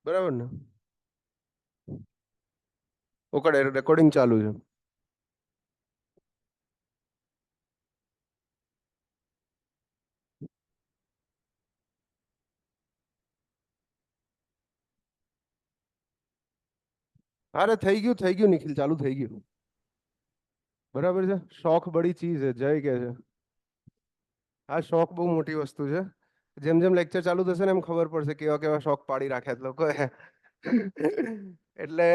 બરાબર ને? Okay, recording ચાલુ છે. અરે થઈ ગયું નિખિલ, ચાલુ થઈ ગયું. બરાબર છે. શોખ બડી ચીજ છે, જય કે છે. આ શોખ બહુ મોટી વસ્તુ છે. જેમ જેમ લેક્ચર ચાલુ થશે ને એમ ખબર પડશે કેવા કેવા શોખ પાડી રાખ્યા છે લોકોએ. એટલે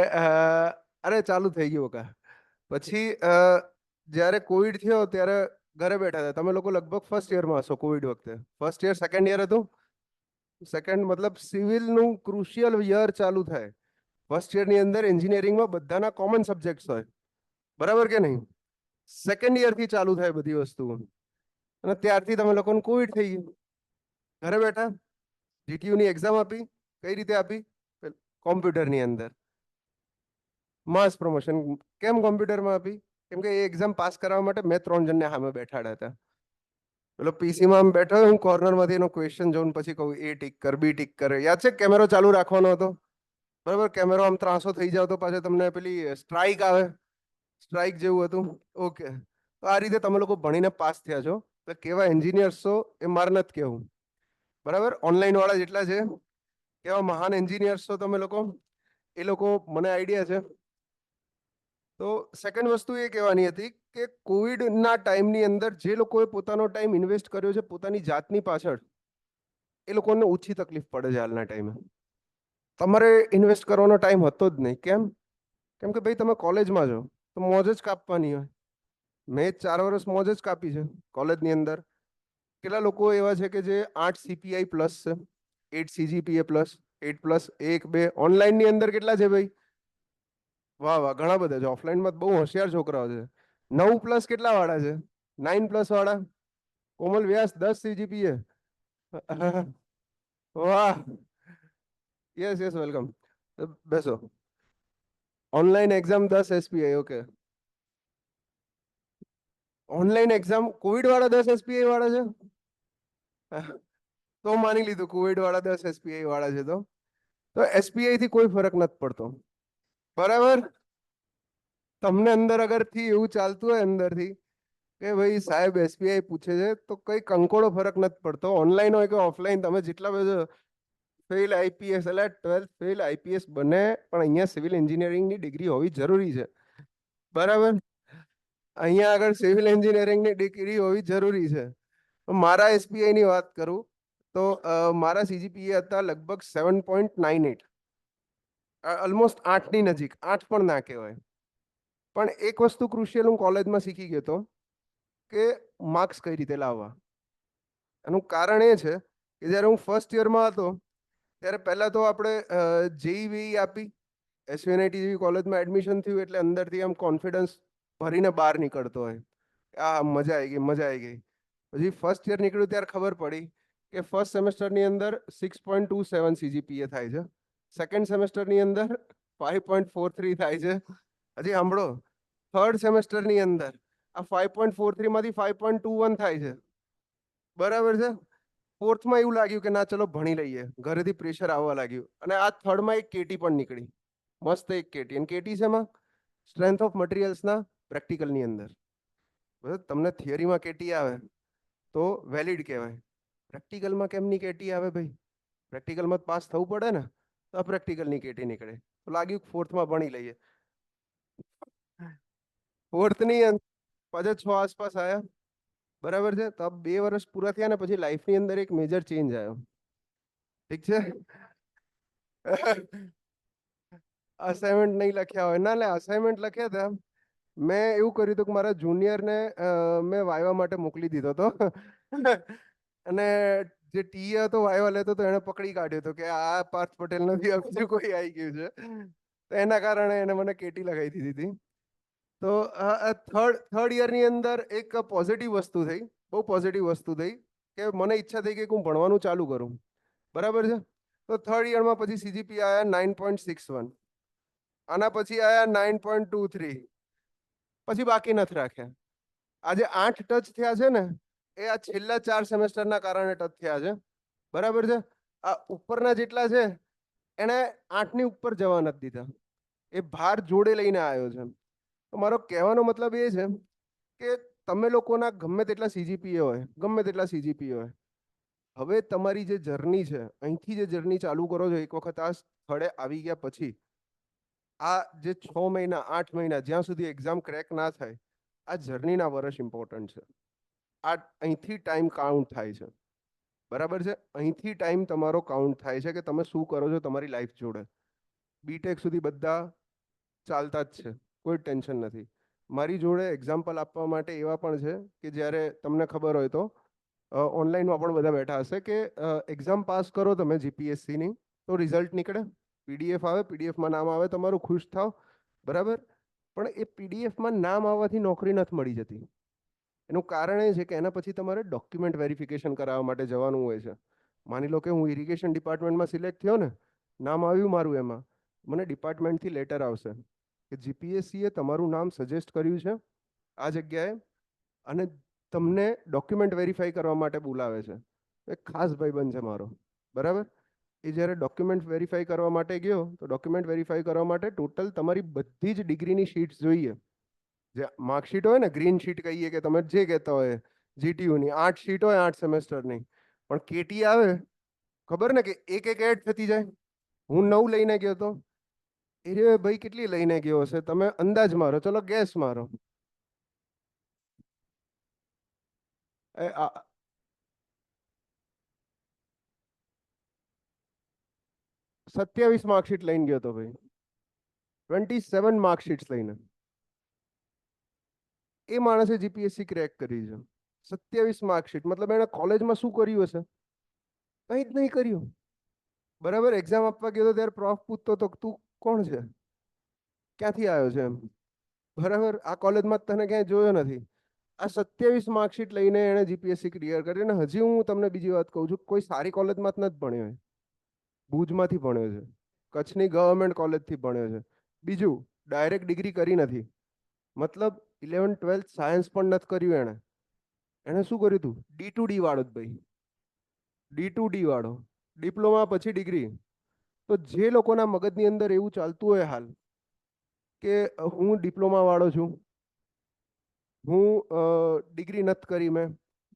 અરે ચાલુ થઈ ગયું કા. પછી જ્યારે કોવિડ થયો ત્યારે ઘરે બેઠા હતા. તમે લોકો લગભગ ફર્સ્ટ યરમાં હશો કોવિડ વખતે. ફર્સ્ટ યર સેકન્ડ યર હતું. સેકન્ડ મતલબ સિવિલનું ક્રુશિયલ યર ચાલુ થાય. ફર્સ્ટ યરની અંદર એન્જિનિયરિંગમાં બધાના કોમન સબ્જેક્ટ્સ હોય, બરાબર કે નહીં? સેકન્ડ યરથી ચાલુ થાય બધી વસ્તુ. અને ત્યારથી તમે લોકોને કોવિડ થઈ ગયું. ઘરે બેઠા જીટીયુની એક્ઝામ આપી. કઈ રીતે આપી? કોમ્પ્યુટરની અંદર. Mass promotion. કેમ કોમ્પ્યુટરમાં આપી? કેમ કે એ એક્ઝામ પાસ કરવા માટે મેં 3 જણને સામે બેઠાડ્યા હતા. પેલો પીસીમાં આમ બેઠો, હું કોર્નરમાંથી એનો ક્વેશ્ચન જોઉં પછી કહું એ ટીક કર, બી ટીક કર. યાદ છે કેમેરો ચાલુ રાખવાનો હતો? બરાબર, કેમેરો આમ ત્રાસો થઈ જાવ તો પાછળ તમને પેલી સ્ટ્રાઇક આવે, સ્ટ્રાઇક જેવું હતું. ઓકે, તો આ રીતે તમે લોકો ભણીને પાસ થયા છો. તો કેવા એન્જિનિયર્સ છો એ મારે નથી કહેવું, બરાબર? ઓનલાઈન વાળા જેટલા છે કેવા મહાન એન્જિનિયર્સ છો તમે લોકો, એ લોકો મને આઈડિયા છે. તો સેકન્ડ વસ્તુ એ કહેવાની હતી કે કોવિડના ટાઈમની અંદર જે લોકોએ પોતાનો ટાઈમ ઇન્વેસ્ટ કર્યો છે પોતાની જાતની પાછળ, એ લોકોને ઓછી તકલીફ પડે છે હાલના ટાઈમે. તમારે ઇન્વેસ્ટ કરવાનો ટાઈમ હતો જ નહીં. કેમ? કેમ કે ભાઈ તમે કોલેજમાં છો તો મોજ જ કાપવાની હોય. મેં 4 વર્ષ મોજ જ કાપી છે કોલેજની અંદર. કેટલા લોકો એવા છે કે જે 8 CPI પ્લસ છે, 8 CGPA પ્લસ, 8 પ્લસ 1 2. ઓનલાઈનની અંદર કેટલા છે ભાઈ? વાહ વાહ, ઘણા બધા છે. ઓફલાઈનમાં બહુ હોશિયાર છોકરાઓ છે. 9 પ્લસ કેટલા વાળા છે? 9 પ્લસ વાળા. કોમલ વ્યાસ 10 CGPA. વાહ, યસ યસ, વેલકમ. બેસો. Online exam 10 SPI. Okay, online exam Covid વાળા 10 SPI વાળા છે. તો માની લીધું કોવિડ વાળા 10 SPI વાળા છે. તો SPI થી કોઈ ફરક નથી પડતો, બરાબર? તમને અંદર અગરથી એવું ચાલતું હોય અંદરથી કે ભાઈ સાહેબ SPI પૂછે છે, તો કઈ કંકોડો ફરક નથી પડતો. ઓનલાઈન હોય કે ઓફલાઈન, તમે જેટલા બધા ફેલ IPS એટલે 12th ફેલ IPS બને, પણ અહીંયા સિવિલ એન્જિનિયરિંગની ડિગ્રી હોવી જરૂરી છે, બરાબર? અહીંયા આગળ સિવિલ એન્જિનિયરિંગની ડિગ્રી હોવી જરૂરી છે. મારા SPI ની વાત કરું તો મારા CGPA હતા લગભગ 7.98, ઓલમોસ્ટ 8ની નજીક. 8 પણ ના કહેવાય. પણ એક વસ્તુ ક્રુશિયલ હું કોલેજમાં શીખી ગયો હતો કે માર્ક્સ કઈ રીતે લાવવા. એનું કારણ એ છે કે જ્યારે હું ફર્સ્ટ યરમાં હતો ત્યારે પહેલાં તો આપણે JEE આપી, SUNIT જેવી કોલેજમાં એડમિશન થયું એટલે અંદરથી આમ કોન્ફિડન્સ ભરીને બહાર નીકળતો હોય, આ મજા આવી ગઈ, મજા આવી ગઈ. પછી ફર્સ્ટ યર નીકળ્યું ત્યારે ખબર પડી કે ફર્સ્ટ સેમેસ્ટરની અંદર 6.27 CGPA થાય છે, સેકન્ડ સેમેસ્ટરની અંદર 5.43 થાય છે. હજી સાંભળો, થર્ડ સેમેસ્ટરની અંદર આ 5.43 માંથી 5.21 થાય છે, બરાબર છે? ફોર્થમાં એવું લાગ્યું કે ના ચલો ભણી લઈએ, ઘરેથી પ્રેશર આવવા લાગ્યું, અને આ થર્ડમાં એક કેટી પણ નીકળી, મસ્ત એક કેટી. અને કેટી છે એમાં સ્ટ્રેન્થ ઓફ મટીરિયલ્સના પ્રેક્ટિકલની અંદર. બરાબર, તમને થિયરીમાં કેટી આવે તો વેલિડ કહેવાય, પ્રેક્ટિકલમાં કેમની કેટી આવે ભાઈ? પ્રેક્ટિકલમાં પાસ થવું પડે ને, તો પ્રેક્ટિકલની કેટી નીકળે. તો લાગ્યું ફોર્થમાં ભણી લઈએ. ફોર્થની પાછા 6 આસપાસ આવ્યા, બરાબર છે? તો 2 વર્ષ પૂરા થયા ને પછી લાઈફની અંદર એક મેજર ચેન્જ આવ્યો, ઠીક છે? અસાઇનમેન્ટ નહીં લખ્યા હોય ના, લે અસાઇનમેન્ટ લખ્યા હતા. મેં એવું કર્યું હતું કે મારા જુનિયરને મેં વાયવા માટે મોકલી દીધો હતો. અને જે ટીએ હતો વાયવા લેતો તો એને પકડી કાઢ્યો હતો કે આ પાર્થ પટેલ નથી, બીજું કોઈ આવી ગયું છે. તો એના કારણે એને મને કેટી લગાવી દીધી હતી. તો થર્ડ યરની અંદર એક પોઝિટિવ વસ્તુ થઈ, બહુ પોઝિટિવ વસ્તુ થઈ કે મને ઈચ્છા થઈ કે હું ભણવાનું ચાલુ કરું, બરાબર છે? તો થર્ડ યરમાં પછી CGPA આવ્યા 9.61, આના પછી આવ્યા 9.23, પછી બાકી નથી રાખ્યા. આજે 8 ટચ થયા છે ને, એ આ છેલ્લા 4 સેમેસ્ટરના કારણે ટચ થયા છે, બરાબર છે? આ ઉપરના જેટલા છે એને 8ની ઉપર જવા નથી દીધા. એ ભાર જોડે લઈને આવ્યો છે. તો મારો કહેવાનો મતલબ એ છે કે તમે લોકોના ગમે તેટલા સીજીપીએ હોય, ગમે તેટલા સીજીપીએ હોય, હવે તમારી જે જર્ની છે, અહીંથી જે જર્ની ચાલુ કરો છો, એક વખત આ સ્થળે આવી ગયા પછી આ જે 6 મહિના 8 મહિના જ્યાં સુધી એક્ઝામ ક્રેક ના થાય, આ જર્નીના વર્ષ ઇમ્પોર્ટન્ટ છે. આ અહીંથી ટાઈમ કાઉન્ટ થાય છે. બરાબર છે? અહીંથી ટાઈમ તમારો કાઉન્ટ થાય છે કે તમે શું કરો છો તમારી લાઈફ જોડે. બીટેક સુધી બધા ચાલતા જ છે, કોઈ ટેન્શન નથી. મારી જોડે એક્ઝામ્પલ આપવા માટે એવા પણ છે કે જ્યારે તમને ખબર હોય તો ઓનલાઈનમાં પણ બધા બેઠા હશે કે એક્ઝામ પાસ કરો તમે જીપીએસસીની તો રિઝલ્ટ નીકળે, પીડીએફ આવે, પીડીએફમાં નામ આવે તમારું, ખુશ થાવ, બરાબર. પણ એ પીડીએફમાં નામ આવવાથી નોકરી નથી મળી જતી. એનું કારણ એ છે કે એના પછી તમારે ડોક્યુમેન્ટ વેરિફિકેશન કરાવવા માટે જવાનું હોય છે. માની લો કે હું ઇરિગેશન ડિપાર્ટમેન્ટમાં સિલેક્ટ થયો ને, નામ આવ્યું મારું એમાં, મને ડિપાર્ટમેન્ટથી લેટર આવશે કે જીપીએસસીએ તમારું નામ સજેસ્ટ કર્યું છે આ જગ્યાએ અને તમને ડોક્યુમેન્ટ વેરીફાઈ કરવા માટે બોલાવે છે. એક ખાસ ભાઈબંધ છે મારો, બરાબર. એ જ્યારે ડોક્યુમેન્ટ વેરીફાઈ કરવા માટે ગયો તો ડોક્યુમેન્ટ વેરીફાઈ કરવા માટે ટોટલ તમારી બધી જ ડિગ્રીની શીટ્સ જોઈએ. જે માર્કશીટ હોય ને, ગ્રીન શીટ કહીએ કે તમે જે કહેતા હોય, જીટીયુની 8 શીટ હોય 8 સેમેસ્ટરની, પણ કેટી આવે ખબર ને કે એક એક એડ થતી જાય. હું 9 લઈને ગયો તો એ રે ભાઈ કેટલી લઈને ગયો હશે, તમે અંદાજ મારો, ચલો ગેસ મારો. 27 માર્કશીટ લઈને ગયો તો ભાઈ, 27 માર્કશીટ્સ લઈને. એ માણસે જીપીએસસી ક્રેક કરી છે. 27 માર્કશીટ, મતલબ એને કોલેજમાં શું કર્યું હશે? કંઈ જ નહીં કર્યું. બરાબર. એક્ઝામ આપવા ગયો તો ત્યારે પ્રોફ પૂછતો તો તું કોણ છે, ક્યાંથી આવ્યો છે એમ, બરાબર. આ કોલેજમાં તને ક્યાંય જોયો નથી. આ 27 માર્કશીટ લઈને એણે જીપીએસસી ક્લિયર કરી. અને હજી હું તમને બીજી વાત કહું છું, કોઈ સારી કોલેજમાં જ નથી ભણ્યો હોય, ભુજમાંથી ભણ્યો છે, કચ્છની ગવર્મેન્ટ કોલેજથી ભણ્યો છે. બીજું, ડાયરેક્ટ ડિગ્રી કરી નથી, મતલબ 11th-12th સાયન્સ પણ નથી કર્યું એણે. એણે શું કર્યું હતું? D2D વાળો જ ભાઈ, D2D વાળો, ડિપ્લોમા પછી ડિગ્રી. તો જે લોકોના મગજની અંદર એવું ચાલતું હોય હાલ કે હું ડિપ્લોમા વાળો છું, હું ડિગ્રી નથી કરી,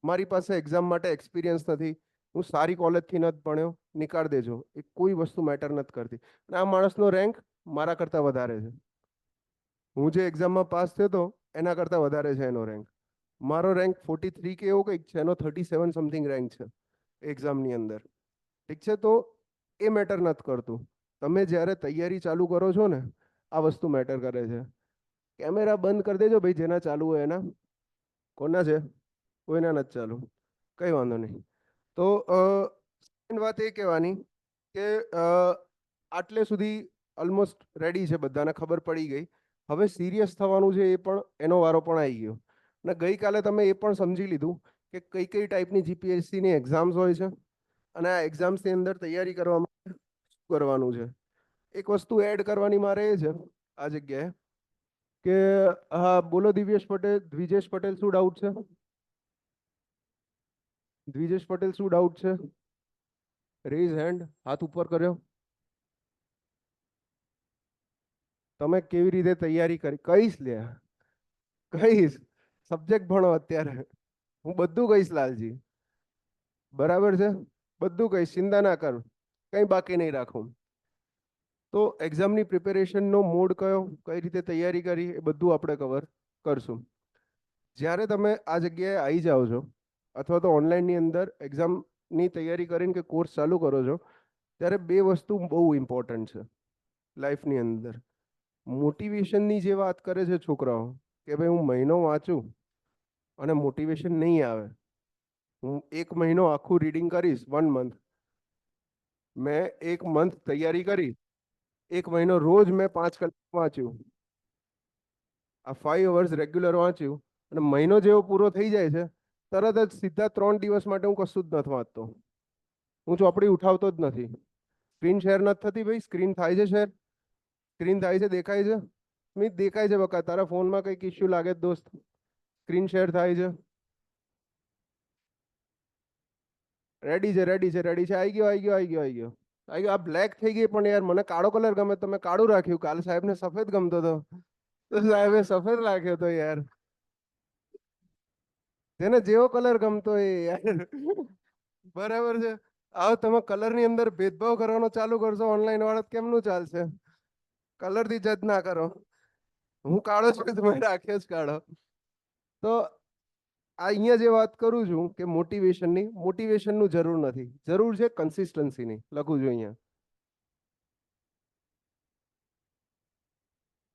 મારી પાસે એક્ઝામ માટે એક્સપિરિયન્સ નથી, હું સારી કોલેજથી નથી ભણ્યો, નીકાળ દેજો. એ કોઈ વસ્તુ મેટર નથી કરતી. અને આ માણસનો રેન્ક મારા કરતાં વધારે છે. હું જે એક્ઝામમાં પાસ થયો હતો એના કરતાં વધારે છે એનો રેન્ક. મારો રેન્ક 43 કે એવો કંઈક છે, એનો 37 સમથિંગ રેન્ક છે એક્ઝામની અંદર. ઠીક છે, તો એ મેટર નથી કરતું. તમે જ્યારે તૈયારી ચાલુ કરો છો ને, આ વસ્તુ મેટર કરે છે. કેમેરા બંધ કરી દેજો ભાઈ, જેના ચાલુ હોય એના. કોના છે? કોઈના નથી ચાલુ, કંઈ વાંધો નહીં. તો વાત એ કહેવાની કે આટલે સુધી ઓલમોસ્ટ રેડી છે, બધાને ખબર પડી ગઈ. હવે સિરિયસ થવાનું છે, એ પણ એનો વારો પણ આવી ગયો. અને ગઈકાલે તમે એ પણ સમજી લીધું કે કઈ કઈ ટાઈપની જીપીએસસીની એક્ઝામ્સ હોય છે અને આ એક્ઝામ્સની અંદર તૈયારી કરવા માટે શું કરવાનું છે. એક વસ્તુ એડ કરવાની મારે એ છે આ જગ્યાએ કે હા બોલો દ્વિજેશ પટેલ શું ડાઉટ છે? દ્વિજેશ પટેલ શું ડાઉટ છે? રેઝ હેન્ડ, હાથ ઉપર કર્યો. તમે કેવી રીતે તૈયારી કરી? કહીશ લે, કહીશ. સબ્જેક્ટ ભણો અત્યારે, હું બધું કહીશ લાલજી, બરાબર છે? બધું કહીશ, ચિંતા ના કર, કંઈ બાકી નહીં રાખું. તો એક્ઝામની પ્રિપેરેશનનો મોડ કયો, કઈ રીતે તૈયારી કરી, એ બધું આપણે કવર કરશું. જ્યારે તમે આ જગ્યાએ આવી જાઓ છો અથવા તો ઓનલાઈનની અંદર એક્ઝામની તૈયારી કરીને કે કોર્સ ચાલુ કરો છો, ત્યારે બે વસ્તુ બહુ ઇમ્પોર્ટન્ટ છે લાઈફની અંદર. મોટિવેશનની જે વાત કરે છે છોકરાઓ કે ભાઈ હું મહિનો વાંચું અને મોટિવેશન નહીં આવે, હું 1 મહિનો આખું રીડિંગ કરીશ, 1 મંથ, મેં 1 મંથ તૈયારી કરી, 1 મહિનો રોજ મેં 5 કલાક વાંચ્યું, આ 5 અવર્સ રેગ્યુલર વાંચ્યું અને મહિનો જેવો પૂરો થઈ જાય છે, તરત જ સીધા 3 દિવસ માટે હું કશું જ નથી વાંચતો, હું ચોપડી ઉઠાવતો જ નથી. સ્ક્રીન શેર નથી થતી ભાઈ, સ્ક્રીન થાય છે શેર, સ્ક્રીન થાય છે, દેખાય છે સ્મિત, દેખાય છે બકા, તારા ફોનમાં કંઈક ઇશ્યુ લાગે છે દોસ્ત, સ્ક્રીન શેર થાય છે? રેડી છે, રેડી છે, રેડી છે, આવી ગયો આવી ગયો આવી ગયો આવી ગયો. આ બ્લેક થઈ ગઈ, પણ યાર મને કાળો કલર ગમે, તમે કાળું રાખ્યું. કાલ સાહેબને સફેદ ગમતો હતો તો સાહેબે સફેદ રાખ્યો તો યાર. જેને જેવો કલર ગમતો હોય યાર. બરાબર છે. આવો તમે કલરની અંદર ભેદભાવ કરવાનો ચાલુ કરશો ઓનલાઈન વાળા, કેમનું ચાલશે? કલર થી જજ ના કરો. હું કાળો છું, તમે રાખ્યો જ કાળો. તો અહીંયા જે વાત કરું છું કે મોટિવેશનનું જરૂર નથી, જરૂર છે કન્સિસ્ટન્સીની. લખું છું અહીંયા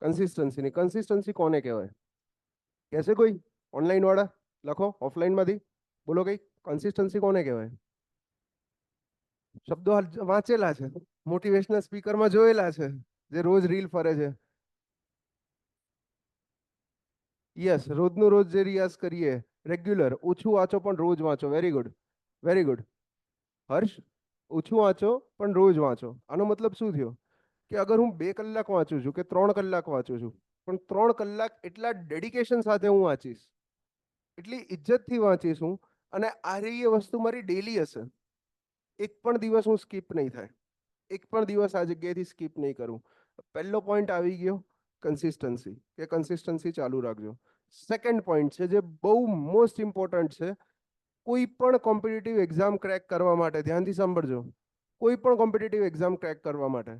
કન્સિસ્ટન્સીની. કન્સિસ્ટન્સી કોને કહેવાય કહેશે કોઈ? ઓનલાઈન વાળા લખો, ઓફલાઈન માંથી બોલો કઈ. કન્સિસ્ટન્સી કોને કહેવાય? શબ્દો વાંચેલા છે, મોટિવેશનલ સ્પીકરમાં જોયેલા છે, જે રોજ રીલ ફરે છે. યસ, રોજનું રોજ જે રિયાઝ કરીએ, રેગ્યુલર. ઓછું વાંચો પણ રોજ વાંચો. Very good, very good. Harsh, ઓછું વાંચો પણ રોજ વાંચો. આનો મતલબ શું થયો? કે અગર હું 2 કલાક વાંચું છું કે 3 કલાક વાંચું છું, પણ 3 કલાક એટલા ડેડિકેશન સાથે હું વાંચીશ, એટલી ઇજ્જતથી વાંચીશ હું, અને આ રહી એ વસ્તુ મારી ડેલી હશે. એક પણ દિવસ હું સ્કીપ નહીં થાય, એક પણ દિવસ આ જગ્યાએથી સ્કીપ નહીં કરું. પહેલો પોઈન્ટ આવી ગયો, કન્સિસ્ટન્સી, કે કન્સિસ્ટન્સી ચાલુ રાખજો. સેકન્ડ પોઈન્ટ છે જે બહુ મોસ્ટ ઇમ્પોર્ટન્ટ છે. કોઈ પણ કોમ્પિટિટિવ એક્ઝામ ક્રેક કરવા માટે, ધ્યાનથી સાંભળજો, કોઈ પણ કોમ્પિટિટિવ એક્ઝામ ક્રેક કરવા માટે,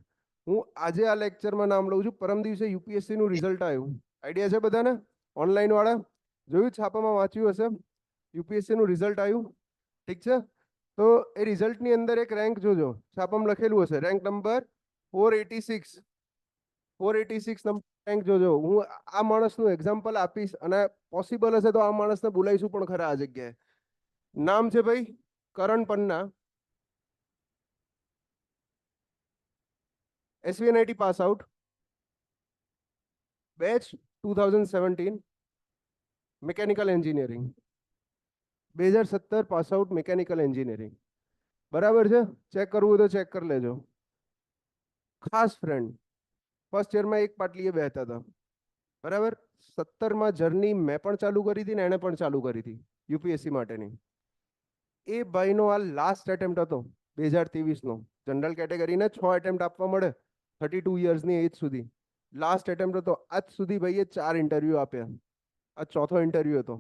હું આજે આ લેક્ચરમાં નામ લઉં છું, પરમ દિવસે યુપીએસસી નું રિઝલ્ટ આવ્યું. આઈડિયા છે બધાને? ઓનલાઈન વાળા જોયું, છાપામાં વાંચ્યું હશે, યુપીએસસી નું રિઝલ્ટ આવ્યું. ઠીક છે. તો એ રિઝલ્ટની અંદર એક રેન્ક જોજો, છાપામાં લખેલું હશે, રેન્ક નંબર 486. 486 નંબર રેન્ક જોજો. હું આ માણસનું એક્ઝામ્પલ આપીશ, અને પોસિબલ હશે તો આ માણસને બોલાવીશું પણ ખરા આ જગ્યાએ. નામ છે ભાઈ કરણ પન્ના, SVNIT pass out, batch 2017, mechanical engineering. 2017 pass out mechanical engineering. બરાબર છે? ચેક કરવું હોય તો ચેક કરી લેજો. ખાસ ફ્રેન્ડ, ફર્સ્ટ યરમાં એક પાટલીએ બેહતા હતા. બરાબર? 17માં જર્ની મેં પણ ચાલુ કરી હતી ને એણે પણ ચાલુ કરી હતી યુપીએસસી માટેની. એ ભાઈનો આ લાસ્ટ એટેમ્પ્ટ હતો 2023નો. જનરલ કેટેગરીને 6 એટેમ્પ્ટ આપવા મળે 32 યર્સની એજ સુધી. લાસ્ટ એટેમ્પ્ટ હતો. આજ સુધી ભાઈએ 4 ઇન્ટરવ્યુ આપ્યા. આ ચોથો ઇન્ટરવ્યુ હતો.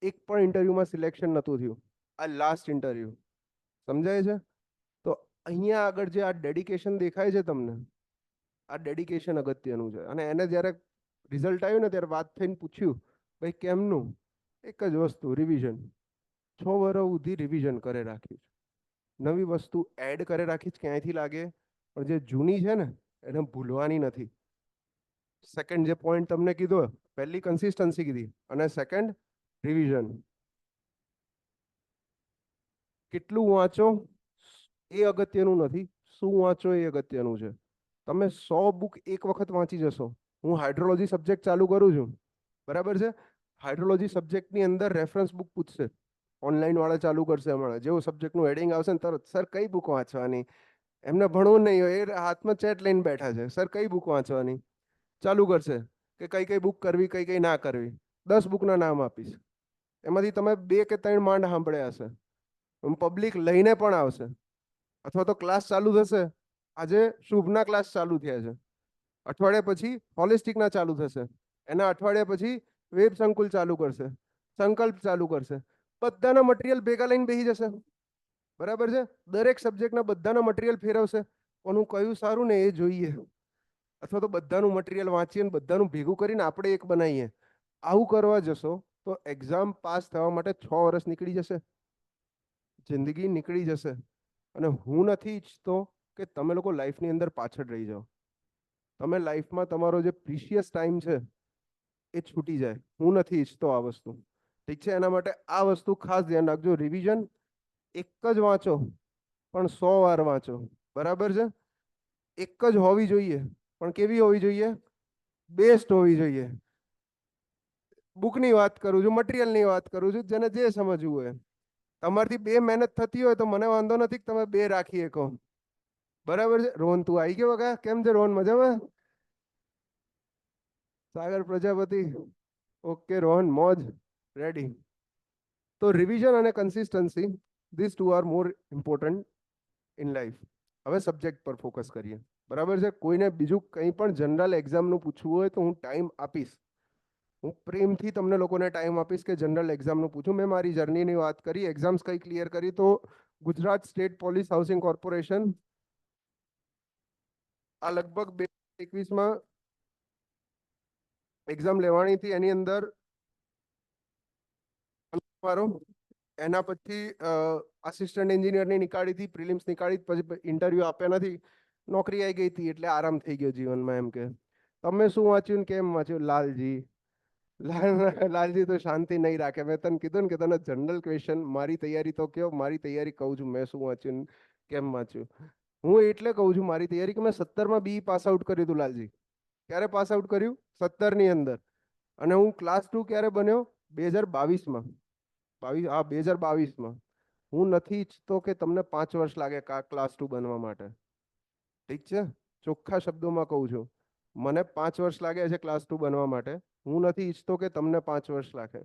એક પણ ઇન્ટરવ્યુમાં સિલેક્શન નહોતું થયું. આ લાસ્ટ ઇન્ટરવ્યુ. સમજાય છે? તો અહીંયા આગળ જે આ ડેડિકેશન દેખાય છે તમને, આ ડેડિકેશન અગત્યનું છે. અને એને જ્યારે રિઝલ્ટ આવ્યું ને ત્યારે વાત થઈને પૂછ્યું, ભાઈ કેમનું? એક જ વસ્તુ, રિવિઝન. 6 વર્ષ સુધી રિવિઝન કરે રાખ્યું છે. નવી વસ્તુ એડ કરે રાખી જ ક્યાંયથી લાગે, પણ જે જૂની છે ને એને ભૂલવાની નથી. સેકન્ડ જે પોઈન્ટ તમને કીધો, પહેલી કન્સિસ્ટન્સી કીધી, અને સેકન્ડ રિવિઝન. કેટલું વાંચો એ અગત્યનું નથી, શું વાંચો એ અગત્યનું છે. તમે 100 બુક એક વખત વાંચી જશો. હું હાઇડ્રોલોજી સબ્જેક્ટ ચાલુ કરું છું, બરાબર છે? હાઇડ્રોલોજી સબ્જેક્ટની અંદર રેફરન્સ બુક પૂછશે. ઓનલાઈન વાળા ચાલુ કરશે હમણાં. જેવું સબ્જેક્ટનું હેડિંગ આવશે ને તરત, સર કઈ બુક વાંચવાની? એમને ભણવું નહીં હોય, એ હાથમાં ચેટ લઈને બેઠા છે, સર કઈ બુક વાંચવાની? ચાલુ કરશે કે કઈ કઈ બુક કરવી, કઈ કઈ ના કરવી. 10 બુકના નામ આપીશ, એમાંથી તમે 2 કે 3 માંડ સાંભળ્યા હશે. પબ્લિક લઈને પણ આવશે, અથવા તો ક્લાસ ચાલુ થશે. આજે શુભના ક્લાસ ચાલુ થયા છે, અઠવાડિયા પછી હોલિસ્ટિકના ચાલુ થશે, એના અઠવાડિયા પછી વેબ સંકુલ ચાલુ કરશે, સંકલ્પ ચાલુ કરશે. બધાના મટીરિયલ ભેગા લઈને બેસી જશે. બરાબર છે? દરેક સબ્જેક્ટના બધાના મટીરિયલ ફેરવશે. પણ હું કયું સારું ને એ જોઈએ, અથવા તો બધાનું મટીરિયલ વાંચીએ ને બધાનું ભેગું કરીને આપણે એક બનાવીએ. આવું કરવા જશો તો એક્ઝામ પાસ થવા માટે 6 વર્ષ નીકળી જશે, જિંદગી નીકળી જશે. અને હું નથી ઈચ્છતો કે તમે લોકો લાઈફની અંદર પાછળ રહી જાઓ. તમે લાઈફમાં તમારો જે પ્રીશિયસ ટાઈમ છે એ છૂટી જાય. હું નથી ઈચ્છતો આ વસ્તુ. ઠીક છે? એના માટે આ વસ્તુ ખાસ ધ્યાન રાખજો. રિવિઝન એક જ વાંચો, પણ 100 વાર વાંચો. બરાબર છે? એક જ હોવી જોઈએ, પણ કેવી હોવી જોઈએ? બેસ્ટ હોવી જોઈએ. બુકની વાત કરું છું, મટીરિયલની વાત કરું છું, જેને જે સમજવું હોય. તમારથી 2 મહેનત થતી હોય તો મને વાંધો નથી કે તમે 2 રાખી શકો. બરાબર છે? રોહન તું આવી ગયો વગા? કેમ છે રોહન, મજામાં? સાગર પ્રજાપતિ, ઓકે રોહન, મોજ, રેડી. તો રિવિઝન અને consistency, this two are more important in life. હવે સબ્જેક્ટ પર ફોકસ કરીએ, બરાબર છે. કોઈને બીજું કંઈ પણ જનરલ એક્ઝામનું પૂછવું હોય તો હું ટાઈમ આપીશ. હું પ્રેમથી તમને લોકોને ટાઈમ આપીશ કે જનરલ એક્ઝામનું પૂછું. મેં મારી જર્નીની વાત કરી, એક્ઝામ્સ કઈ ક્લિયર કરી, તો Gujarat state police housing corporation આ લગભગ 2021માં એક્ઝામ લેવાની હતી. એની અંદર મારો એના પછી આસિસ્ટન્ટ એન્જિનિયરની નીકાળી હતી, પ્રિલિમ્સ નીકાળી, પછી ઇન્ટરવ્યુ આપ્યા નથી, નોકરી આવી ગઈ હતી, એટલે આરામ થઈ ગયો જીવનમાં. એમ કે તમે શું વાંચ્યું ને કેમ વાંચ્યું? લાલજી લાલજી તો શાંતિ નહીં રાખે. મેં તને કીધું ને કે તને જનરલ ક્વેશ્ચન મારી તૈયારી તો કયો, મારી તૈયારી કહું છું મેં શું વાંચ્યું ને કેમ વાંચ્યું. હું એટલે કહું છું મારી તૈયારી કે મેં 17માં BE પાસ આઉટ કર્યું હતું લાલજી. ક્યારે પાસ આઉટ કર્યું? 17ની અંદર. અને હું ક્લાસ 2 ક્યારે બન્યો? 2022માં. 2022માં. હું નથી ઈચ્છતો કે તમને 5 વર્ષ લાગે ક્લાસ 2 બનવા માટે. ઠીક છે, ચોખ્ખા શબ્દોમાં કહું છું, મને 5 વર્ષ લાગે છે ક્લાસ 2 બનવા માટે. હું નથી ઈચ્છતો કે તમને 5 વર્ષ લાગે.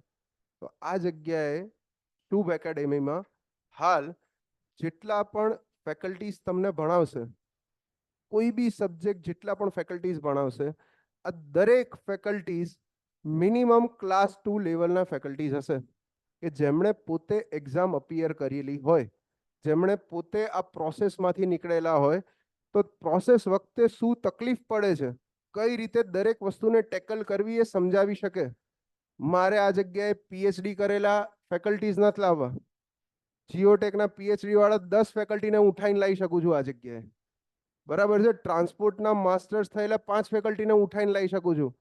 તો આ જગ્યાએ ટ્યુબ એકેડેમીમાં હાલ જેટલા પણ ફેકલ્ટીઝ તમને ભણાવશે, કોઈ બી સબ્જેક્ટ જેટલા પણ ફેકલ્ટીઝ ભણાવશે, આ દરેક ફેકલ્ટીઝ મિનિમમ ક્લાસ 2 લેવલના ફેકલ્ટીઝ હશે, કે જેમણે પોતે એક્ઝામ અપિયર કરેલી હોય, જેમણે પોતે આ પ્રોસેસમાંથી નીકળેલા હોય, તો પ્રોસેસ વખતે શું તકલીફ પડે છે, કઈ રીતે દરેક વસ્તુને ટેકલ કરવી એ સમજાવી શકે. મારે આ જગ્યાએ PhD કરેલા ફેકલ્ટીઝ નથી લાવવા. જીઓટેકના PhD વાળા 10 ફેકલ્ટીને ઉઠાઈને લાવી શકું છું આ જગ્યાએ, બરાબર છે. ટ્રાન્સપોર્ટના માસ્ટર્સ થયેલા 5 ફેકલ્ટીને ઉઠાઈને લાવી શકું છું,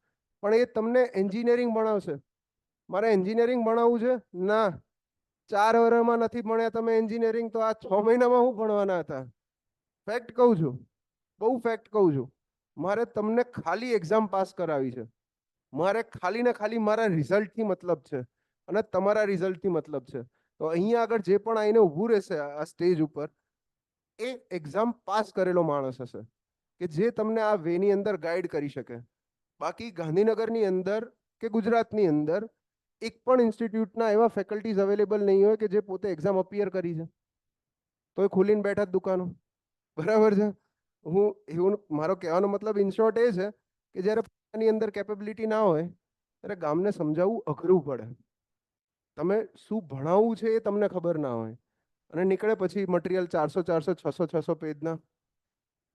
પણ એ તમને એન્જિનિયરિંગ ભણાવશે. મારે એન્જિનિયરિંગ ભણાવવું છે ના, 4 વર્ષમાં નથી ભણ્યા તમે એન્જિનિયરિંગ, તો આ 6 મહિનામાં હું ભણવાના હતા? ફેક્ટ કહું છું, બહુ ફેક્ટ કહું છું. મારે તમને ખાલી એક્ઝામ પાસ કરાવી છે, મારે ખાલી ને ખાલી મારા રિઝલ્ટથી મતલબ છે અને તમારા રિઝલ્ટથી મતલબ છે. તો અહીંયા આગળ જે પણ આવીને ઊભું રહેશે આ સ્ટેજ ઉપર, એ એક્ઝામ પાસ કરેલો માણસ હશે, કે જે તમને આ વેની અંદર ગાઈડ કરી શકે. બાકી ગાંધીનગરની અંદર કે ગુજરાતની અંદર એક પણ ઇન્સ્ટિટ્યૂટના એવા ફેકલ્ટીઝ અવેલેબલ નહીં હોય કે જે પોતે એક્ઝામ અપિયર કરી છે, તો એ ખોલીને બેઠા જ દુકાનો, બરાબર છે. એવું મારો કહેવાનો મતલબ ઇન શોર્ટ એ છે કે જ્યારે પોતાની અંદર કેપેબિલિટી ના હોય ત્યારે ગામને સમજાવવું અઘરું પડે. તમે શું ભણાવવું છે એ તમને ખબર ના હોય અને નીકળે પછી મટીરિયલ 400 600 પેજના,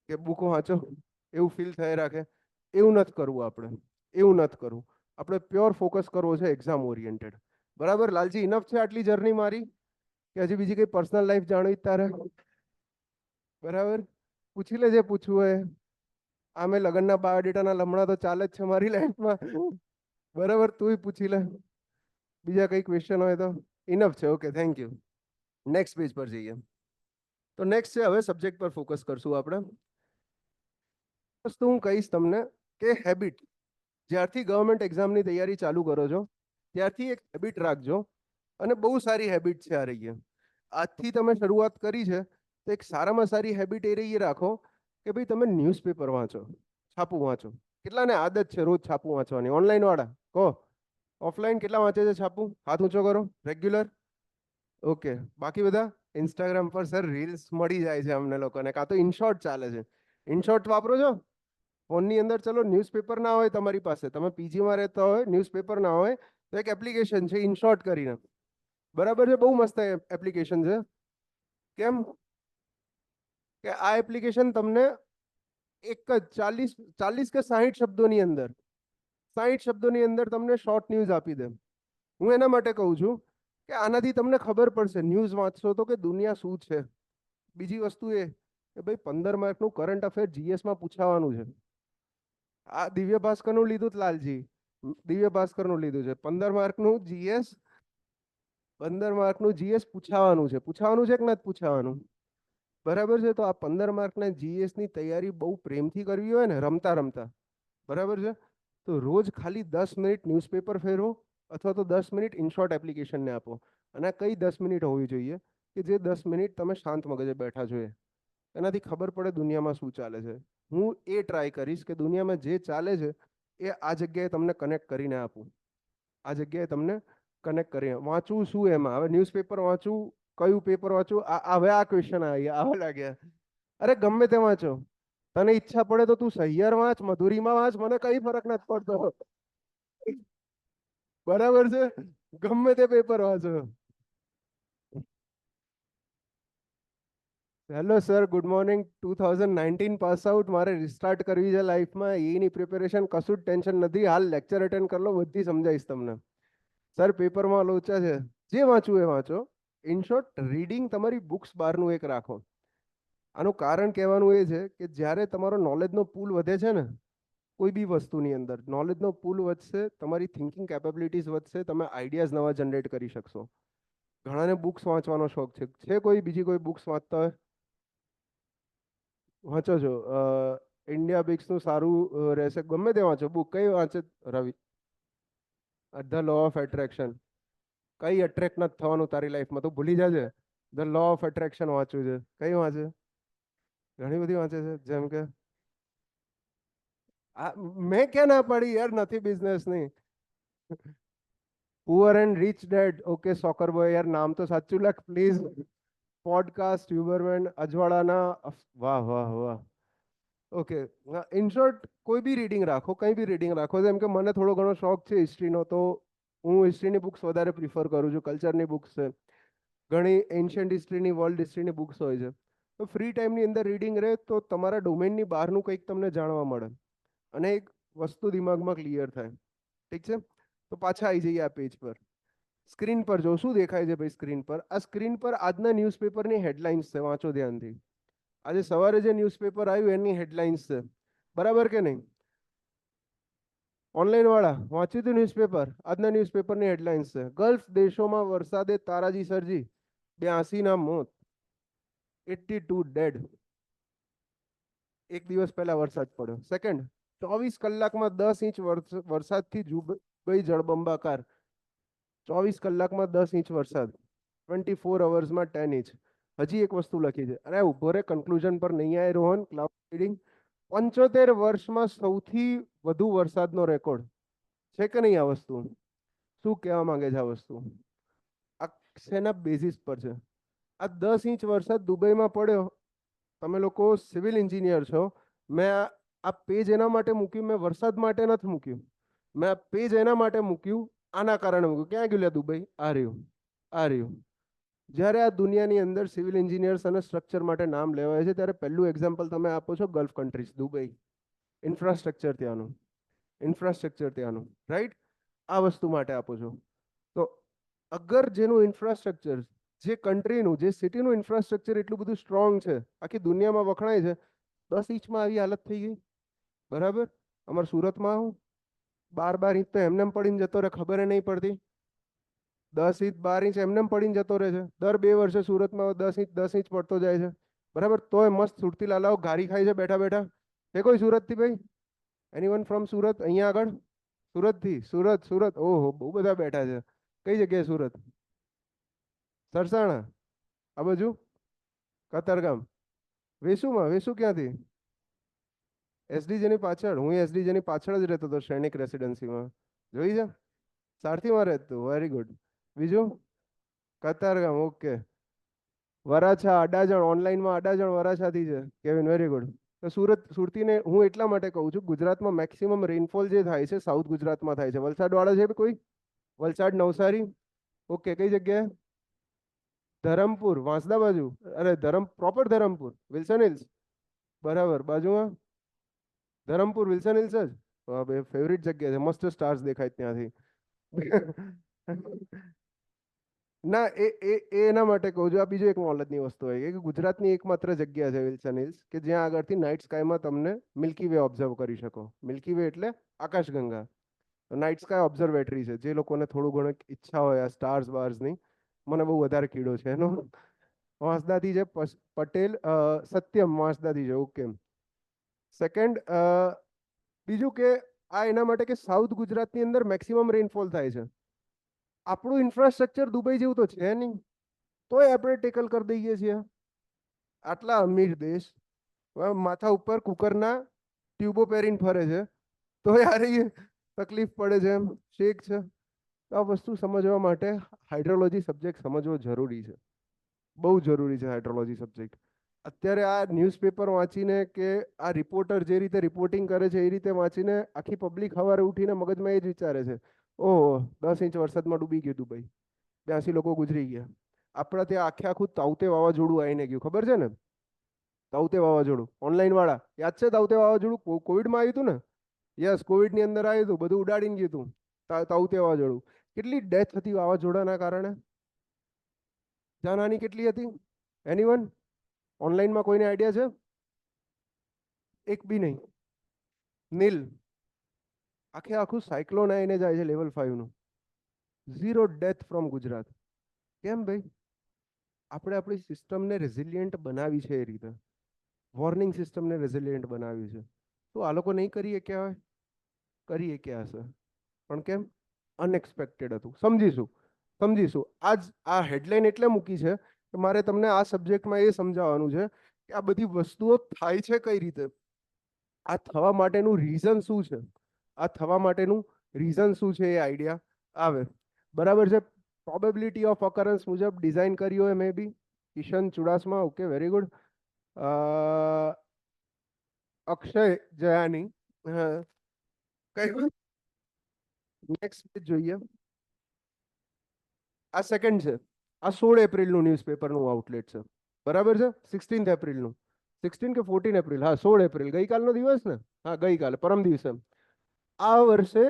કે બુકો વાંચો એવું ફીલ થઈ રાખે. એવું નથી કરવું આપણે, એવું નથી કરવું. આપણે પ્યોર ફોકસ કરવો છે એક્ઝામ ઓરિએન્ટેડ. બરાબર લાલજી, ઇનફ છે આટલી જર્ની મારી, કે હજી બીજી કઈ પર્સનલ લાઈફ જાણવી તારે? બરાબર, પૂછી લે જે પૂછવું હોય. આમે લગ્નના બાયોડેટાના લમણા તો ચાલે જ છે મારી લાઈફમાં, બરાબર. તુંય પૂછી લે, બીજા કઈ ક્વેશ્ચન હોય તો. ઇનફ છે, okay, thank you. Next page પર જઈએ. તો નેક્સ્ટ છે, હવે સબ્જેક્ટ પર ફોકસ કરશું આપણે. વસ્તુ હું કહીશ તમને કે હેબિટ, જ્યારથી ગવર્મેન્ટ એક્ઝામની તૈયારી ચાલુ કરો છો ત્યારથી એક હેબિટ રાખજો, અને બહુ સારી હેબિટ છે આ રહી. આજથી તમે શરૂઆત કરી છે તો એક સારામાં સારી હેબિટ એ રહી રાખો કે ભાઈ તમે ન્યૂઝપેપર વાંચો, છાપું વાંચો. કેટલાને આદત છે રોજ છાપું વાંચવાની? ઓનલાઈન વાળા કહો, ઓફલાઈન કેટલા વાંચે છે છાપું? હાથ ઊંચો કરો. રેગ્યુલર? ઓકે. બાકી બધા ઇન્સ્ટાગ્રામ પર સર રીલ્સ મળી જાય છે અમને લોકોને, કાં તો ઇનશોર્ટ ચાલે છે. ઇનશોર્ટ વાપરો છો ફોનની અંદર? ચલો ન્યૂઝપેપર ના હોય તમારી પાસે, તમે પીજીમાં રહેતા હોય, ન્યૂઝપેપર ના હોય, તો એક એપ્લિકેશન છે ઇનશોર્ટ કરીને, બરાબર છે. બહુ મસ્ત એપ્લિકેશન છે. કેમ કે આ એપ્લિકેશન તમને એક જ 40 કે 60 શબ્દોની અંદર, 60 શબ્દોની અંદર તમને શોર્ટ ન્યૂઝ આપી દે. હું એના માટે કહું છું કે આનાથી તમને ખબર પડશે ન્યૂઝ વાંચશો તો કે દુનિયા શું છે. બીજી વસ્તુ એ કે ભાઈ 15 માર્કનું કરંટ અફેર જીએસમાં પૂછાવાનું છે. આ દિવ્ય ભાસ્કરનું લીધું જ લાલજી, દિવ્ય ભાસ્કરનું લીધું છે. 15 માર્કનું જીએસ, 15 માર્કનું જીએસ પૂછાવાનું છે. પૂછાવાનું છે કે નથી પૂછાવાનું? બરાબર છે. તો આ 15 માર્કના જીએસની તૈયારી બહુ પ્રેમથી કરવી હોય ને, રમતા રમતા, બરાબર છે, તો રોજ ખાલી 10 મિનિટ ન્યૂઝપેપર ફેરવો અથવા તો 10 મિનિટ ઇનશોર્ટ એપ્લિકેશનને આપો. અને આ કઈ 10 મિનિટ હોવી જોઈએ કે જે 10 મિનિટ તમે શાંત મગજે બેઠા છો, એનાથી ખબર પડે દુનિયામાં શું ચાલે છે. હું એ ટ્રાય કરીશ કે દુનિયામાં જે ચાલે છે એ આ જગ્યાએ તમને કનેક્ટ કરીને આપું. આ જગ્યાએ તમને કનેક્ટ કરીને વાંચવું શું એમાં? હવે ન્યૂઝપેપર વાંચવું, કયું પેપર વાંચવું? હવે આ ક્વેશ્ચન આવી આવવા લાગ્યા. અરે ગમે તે વાંચો, તને ઈચ્છા પડે તો તું સહિયર વાંચ, મધુરીમાં વાંચ, મને કઈ ફરક નથી પડતો. બરાબર છે, ગમે તે પેપર વાંચો. Hello sir, good morning. 2019 pass out, મારે રિસ્ટાર્ટ કરવી છે લાઈફમાં. એની પ્રિપેરેશન કશું જ ટેન્શન નથી. હાલ લેક્ચર અટેન્ડ કરી લો, બધી સમજાવીશ તમને. સર પેપરમાં લોચા છે, જે વાંચવું એ વાંચો. ઇન શોર્ટ, રીડિંગ તમારી બુક્સ બહારનું એક રાખો. આનું કારણ કહેવાનું એ છે કે જ્યારે તમારો નોલેજનો પુલ વધે છે ને, કોઈ બી વસ્તુની અંદર નોલેજનો પુલ વધશે, તમારી થિંકિંગ કેપેબિલિટીઝ વધશે, તમે આઈડિયાઝ નવા જનરેટ કરી શકશો. ઘણાને બુક્સ વાંચવાનો શોખ છે કોઈ બીજી કોઈ બુક્સ વાંચતા હોય? વાંચો છો? ઇન્ડિયા બિક્સનું સારું રહેશે, ગમે તે વાંચો. બુક કઈ વાંચે Ravi? The law of attraction. કઈ અટ્રેક્ટ નથી થવાનું તારી લાઈફમાં તો ભૂલી જાજે. ધ લો ઓફ એટ્રેક્શન વાંચવું છે. કઈ વાંચે? ઘણી બધી વાંચે છે, જેમ કે મેં ક્યાં ના પાડી યાર, નથી બિઝનેસ ની. Poor and rich dad, okay soccer boy, યાર નામ તો સાચું લખ પ્લીઝ. પોડકાસ્ટ હ્યુબરમેન અજવાળાના, વાહ વાહ વાહ. ઓકે, ઇન શોર્ટ કોઈ બી રીડિંગ રાખો, કંઈ બી રીડિંગ રાખો. જેમ કે મને થોડો ઘણો શોખ છે હિસ્ટ્રીનો, તો હું હિસ્ટ્રીની બુક્સ વધારે પ્રિફર કરું છું. કલ્ચરની બુક્સ છે ઘણી, એન્શિયન્ટ હિસ્ટ્રીની, વર્લ્ડ હિસ્ટ્રીની બુક્સ હોય છે. તો ફ્રી ટાઈમની અંદર રીડિંગ રહે તો તમારા ડોમેનની બહારનું કંઈક તમને જાણવા મળે અને એક વસ્તુ દિમાગમાં ક્લિયર થાય. ઠીક છે, તો પાછા આવી જઈએ આ પેજ પર. સ્ક્રીન પર જો શું દેખાય છે ભાઈ સ્ક્રીન પર? આ સ્ક્રીન પર આજના ન્યૂઝપેપરની હેડલાઇન્સ છે, વાંચો ધ્યાનથી. આજે સવારે જે ન્યૂઝપેપર આવ્યું એની હેડલાઇન્સ છે, બરાબર કે નહીં? ઓનલાઈન વાળા વાંચ્યું હતું ન્યૂઝપેપર? આજના ન્યૂઝપેપરની હેડલાઇન્સ છે, ગલ્ફ દેશોમાં વરસાદે તારાજી સર્જી, 82 મોત, 82 ડેડ. એક દિવસ પહેલા વરસાદ પડ્યો. સેકન્ડ, 24 કલાકમાં 10 ઇંચ વરસાદથી દુબઈ જળબંબાકાર. 24 કલાકમાં 10 ઇંચ વરસાદ, 24 અવર્સમાં 10 ઇંચ. હજી એક વસ્તુ લખી છે, અરે ઉભો રે, કન્ક્લુઝન પર નહીં આવે રોહન. Cloud reading. 75 વર્ષમાં સૌથી વધુ વરસાદનો રેકોર્ડ છે કે નહીં? આ વસ્તુ શું કહેવા માંગે છે? આ વસ્તુ આ શેના બેઝિસ પર છે? આ 10 ઇંચ વરસાદ દુબઈમાં પડ્યો. તમે લોકો સિવિલ એન્જિનિયર છો. મેં આ પેજ એના માટે મૂક્યું, મેં વરસાદ માટે નથી મૂક્યું. મેં આ પેજ એના માટે મૂક્યું, આના કારણે મૂક્યું. ક્યાં ગયું લે દુબઈ? આ રહ્યું, આ રહ્યું. જ્યારે આ દુનિયાની અંદર સિવિલ એન્જિનિયર્સ અને સ્ટ્રક્ચર માટે નામ લેવાય છે, ત્યારે પહેલું એક્ઝામ્પલ તમે આપો છો ગલ્ફ કન્ટ્રીઝ, દુબઈ. ઇન્ફ્રાસ્ટ્રક્ચર ત્યાંનું, ઇન્ફ્રાસ્ટ્રક્ચર ત્યાંનું, રાઈટ? આ વસ્તુ માટે આપો છો. તો અગર જેનું ઇન્ફ્રાસ્ટ્રક્ચર, જે કન્ટ્રીનું, જે સિટીનું ઇન્ફ્રાસ્ટ્રક્ચર એટલું બધું સ્ટ્રોંગ છે, આખી દુનિયામાં વખણાય છે, 10 ઇંચમાં આવી હાલત થઈ ગઈ, બરાબર? અમારા સુરતમાં હું 12 12 ઇંચ તો એમને પડીને જતો રહે, ખબર નહીં પડતી. 10 ઇંચ 12 ઇંચ એમને પડીને જતો રહે છે. દર 2 વર્ષે સુરતમાં 10 ઇંચ પડતો જાય છે, બરાબર? તોય મસ્ત સુરતી લાલાઓ ઘારી ખાય છે બેઠા બેઠા. છે કોઈ સુરતથી ભાઈ? Anyone from Surat? અહીંયા આગળ સુરતથી? સુરત, સુરત, ઓહો બહુ બધા બેઠા છે. કઈ જગ્યાએ સુરત? સરસાણા? આ બાજુ કતારગામ? વેસુમાં? વેસુ ક્યાંથી? એસડીજેની પાછળ? હું એસડીજેની પાછળ જ રહેતો હતો, સૈનિક રેસિડેન્સીમાં. જોઈ છે? સારથીમાં રહેતું, વેરી ગુડ. બીજું? કતારગામ, ઓકે. વરાછા, અડાજણ, ઓનલાઈનમાં અડાજણ વરાછાથી છે. Kevin, very good. તો સુરત, સુરતીને હું એટલા માટે કહું છું, ગુજરાતમાં મેક્સિમમ રેનફોલ જે થાય છે સાઉથ ગુજરાતમાં થાય છે. વલસાડ વાળા છે કોઈ? વલસાડ, નવસારી? ઓકે, કઈ જગ્યાએ? ધરમપુર, વાંસદા બાજુ? અરે પ્રોપર ધરમપુર, વિલ્સન હિલ્સ, બરાબર બાજુમાં ધરમપુર, વિલ્સન હિલ્સ જ. બે ફેવરિટ જગ્યા છે, મસ્ત સ્ટાર્સ દેખાય ત્યાંથી. ના, એ એના માટે કહું છું. આ બીજું એક નોલેજની વસ્તુ હોય કે ગુજરાતની એકમાત્ર જગ્યા છે વિલ્સન હિલ્સ કે જ્યાં આગળથી નાઇટ સ્કાયમાં તમને મિલ્કી વે ઓબ્ઝર્વ કરી શકો. મિલ્કી વે એટલે આકાશગંગા. નાઇટ સ્કાય ઓબ્ઝર્વેટરી છે. જે લોકોને થોડું ઘણું ઈચ્છા હોય આ સ્ટાર્સ બાર્સની, મને બહુ વધારે કીડો છે એનો. વાંસદાથી છે, પટેલ સત્યમ વાંસદાથી છે, ઓકે. સેકન્ડ, બીજું કે આ એના માટે કે સાઉથ ગુજરાતની અંદર મેક્સિમમ રેનફોલ થાય છે. આપણું ઇન્ફ્રાસ્ટ્રક્ચર દુબઈ જેવું તો છે નહીં, તોય આપણે ટેકલ કરી દઈએ છીએ. આટલા અમીર દેશ, માથા ઉપર કુકરના ટ્યુબો પહેરીને ફરે છે, તો યાર એ તકલીફ પડે છે, એમ શેક છે. તો આ વસ્તુ સમજવા માટે હાઇડ્રોલોજી સબ્જેક્ટ સમજવો જરૂરી છે, બહુ જરૂરી છે હાઇડ્રોલોજી સબ્જેક્ટ. અત્યારે આ ન્યૂઝપેપર વાંચીને કે આ રિપોર્ટર જે રીતે રિપોર્ટિંગ કરે છે એ રીતે વાંચીને આખી પબ્લિક સવારે ઉઠીને મગજમાં એ જ વિચારે છે, ઓહો 10 ઇંચ વરસાદમાં ડૂબી ગયું દુબઈ, 82 લોકો ગુજરી ગયા. આપણા ત્યાં આખે આખું તાઉતે વાવાઝોડું આવીને ગયું, ખબર છે ને? તાઉતે વાવાઝોડું ઓનલાઈન વાળા યાદ છે? તાઉતે વાવાઝોડું કોવિડમાં આવ્યું હતું ને? યસ, કોવિડની અંદર આવ્યું હતું, બધું ઉડાડીને ગયું હતું તાઉતે વાવાઝોડું. કેટલી ડેથ હતી વાવાઝોડાના કારણે? જાનહાની કેટલી હતી? એનીવન? ઓનલાઈનમાં કોઈને આઈડિયા છે? એક બી નહીં, નીલ. આખે આખું સાયક્લોન આવીને જાય છે લેવલ 5 નું. 0 ડેથ ફ્રોમ ગુજરાત. કેમ ભાઈ? આપણે આપણી સિસ્ટમને રેઝિલિયન્ટ બનાવી છે એ રીતે, વોર્નિંગ સિસ્ટમને રેઝિલિયન્ટ બનાવી છે. તો આ લોકો નહીં કરીએ ક્યાં હોય? કરીએ ક્યાં હશે? પણ કેમ? અનએક્સપેક્ટેડ હતું. સમજીશું. આજ આ હેડલાઇન એટલે મૂકી છે કે મારે તમને આ સબ્જેક્ટમાં એ સમજાવવાનું છે કે આ બધી વસ્તુઓ થાય છે કઈ રીતે, આ થવા માટેનું રીઝન શું છે, આ થવા માટેનું રીઝન શું છે એ આઈડિયા આવે. બરાબર છે? પ્રોબેબિલિટી ઓફ ઓકરન્સ મુજબ ડિઝાઇન કરી હોય maybe. Kishan Chudasama, okay, very good. Akshay Jayani, કઈ નેક્સ્ટ પેજ જોઈએ. આ સેકન્ડ છે, આ 16 એપ્રિલનું ન્યૂઝપેપરનું આઉટલેટ છે. બરાબર છે? 16 એપ્રિલનું, 16 કે 14 એપ્રિલ, હા 16 એપ્રિલ, ગઈકાલનો દિવસ ને? હા ગઈકાલે, પરમ દિવસે. આ વર્ષે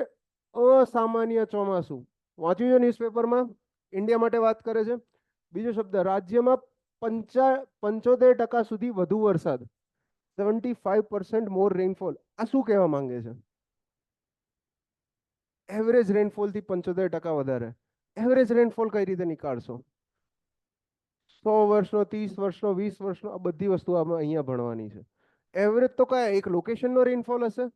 અસામાન્ય ચોમાસું. વાંચ્યું છે ન્યૂઝપેપરમાં? ઇન્ડિયા માટે વાત કરે છે. બીજો શબ્દ, રાજ્યમાં 75% સુધી વધુ વરસાદ, 75% મોર રેનફોલ. આ શું કહેવા માંગે છે? એવરેજ રેનફોલ થી 75% વધારે. એવરેજ રેનફોલ કઈ રીતે નીકાળશો? 100 વર્ષનો, 30 વર્ષનો, 20 વર્ષનો, આ બધી વસ્તુ આમાં અહીંયા ભણવાની છે. એવરેજ તો કયા એક લોકેશનનો રેનફોલ હશે?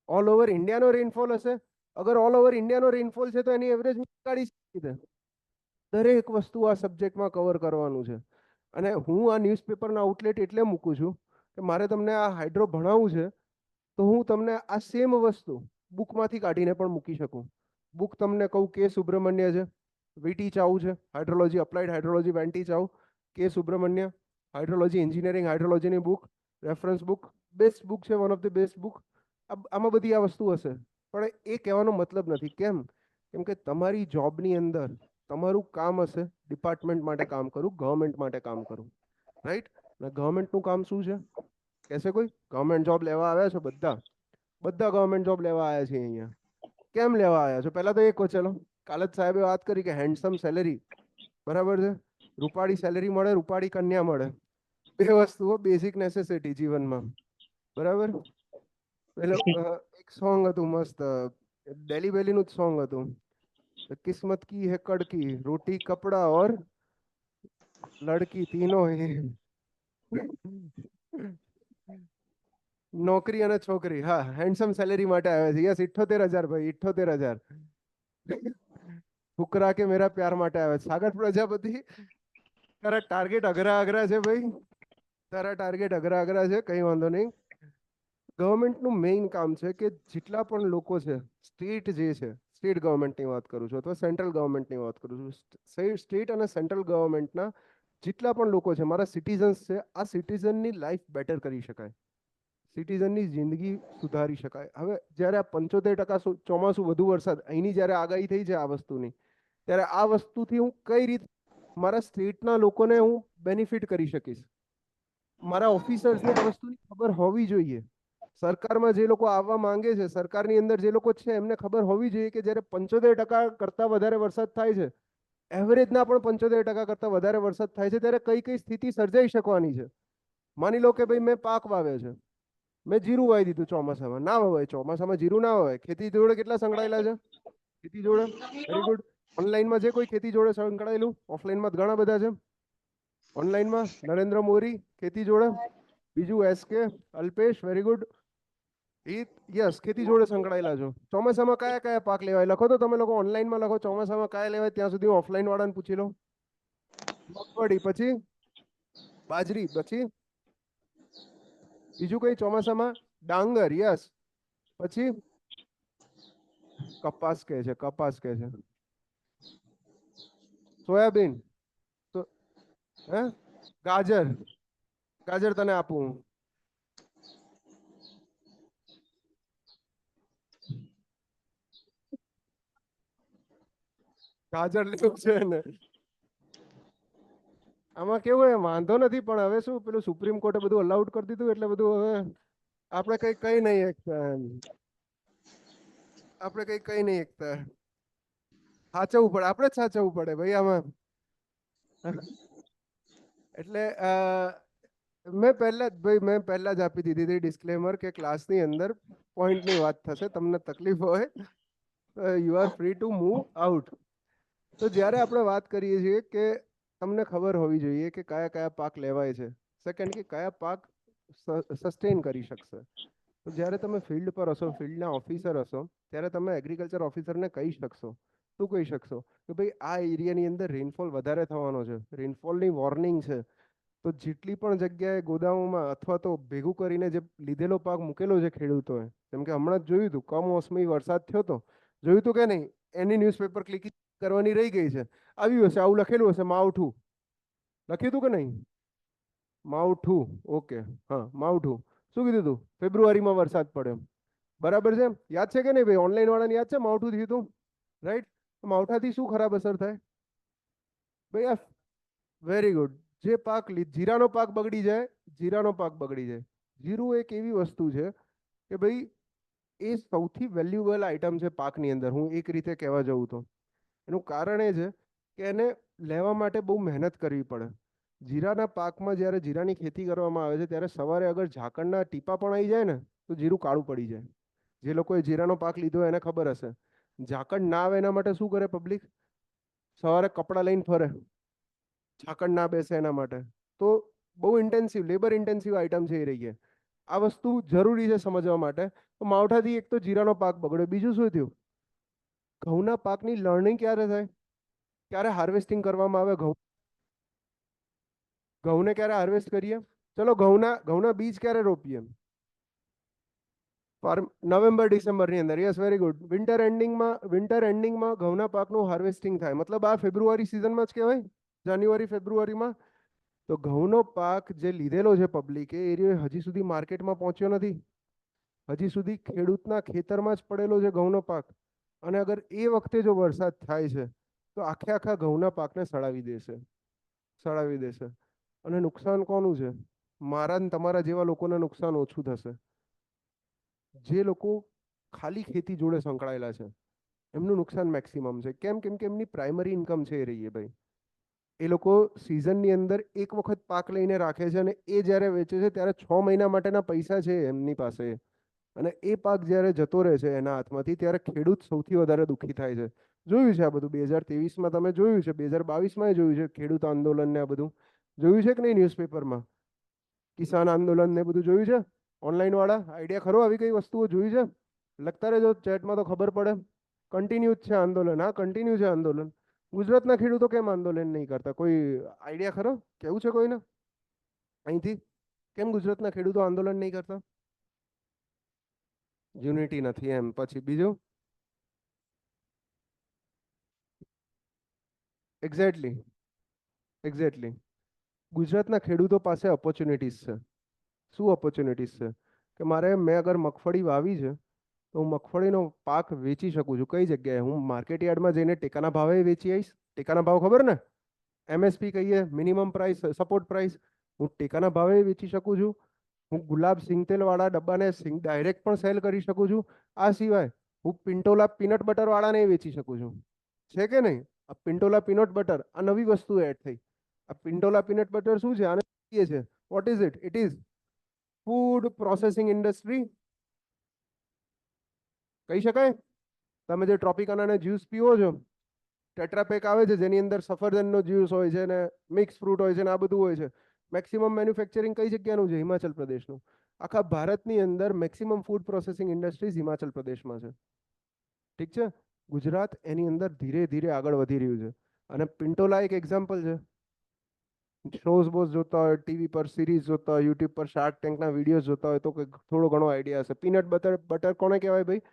ઓલ ઓવર ઇન્ડિયાનો રેનફોલ હશે? અગર ઓલ ઓવર ઇન્ડિયાનો રેનફોલ છે તો એની એવરેજ નીકાળી શકીએ. દરેક વસ્તુ આ સબ્જેક્ટમાં કવર કરવાનું છે. અને હું આ ન્યૂઝપેપરના આઉટલેટ એટલે મૂકું છું કે મારે તમને આ હાઇડ્રો ભણાવવું છે તો હું તમને આ સેમ વસ્તુ બુકમાંથી કાઢીને પણ મૂકી શકું. બુક તમને કહું, કે સુબ્રમણ્ય છે, વીટી ચાઉ છે, hydrology, applied hydrology, Ven Te Chow, K Subramanya, hydrology, engineering હાઇડ્રોલોજીની book, reference book, best book છે, one of the best book. આમાં બધી આ વસ્તુ હશે. પણ એ કહેવાનો મતલબ નથી. કેમ? કેમ કે તમારી જોબની અંદર તમારું કામ હશે ડિપાર્ટમેન્ટ માટે કામ કરું, ગવર્મેન્ટ માટે કામ કરું, રાઈટ? અને ગવર્મેન્ટનું કામ શું છે? કહેશે કોઈ? ગવર્મેન્ટ જોબ લેવા આવ્યા છો બધા? બધા ગવર્મેન્ટ જોબ લેવા આવ્યા છે અહીંયા. કેમ લેવા આવ્યા છો? પહેલા તો એ કહો. ચલો, કાલે જ સાહેબે વાત કરી કે હેન્ડસમ સેલેરી, બરાબર છે? રૂપાળી સેલેરી મળે, રૂપાળી કન્યા મળે, બે વસ્તુઓ બેઝિક નેસેસિટી જીવનમાં, બરાબર? પેલો એક સોંગ હતું મસ્ત, ડેલી બેલીનું જ સોંગ હતું, કિસ્મત કી હે કડકી, રોટી કપડા ઓર લડકી તીનો હે. નોકરી અને છોકરી, હા, હેન્ડસમ સેલેરી માટે આવ્યા છે. યસ, 78,000 ભાઈ, 78,000. ફુકરા કે મેરા પ્યાર માટે આવ્યા છે. સાગર પ્રજાપતિ, તારા ટાર્ગેટ અઘરા અઘરા છે ભાઈ, તારા ટાર્ગેટ અઘરા અઘરા છે, કઈ વાંધો નહીં. ગવર્મેન્ટનું મેઇન કામ છે કે જેટલા પણ લોકો છે, સ્ટેટ જે છે, સ્ટેટ ગવર્મેન્ટની વાત કરું છું અથવા સેન્ટ્રલ ગવર્મેન્ટની વાત કરું છું, સ્ટેટ અને સેન્ટ્રલ ગવર્મેન્ટના જેટલા પણ લોકો છે, મારા સિટીઝન્સ છે, આ સિટીઝનની લાઈફ બેટર કરી શકાય, સિટીઝનની જિંદગી સુધારી શકાય. હવે જ્યારે આ 75% ચોમાસું વધુ વરસાદ અહીંની જ્યારે આગાહી થઈ છે આ વસ્તુની, ત્યારે આ વસ્તુથી હું કઈ રીતે મારા સ્ટેટના લોકોને હું બેનિફિટ કરી શકીશ? મારા ઓફિસર્સને આ વસ્તુની ખબર હોવી જોઈએ. સરકારમાં જે લોકો આવવા માંગે છે, સરકારની અંદર જે લોકો છે, એમને ખબર હોવી જોઈએ કે જ્યારે 75% કરતાં વધારે વરસાદ થાય છે, એવરેજના પણ 75% કરતાં વધારે વરસાદ થાય છે, ત્યારે કઈ કઈ સ્થિતિ સર્જાઈ શકવાની છે. માની લો કે ભાઈ મેં પાક વાવ્યો છે, મેં જીરું વાવી દીધું ચોમાસામાં. ના વવાય, ચોમાસામાં જીરું ના વવાય. ખેતી જોડે કેટલા સંકળાયેલા છે? ખેતી જોડે, વેરી ગુડ. ઓનલાઈનમાં જે કોઈ ખેતી જોડે સંકળાયેલું? ઓફલાઈનમાં ઘણા બધા છે. ઓનલાઈનમાં નરેન્દ્ર મોદી ખેતી જોડે, બીજું SK, Alpesh, very good. Yes, ખેતી જોડે સંકળાયેલા છો. ચોમાસામાં કયા કયા પાક લેવાય લખો તો તમે લોકો ઓનલાઈનમાં લખો. ચોમાસામાં કયા લેવાય ત્યાં સુધી ઓફલાઈન વાળાને પૂછી લો. મગફળી, પછી બાજરી, પછી બીજું કઈ ચોમાસામાં? ડાંગર, યસ. પછી કપાસ કે છે, કપાસ કે છે. સોયાબીન, હે, ગાજર, ગાજર તને આપું. ગાજર લેવું છે ને. આમાં કેવું હોય વાંધો નથી પણ હવે શું પેલું સુપ્રીમ કોર્ટે બધું અલાઉડ કરી દીધું એટલે બધું હવે આપણે કઈ નહીં એકતા એમ. આપણે કઈ નહીં એકતા. સાચવવું પડે, આપણે જ સાચવવું પડે ભાઈ આમાં. એટલે મેં પહેલા જ આપી દીધી હતી ડિસ્ક્લેમર કે ક્લાસની અંદર પોઈન્ટની વાત થશે, તમને તકલીફ હોય you are free to move out. તો જ્યારે આપણે વાત કરીએ છીએ કે તમને ખબર હોવી જોઈએ કે કયા કયા પાક લેવાય છે, સેકન્ડ કે કયા પાક સસ્ટેન કરી શકશે. તો જ્યારે તમે ફિલ્ડ પર હશો, ફિલ્ડના ઓફિસર હશો, ત્યારે તમે એગ્રીકલ્ચર ઓફિસરને કહી શકશો. શું કહી શકશો કે ભાઈ આ એરિયાની અંદર રેનફોલ વધારે થવાનો છે, રેનફોલની વોર્નિંગ છે. તો જેટલી પણ જગ્યાએ ગોદામોમાં અથવા તો ભેગું કરીને જે લીધેલો પાક મૂકેલો છે ખેડૂતોએ, જેમ કે હમણાં જ જોયું હતું કમોસમી વરસાદ થયો હતો, જોયું હતું કે નહીં? એની ન્યૂઝપેપર ક્લિક કરવાની રહી ગઈ છે. આવ્યું હશે, આવું લખેલું હશે માવઠું, લખ્યું હતું કે નહીં? માવઠું, ઓકે, હા માવઠું. શું કીધું હતું? ફેબ્રુઆરીમાં વરસાદ પડ્યો, બરાબર છે? યાદ છે કે નહીં ભાઈ? ઓનલાઈન વાળાને યાદ છે માવઠું થયું હતું, રાઈટ? માવઠાથી શું ખરાબ અસર થાય ભાઈ? આ વેરી ગુડ. જે પાક જીરાનો પાક બગડી જાય, જીરાનો પાક બગડી જાય. જીરું એક એવી વસ્તુ છે કે ભાઈ એ સૌથી વેલ્યુએબલ આઇટમ છે પાકની અંદર, હું એક રીતે કહેવા જઉં તો. એનું કારણ એ છે કે એને લેવા માટે બહુ મહેનત કરવી પડે. જીરાના પાકમાં જ્યારે જીરાની ખેતી કરવામાં આવે છે ત્યારે સવારે અગર ઝાકળના ટીપા પણ આવી જાય ને તો જીરું કાળું પડી જાય. જે લોકોએ જીરાનો પાક લીધો એને ખબર હશે. ઝાકળ ના આવે એના માટે શું કરે પબ્લિક? સવારે કપડાં લઈને ફરે, ઝાકળ ના બેસે એના માટે. તો બહુ ઇન્ટેન્સિવ, લેબર ઇન્ટેન્સિવ આઇટમ છે એ રહી છે. આ વસ્તુ જરૂરી છે સમજવા માટે. તો માવઠાથી એક તો જીરાનો પાક બગડ્યો, બીજું શું થયું? ઘઉંના પાકની લર્નિંગ ક્યારે થાય? ક્યારે હાર્વેસ્ટિંગ કરવામાં આવે ઘઉં? ઘઉંને ક્યારે હાર્વેસ્ટ કરીએ? ચલો ઘઉંના બીજ ક્યારે રોપીએ? નવેમ્બર ડિસેમ્બરની અંદર. Yes, very good. વિન્ટર એન્ડિંગમાં ઘઉંના પાકનું હાર્વેસ્ટિંગ થાય, મતલબ આ ફેબ્રુઆરી સિઝનમાં જ કહેવાય, જાન્યુઆરી ફેબ્રુઆરીમાં. તો ઘઉંનો પાક જે લીધેલો છે પબ્લિકે, એ હજી સુધી માર્કેટમાં પહોંચ્યો નથી. હજી સુધી ખેડૂતના ખેતરમાં જ પડેલો છે ઘઉંનો પાક. અને અગર એ વખતે જો વરસાદ થાય છે તો આખે આખા ઘઉંના પાકને સળાવી દેશે. અને નુકસાન કોનું છે? મારા ને તમારા જેવા લોકોને નુકસાન ઓછું થશે. જે લોકો ખાલી ખેતી જોડે સંકળાયેલા છે એમનું નુકસાન મેક્સિમમ છે. કેમ કે એમની પ્રાઇમરી ઇન્કમ છે એ રહીએ ભાઈ. એ લોકો સિઝનની અંદર એક વખત પાક લઈને રાખે છે અને એ જ્યારે વેચે છે ત્યારે 6 મહિના માટેના પૈસા છે એમની પાસે. અને એ પાક જ્યારે જતો રહે છે એના હાથમાંથી ત્યારે ખેડૂત સૌથી વધારે દુઃખી થાય છે. જોયું છે આ બધું 2023માં, તમે જોયું છે 2022માં જોયું છે ખેડૂત આંદોલન ને આ બધું જોયું છે કે નહીં? ન્યૂઝપેપરમાં કિસાન આંદોલન ને બધું જોયું છે? ઓનલાઈન વાળા આઈડિયા ખરો આવી કઈ વસ્તુઓ જોઈ છે? લખતા રહેજો ચેટમાં તો ખબર પડે. કન્ટિન્યુ છે આંદોલન, હા કન્ટિન્યુ છે આંદોલન. ગુજરાતના ખેડૂતો કેમ આંદોલન નહીં કરતા? કોઈ આઈડિયા ખરો? કેવું છે કોઈને અહીંથી? કેમ ગુજરાતના ખેડૂતો આંદોલન નહીં કરતા? યુનિટી નથી એમ. પછી બીજું? Exactly, exactly. ગુજરાતના ખેડૂતો પાસે ઓપોર્ચ્યુનિટીઝ છે. શું ઓપોર્ચ્યુનિટીઝ છે? કે મેં અગર મગફળી વાવી છે તો હું મગફળીનો પાક વેચી શકું છું. કઈ જગ્યાએ? હું માર્કેટ યાર્ડમાં જઈને ટેકાના ભાવે વેચી આવીશ. ટેકાના ભાવ ખબર ને? એમએસપી કહીએ, મિનિમમ પ્રાઇસ, સપોર્ટ પ્રાઇસ. હું ટેકાના ભાવે વેચી શકું છું. હું ગુલાબ સિંગતેલ વાળા ડબ્બાને ડાયરેક્ટ પણ સેલ કરી શકું છું. આ સિવાય હું પિન્ટોલા પીનટ બટર વાળાને વેચી શકું છું. છે કે નહીં? આ પિન્ટોલા પીનટ બટર, આ નવી વસ્તુ એડ થઈ. આ પિન્ટોલા પીનટ બટર શું છે? આને છે what is it? It is food processing industry કહી શકાય. તમે જે ટ્રોપિકાના જ્યુસ પીવો છો, ટેટ્રાપેક આવે છે જેની અંદર સફરજનનો જ્યુસ હોય છે ને મિક્સ ફ્રૂટ હોય છે ને આ બધું હોય છે. મેક્સિમમ મેન્યુફેક્ચરિંગ કઈ જગ્યાનું છે? હિમાચલ પ્રદેશનું. આખા ભારતની અંદર maximum food processing industries Himachal પ્રદેશમાં છે. ઠીક છે? ગુજરાત એની અંદર ધીરે ધીરે આગળ વધી રહ્યું છે. અને પિન્ટોલા એક એક્ઝામ્પલ છે. શોઝ બોઝ જોતા હોય, ટીવી પર સિરીઝ જોતા હોય, યુટ્યુબ પર શાર્ક ટેન્કના વિડીયોઝ જોતા હોય તો થોડો ઘણો આઈડિયા હશે. પીનટ બટર કોને કહેવાય ભાઈ?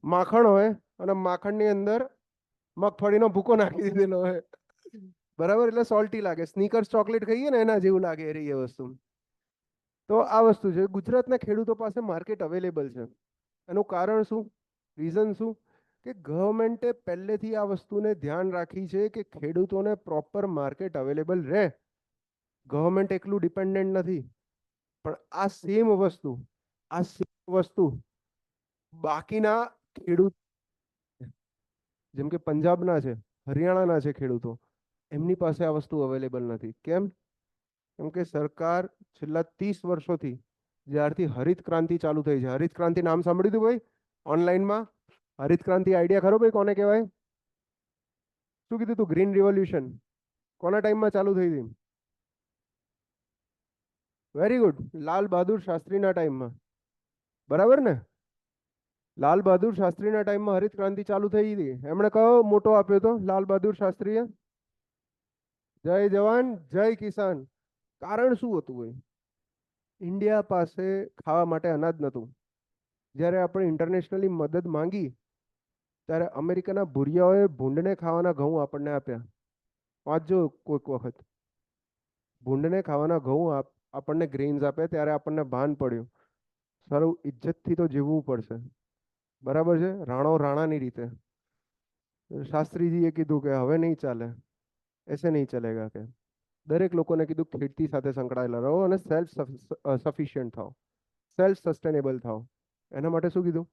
માખણ હોય અને માખણની અંદર મગફળીનો ભૂકો નાખી દીધેલો હોય, બરાબર? એટલે સોલ્ટી લાગે. સ્નીકર્સ ચોકલેટ ખાઈએ ને એના જેવું લાગે એ રહી એ વસ્તુ. તો આ વસ્તુ છે, ગુજરાતના ખેડૂતો પાસે માર્કેટ અવેલેબલ છે. એનું કારણ શું, રીઝન શું, કે ગવર્મેન્ટે પહેલેથી આ વસ્તુને ધ્યાન રાખી છે કે ખેડૂતોને પ્રોપર માર્કેટ અવેલેબલ રહે. ગવર્મેન્ટ એકલું ડિપેન્ડન્ટ નથી, પણ આ સેમ વસ્તુ બાકીના ખેડૂત, જેમ કે પંજાબના છે, હરિયાણાના છે ખેડૂતો, એમની પાસે આ વસ્તુ અવેલેબલ નથી. કેમ? કેમ કે સરકાર છેલ્લા 30 વર્ષોથી, જ્યારથી હરિત ક્રાંતિ ચાલુ થઈ છે, હરિત ક્રાંતિ નામ સાંભળ્યું હતું ભાઈ ઓનલાઈનમાં? હરિત ક્રાંતિ આઈડિયા ખરો ભાઈ કોને કહેવાય? શું કીધું તું? ગ્રીન રિવોલ્યુશન કોના ટાઈમમાં ચાલુ થઈ હતી? વેરી ગુડ, લાલ બહાદુર શાસ્ત્રીના ટાઈમમાં. બરાબર ને? લાલ બહાદુર શાસ્ત્રીના ટાઈમમાં હરિત ક્રાંતિ ચાલુ થઈ હતી. એમણે કયો મોટો આપ્યો હતો લાલ બહાદુર શાસ્ત્રીએ? જય જવાન જય કિસાન. કારણ શું હતું ભાઈ? ઇન્ડિયા પાસે ખાવા માટે અનાજ નહોતું. જ્યારે આપણે ઇન્ટરનેશનલી મદદ માંગી, ત્યારે અમેરિકાના ભૂરિયાઓએ ભૂંડને ખાવાના ઘઉં આપણને આપ્યા. વાંચજો કોઈક વખત. ભૂંડને ખાવાના ઘઉં આપણને ગ્રેન્સ આપ્યા, ત્યારે આપણને ભાન પડ્યું સારું ઇજ્જતથી તો જીવવું પડશે. બરાબર છે? રાણો રાણાની રીતે. શાસ્ત્રીજીએ કીધું કે હવે નહીં ચાલે, એસે નહીં ચલેગા, કે દરેક લોકોને કીધું ખેતી સાથે સંકળાયેલા રહો અને સેલ્ફ સફિશિયન્ટ થાઓ, સેલ્ફ સસ્ટેનેબલ થાઓ. એના માટે શું કીધું?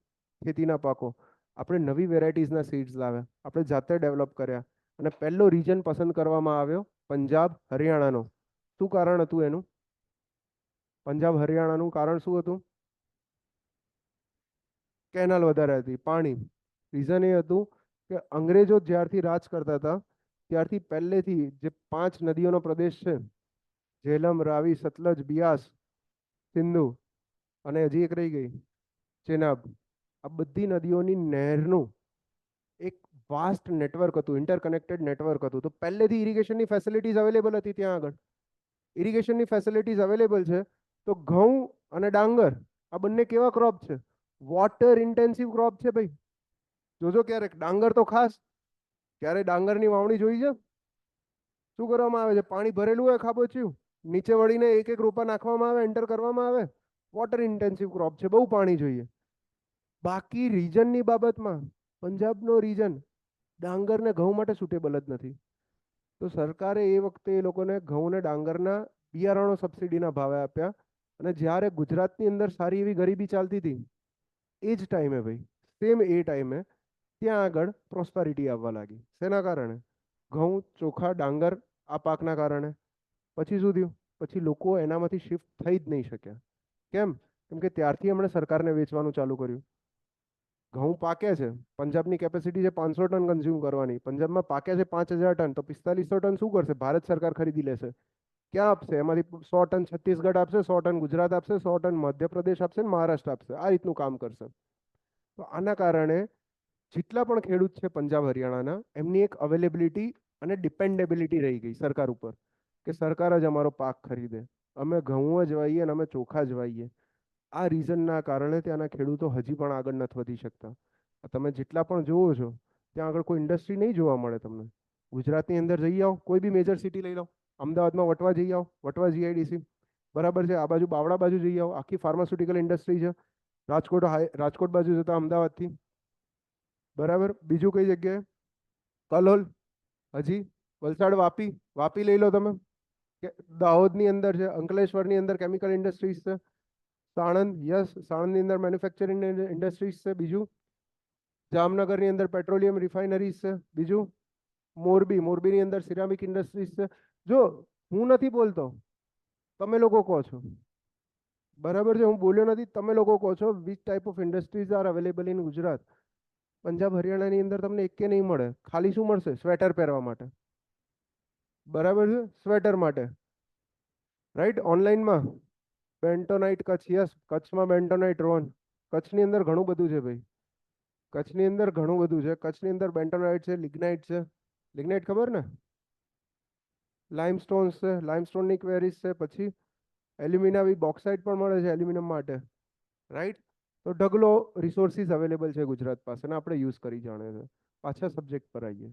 ખેતીના પાકો, આપણે નવી વેરાયટીઝના સીડ્સ લાવ્યા, આપણે જાતે ડેવલપ કર્યા, અને પહેલો રીજન પસંદ કરવામાં આવ્યો પંજાબ હરિયાણાનો. શું કારણ હતું એનું? પંજાબ હરિયાણાનું કારણ શું હતું? કેનાલ વધારે હતી, પાણી. રીઝન એ હતું કે અંગ્રેજો જ્યારથી રાજ કરતા હતા, ત્યારથી પહેલેથી જે 5 નદીઓનો પ્રદેશ છે, ઝેલમ, રાવી, સતલજ, બિયાસ, સિંધુ, અને હજી એક રહી ગઈ ચેનાબ, આ બધી નદીઓની નહેરનું એક વાસ્ટ નેટવર્ક હતું, ઇન્ટરકનેક્ટેડ નેટવર્ક હતું. તો પહેલેથી ઇરિગેશનની ફેસિલિટીઝ અવેલેબલ હતી ત્યાં આગળ. ઇરિગેશનની ફેસિલિટીઝ અવેલેબલ છે, તો ઘઉં અને ડાંગર આ બંને કેવા ક્રોપ છે? વોટર ઇન્ટેન્સિવ ક્રોપ છે ભાઈ. જોજો ક્યારેક ડાંગર તો ખાસ, ક્યારે ડાંગરની વાવણી જોઈ છે? શું કરવામાં આવે છે? પાણી ભરેલું હોય ખાબોચિયું, નીચે વળીને એક એક રોપા નાખવામાં આવે, એન્ટર કરવામાં આવે. વોટર ઇન્ટેન્સિવ ક્રોપ છે, બહુ પાણી જોઈએ. બાકી રીજનની બાબતમાં પંજાબનો રીજન ડાંગર ને ઘઉં માટે સુટેબલ જ નથી. તો સરકારે એ વખતે એ લોકોને ઘઉં ને ડાંગરના બિયારણો સબસિડીના ભાવે આપ્યા. અને જ્યારે ગુજરાતની અંદર સારી એવી ગરીબી ચાલતી હતી, એ જ ટાઈમે ભાઈ, સેમ એ ટાઈમે ત્યાં આગળ પ્રોસ્પેરિટી આવવા લાગી. શેના કારણે? ઘઉં, ચોખા, ડાંગર, આ પાકના કારણે. પછી શું થયું? પછી લોકો એનામાંથી શિફ્ટ થઈ જ નહીં શક્યા. કેમ? કેમ કે ત્યારથી એમણે સરકારને વેચવાનું ચાલુ કર્યું. ઘઉં પાકે છે, પંજાબની કેપેસિટી છે 500 ટન કન્ઝ્યુમ કરવાની, પંજાબમાં પાકે છે 5000 ટન, તો 4500 ટન શું કરશે? ભારત સરકાર ખરીદી લેશે. ક્યાં આપશે? એમાંથી 100 ટન છત્તીસગઢ આપશે, 100 ટન ગુજરાત આપશે, 100 ટન મધ્યપ્રદેશ આપશે, મહારાષ્ટ્ર આપશે. આ રીતનું કામ કરશે. તો આના કારણે જેટલા પણ ખેડૂત છે પંજાબ હરિયાણાના, એમની એક અવેલેબિલિટી અને ડિપેન્ડેબિલિટી રહી ગઈ સરકાર ઉપર, કે સરકાર જ અમારો પાક ખરીદે, અમે ઘઉં જ વાઈએ અને અમે ચોખા જ વાઈએ. આ રીઝનના કારણે ત્યાંના ખેડૂતો હજી પણ આગળ નથી વધી શકતા. તમે જેટલા પણ જુઓ છો, ત્યાં આગળ કોઈ ઇન્ડસ્ટ્રી નહીં જોવા મળે તમને. ગુજરાતની અંદર જઈ આવો, કોઈ બી મેજર સિટી લઈ લો, અમદાવાદમાં વટવા જઈ આવો, વટવા જીઆઈડીસી, બરાબર છે, આ બાજુ બાવળા બાજુ જઈ આવો, આખી ફાર્માસ્યુટિકલ ઇન્ડસ્ટ્રી છે. રાજકોટ બાજુ જતા અમદાવાદથી, બરાબર. બીજું કઈ જગ્યાએ? કલોલ, હજી વલસાડ, વાપી, વાપી લઈ લો તમે, કે દાહોદની અંદર છે, અંકલેશ્વરની અંદર કેમિકલ ઇન્ડસ્ટ્રીઝ છે, સાણંદ, યસ, સાણંદની અંદર મેન્યુફેક્ચરિંગ ઇન્ડસ્ટ્રીઝ છે. બીજું જામનગરની અંદર પેટ્રોલિયમ રિફાઇનરીઝ છે. બીજું મોરબી, મોરબીની અંદર સિરામિક ઇન્ડસ્ટ્રીઝ છે. જો હું નથી બોલતો, તમે લોકો કહો છો, બરાબર છે, હું બોલ્યો નથી, તમે લોકો કહો છો which type of industries are available in Gujarat. Punjab હરિયાણાની અંદર તમને એકે નહીં મળે. ખાલી શું મળશે? સ્વેટર પહેરવા માટે, બરાબર છે, સ્વેટર માટે, રાઈટ. ઓનલાઈનમાં બેન્ટોનાઇટ કચ્છ, યસ, કચ્છમાં બેન્ટોનાઇટ રોન. કચ્છની અંદર ઘણું બધું છે ભાઈ, કચ્છની અંદર ઘણું બધું છે. કચ્છની અંદર બેન્ટોનાઇટ છે, લિગ્નાઇટ છે. લિગ્નાઇટ ખબર ને? લાઇમસ્ટોન્સ છે, લાઇમસ્ટોનની ક્વેરીઝ છે. પછી એલ્યુમિના બી, બોક્સાઇટ પણ મળે છે એલ્યુમિનિયમ માટે, રાઈટ. તો ઢગલો રિસોર્સિસ અવેલેબલ છે ગુજરાત પાસે, અને આપણે યુઝ કરી જાણે છે. પાછા સબ્જેક્ટ પર આવીએ,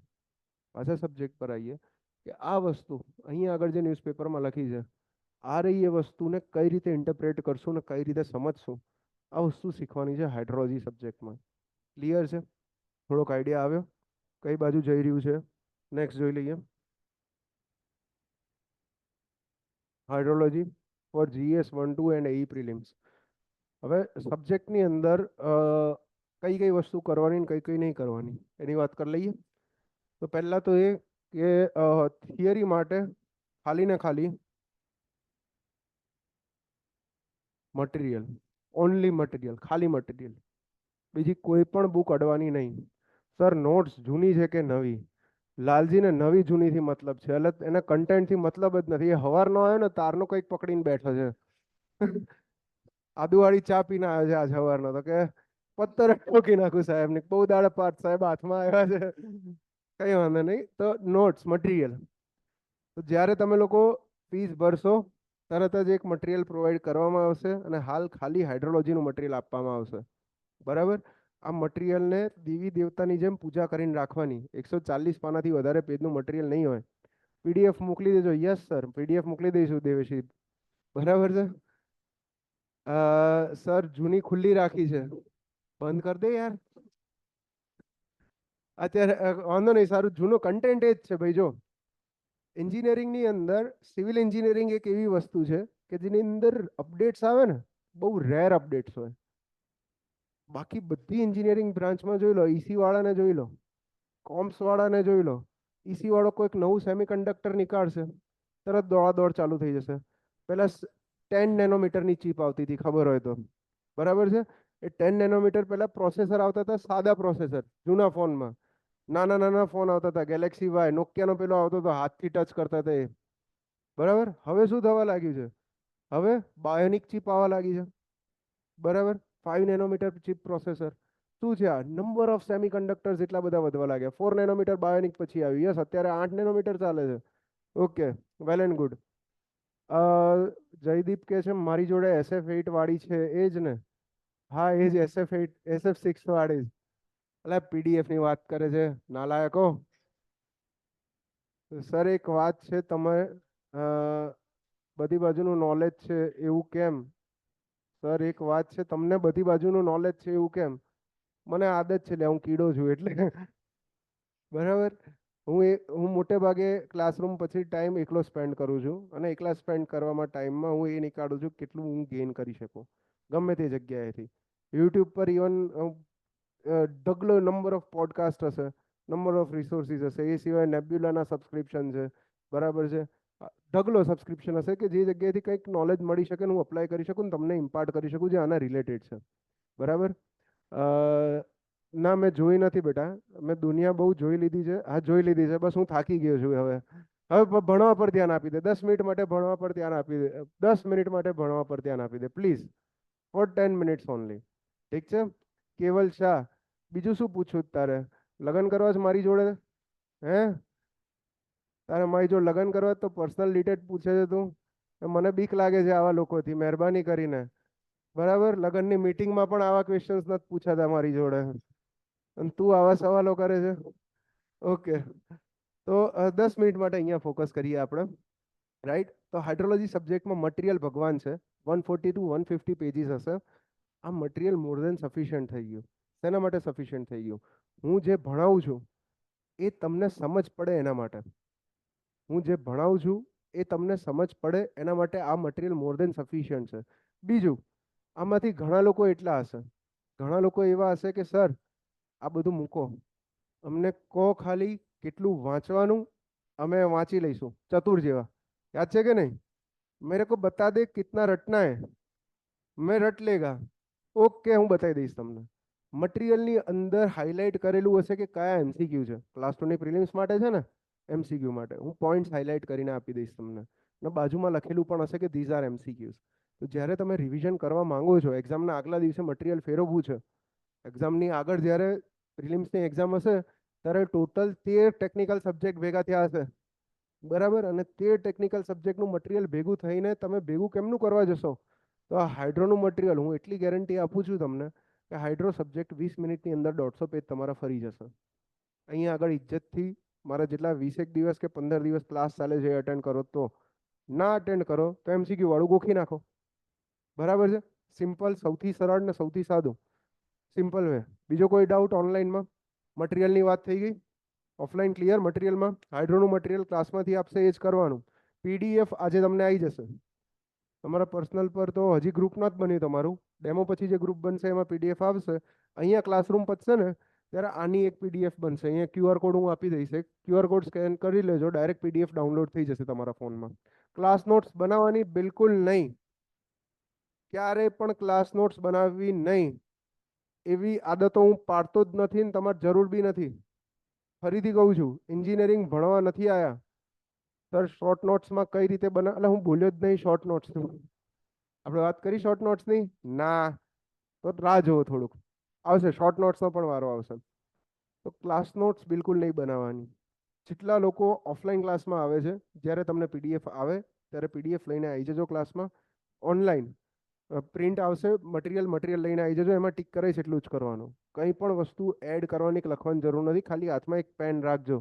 પાછા સબ્જેક્ટ પર આવીએ, કે આ વસ્તુ અહીં આગળ જે ન્યૂઝપેપરમાં લખી છે, આ રહી એ વસ્તુને કઈ રીતે ઇન્ટરપ્રેટ કરશું ને કઈ રીતે સમજશું, આ વસ્તુ શીખવાની છે હાઇડ્રોલોજી સબ્જેક્ટમાં. ક્લિયર છે? થોડોક આઈડિયા આવ્યો કઈ બાજુ જઈ રહ્યું છે? નેક્સ્ટ જોઈ લઈએ. Hydrology for GS 1 2 and AE prelims. હવે સબ્જેક્ટની અંદર કઈ કઈ વસ્તુ કરવાની ને કઈ કઈ નહીં કરવાની એની વાત કરી લઈએ. તો પહેલા તો એ કે થિયરી માટે ખાલી ને ખાલી મટીરિયલ, ઓનલી મટીરિયલ, ખાલી મટીરિયલ, બીજી કોઈ પણ બુક અડવાની નહીં. સર નોટ્સ જૂની છે કે નવી? લાલજીને નવી જૂનીથી મતલબ છે, એટલે એને કન્ટેન્ટથી મતલબ જ નથી. એ હવારનો આવ્યો ને તારનો કંઈક પકડીને બેઠો છે. આદુવાળી ચા પીને આવ્યો છે આજ સવારનો, તો કે પત્તર ઠોકી નાખું સાહેબ ને, બહુ દાડે પાઠ સાહેબ હાથમાં આવ્યા છે. કઈ વાંધો નહીં. તો નોટ્સ મટીરિયલ, તો જ્યારે તમે લોકો ફીસ ભરશો તરત જ એક મટીરિયલ પ્રોવાઈડ કરવામાં આવશે અને હાલ ખાલી હાઇડ્રોલોજીનું મટીરિયલ આપવામાં આવશે. બરાબર? આ મટીરિયલને દેવી દેવતાની જેમ પૂજા કરીને રાખવાની. 140 પાનાથી વધારે પેજનું મટીરિયલ નહીં હોય. PDF મોકલી દેજો. યસ સર, PDF મોકલી દઈશું દેવેશી. બરાબર છે? સર જૂની ખુલ્લી રાખી છે, બંધ કરી દે યાર. અત્યારે વાંધો નહીં, સારું. જૂનો કન્ટેન્ટ એ જ છે ભાઈ. જો એન્જિનિયરિંગની અંદર સિવિલ એન્જિનિયરિંગ એક એવી વસ્તુ છે કે જેની અંદર અપડેટ્સ આવે ને, બહુ રેર અપડેટ્સ હોય. બાકી બધી એન્જિનિયરિંગ બ્રાન્ચમાં જોઈ લો, EC વાળાને જોઈ લો, કોમ્સ વાળાને જોઈ લો, EC વાળો કોઈક નવું સેમિકન્ડક્ટર નીકાળશે, તરત દોડાદોડ ચાલુ થઈ જશે. પહેલા 10 નેનોમીટરની ચીપ આવતી હતી, ખબર હોય તો. બરાબર છે? એ 10 નેનોમીટર પહેલા પ્રોસેસર આવતા હતા, સાદા પ્રોસેસર જૂના ફોનમાં. નાના નાના ફોન આવતા હતા, ગેલેક્સી વાય, નોકિયાનો પેલો આવતો હતો, હાથથી ટચ કરતા હતા એ. બરાબર? હવે શું થવા લાગ્યું છે? હવે બાયોનિક ચીપ આવવા લાગી છે. બરાબર? 5 નેનોમીટર ચીપ પ્રોસેસર. શું છે આ? નંબર ઓફ સેમિકન્ડક્ટર્સ એટલા બધા વધવા લાગ્યા. 4 નેનોમીટર બાયોનિક પછી આવ્યું. યસ, અત્યારે 8 નેનોમીટર ચાલે છે. Okay, well and good. Jaydeep કે છે મારી જોડે SF8 વાળી છે, એ જ ને? હા, એ જ SF8 SF6 વાળી જ. એટલે PDF ની વાત કરે છે નાલાયકો. સર એક વાત છે, તમે બધી બાજુનું નોલેજ છે એવું કેમ? સર એક વાત છે, તમને બધી બાજુનું નોલેજ છે એવું કેમ? મને આદત છે, લે હું કીડો છું એટલે. બરાબર? હું મોટે ભાગે ક્લાસરૂમ પછી ટાઈમ એકલો સ્પેન્ડ કરું છું, અને એકલા સ્પેન્ડ કરવામાં ટાઈમમાં હું એ નીકાળું છું કેટલું હું ગેઇન કરી શકું ગમે તે જગ્યાએથી. યુટ્યુબ પર ઇવન ઢગલો નંબર ઓફ પોડકાસ્ટ હશે, નંબર ઓફ રિસોર્સિસ હશે, એ સિવાય નેબ્યુલાના સબસ્ક્રિપ્શન છે. બરાબર છે? ઢગલો સબસ્ક્રિપ્શન હશે કે જે જગ્યાએથી કંઈક નોલેજ મળી શકે, હું અપ્લાય કરી શકું ને તમને ઇમ્પાર્ટ કરી શકું જે આના રિલેટેડ છે. બરાબર? ના, મેં જોઈ નથી બેટા. મેં દુનિયા બહુ જોઈ લીધી છે. હા, જોઈ લીધી છે. બસ હું થાકી ગયો છું હવે. હવે ભણવા પર ધ્યાન આપી દે. 10 મિનિટ માટે ભણવા પર ધ્યાન આપી દે. 10 મિનિટ માટે ભણવા પર ધ્યાન આપી દે પ્લીઝ. For 10 minutes only. ઠીક છે? કેવલ શાહ, બીજું શું પૂછું તારે? લગ્ન કરવા છે મારી જોડે? હે? તારે મારી જોડે લગ્ન કરવા તો પર્સનલ ડિટેલ પૂછે છે તું? મને બીક લાગે છે આવા લોકોથી, મહેરબાની કરીને. બરાબર? લગ્નની મીટિંગમાં પણ આવા ક્વેશ્ચન્સ નથી પૂછાતા મારી જોડે, અને તું આવા સવાલો કરે છે. ઓકે, તો 10 મિનિટ માટે અહીંયા ફોકસ કરીએ આપણે. રાઈટ? તો હાઇડ્રોલોજી સબ્જેક્ટમાં મટીરિયલ ભગવાન છે. 140 to 150 પેજીસ હશે. આ મટીરિયલ મોર દેન સફિશિયન્ટ થઈ ગયું. શેના માટે સફિશિયન્ટ થઈ ગયું? હું જે ભણાવું છું એ તમને સમજ પડે એના માટે. હું જે ભણાવું છું એ તમને સમજ પડે એના માટે આ મટીરિયલ મોર દેન સફિશિયન્ટ છે. બીજું, આમાંથી ઘણા લોકો એટલા હશે, ઘણા લોકો એવા હશે કે સર આ બધું મૂકો, અમને કહો ખાલી કેટલું વાંચવાનું, અમે વાંચી લઈશું, ચતુર જેવા. યાદ છે કે નહીં? મેરે કો બતા દે કિતના રટના હે, મેં રટ લેગા. ઓકે, હું બતાવી દઈશ તમને. મટીરિયલની અંદર હાઇલાઇટ કરેલું હશે કે કયા MCQ છે. ક્લાસ 2ની પ્રિલિમ્સ માટે છે ને, MCQ માટે હું પોઈન્ટ્સ હાઇલાઇટ કરીને આપી દઈશ તમને. ને બાજુમાં લખેલું પણ હશે કે ધીઝ આર MCQs. તો જ્યારે તમે રિવિઝન કરવા માંગો છો, એક્ઝામના આગલા દિવસે મટીરિયલ ફેરવવું છે, એક્ઝામની આગળ જ્યારે પ્રિલિમ્સની એક્ઝામ હશે ત્યારે ટોટલ 13 ટેકનિકલ સબ્જેક્ટ ભેગા થયા હશે. બરાબર? અને 13 ટેકનિકલ સબ્જેક્ટનું મટીરિયલ ભેગું થઈને તમે ભેગું કેમનું કરવા જશો? તો આ હાઇડ્રોનું મટીરિયલ હું એટલી ગેરંટી આપું છું તમને કે હાઇડ્રો સબ્જેક્ટ 20 મિનિટની અંદર 150 પેજ તમારા ફરી જશે. અહીંયા આગળ ઇજ્જતથી મારા જેટલા 20 દિવસ કે 15 દિવસ ક્લાસ ચાલે છે અટેન્ડ કરો તો ના અટેન્ડ કરો તો એમસીક્યુ વાળું ગોખી નાખો. બરાબર છે. સિમ્પલ, સૌથી સરળ ને સૌથી સાદું, સિમ્પલ વે. બીજો કોઈ ડાઉટ ઓનલાઈનમાં? મટીરિયલની વાત થઈ ગઈ. Offline clear. મટીરિયલમાં હાઇડ્રોનું મટીરિયલ ક્લાસમાંથી આપશે એ જ કરવાનું. પીડીએફ આજે તમને આવી જશે તમારા પર્સનલ પર. તો હજી ગ્રુપ નથી બન્યું તમારું. ડેમો પછી જે ગ્રુપ બનશે એમાં પીડીએફ આવશે. અહીંયા ક્લાસરૂમ પતશે ને ત્યારે આની એક પીડીએફ બનશે. અહીંયા ક્યુઆર કોડ હું આપી દઈશ. ક્યુઆર કોડ સ્કેન કરી લેજો, ડાયરેક્ટ પીડીએફ ડાઉનલોડ થઈ જશે તમારા ફોનમાં. ક્લાસ નોટ્સ બનાવવાની બિલકુલ નહીં. ક્યારે પણ ક્લાસ નોટ્સ બનાવવી નહીં. એવી આદતો હું પાડતો જ નથી ને તમારે જરૂર બી નથી. ફરીથી કહું છું, એન્જિનિયરિંગ ભણવા નથી આયા. સર શોર્ટ નોટ્સમાં કઈ રીતે બના, એટલે હું બોલ્યો જ નહીં શોર્ટ નોટ્સનું. આપણે વાત કરી શોર્ટ નોટ્સની? ના. તો રાહ જુઓ થોડુંક, આવશે શોર્ટ નોટ્સનો પણ વારો આવશે. તો ક્લાસ નોટ્સ બિલકુલ નહીં બનાવવાની. જેટલા લોકો ઓફલાઈન ક્લાસમાં આવે છે, જ્યારે તમને પીડીએફ આવે ત્યારે પીડીએફ લઈને આવી જજો ક્લાસમાં. ઓનલાઈન પ્રિન્ટ આવશે, મટીરિયલ લઈને આવી જજો. એમાં ટીક કરે છે એટલું જ કરવાનું. કંઈ પણ વસ્તુ એડ કરવાની કે લખવાની જરૂર નથી. ખાલી હાથમાં એક પેન રાખજો,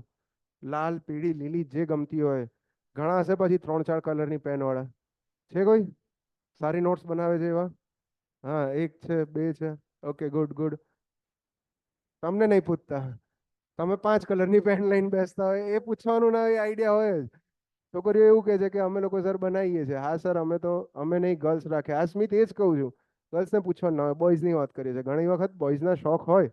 લાલ, પીળી, લીલી, જે ગમતી હોય. ઘણા હશે પછી 3-4 કલરની પેન વાળા. છે કોઈ સારી નોટ્સ બનાવે છે એવા? હા, એક છે, બે છે. Okay, good good. તમને નહીં પૂછતા, તમે 5 કલરની પેન લઈને બેસતા હોય એ પૂછવાનું ના, એ આઈડિયા હોય જ. છોકરીઓ એવું કહે છે કે અમે લોકો સર બનાવીએ છીએ. હા સર, અમે નહીં, ગર્લ્સ રાખે. આ સ્મિત એ જ કહું છું, ગર્લ્સને પૂછવાનું ના હોય, બોયઝની વાત કરીએ છીએ. ઘણી વખત બોયઝના શોખ હોય.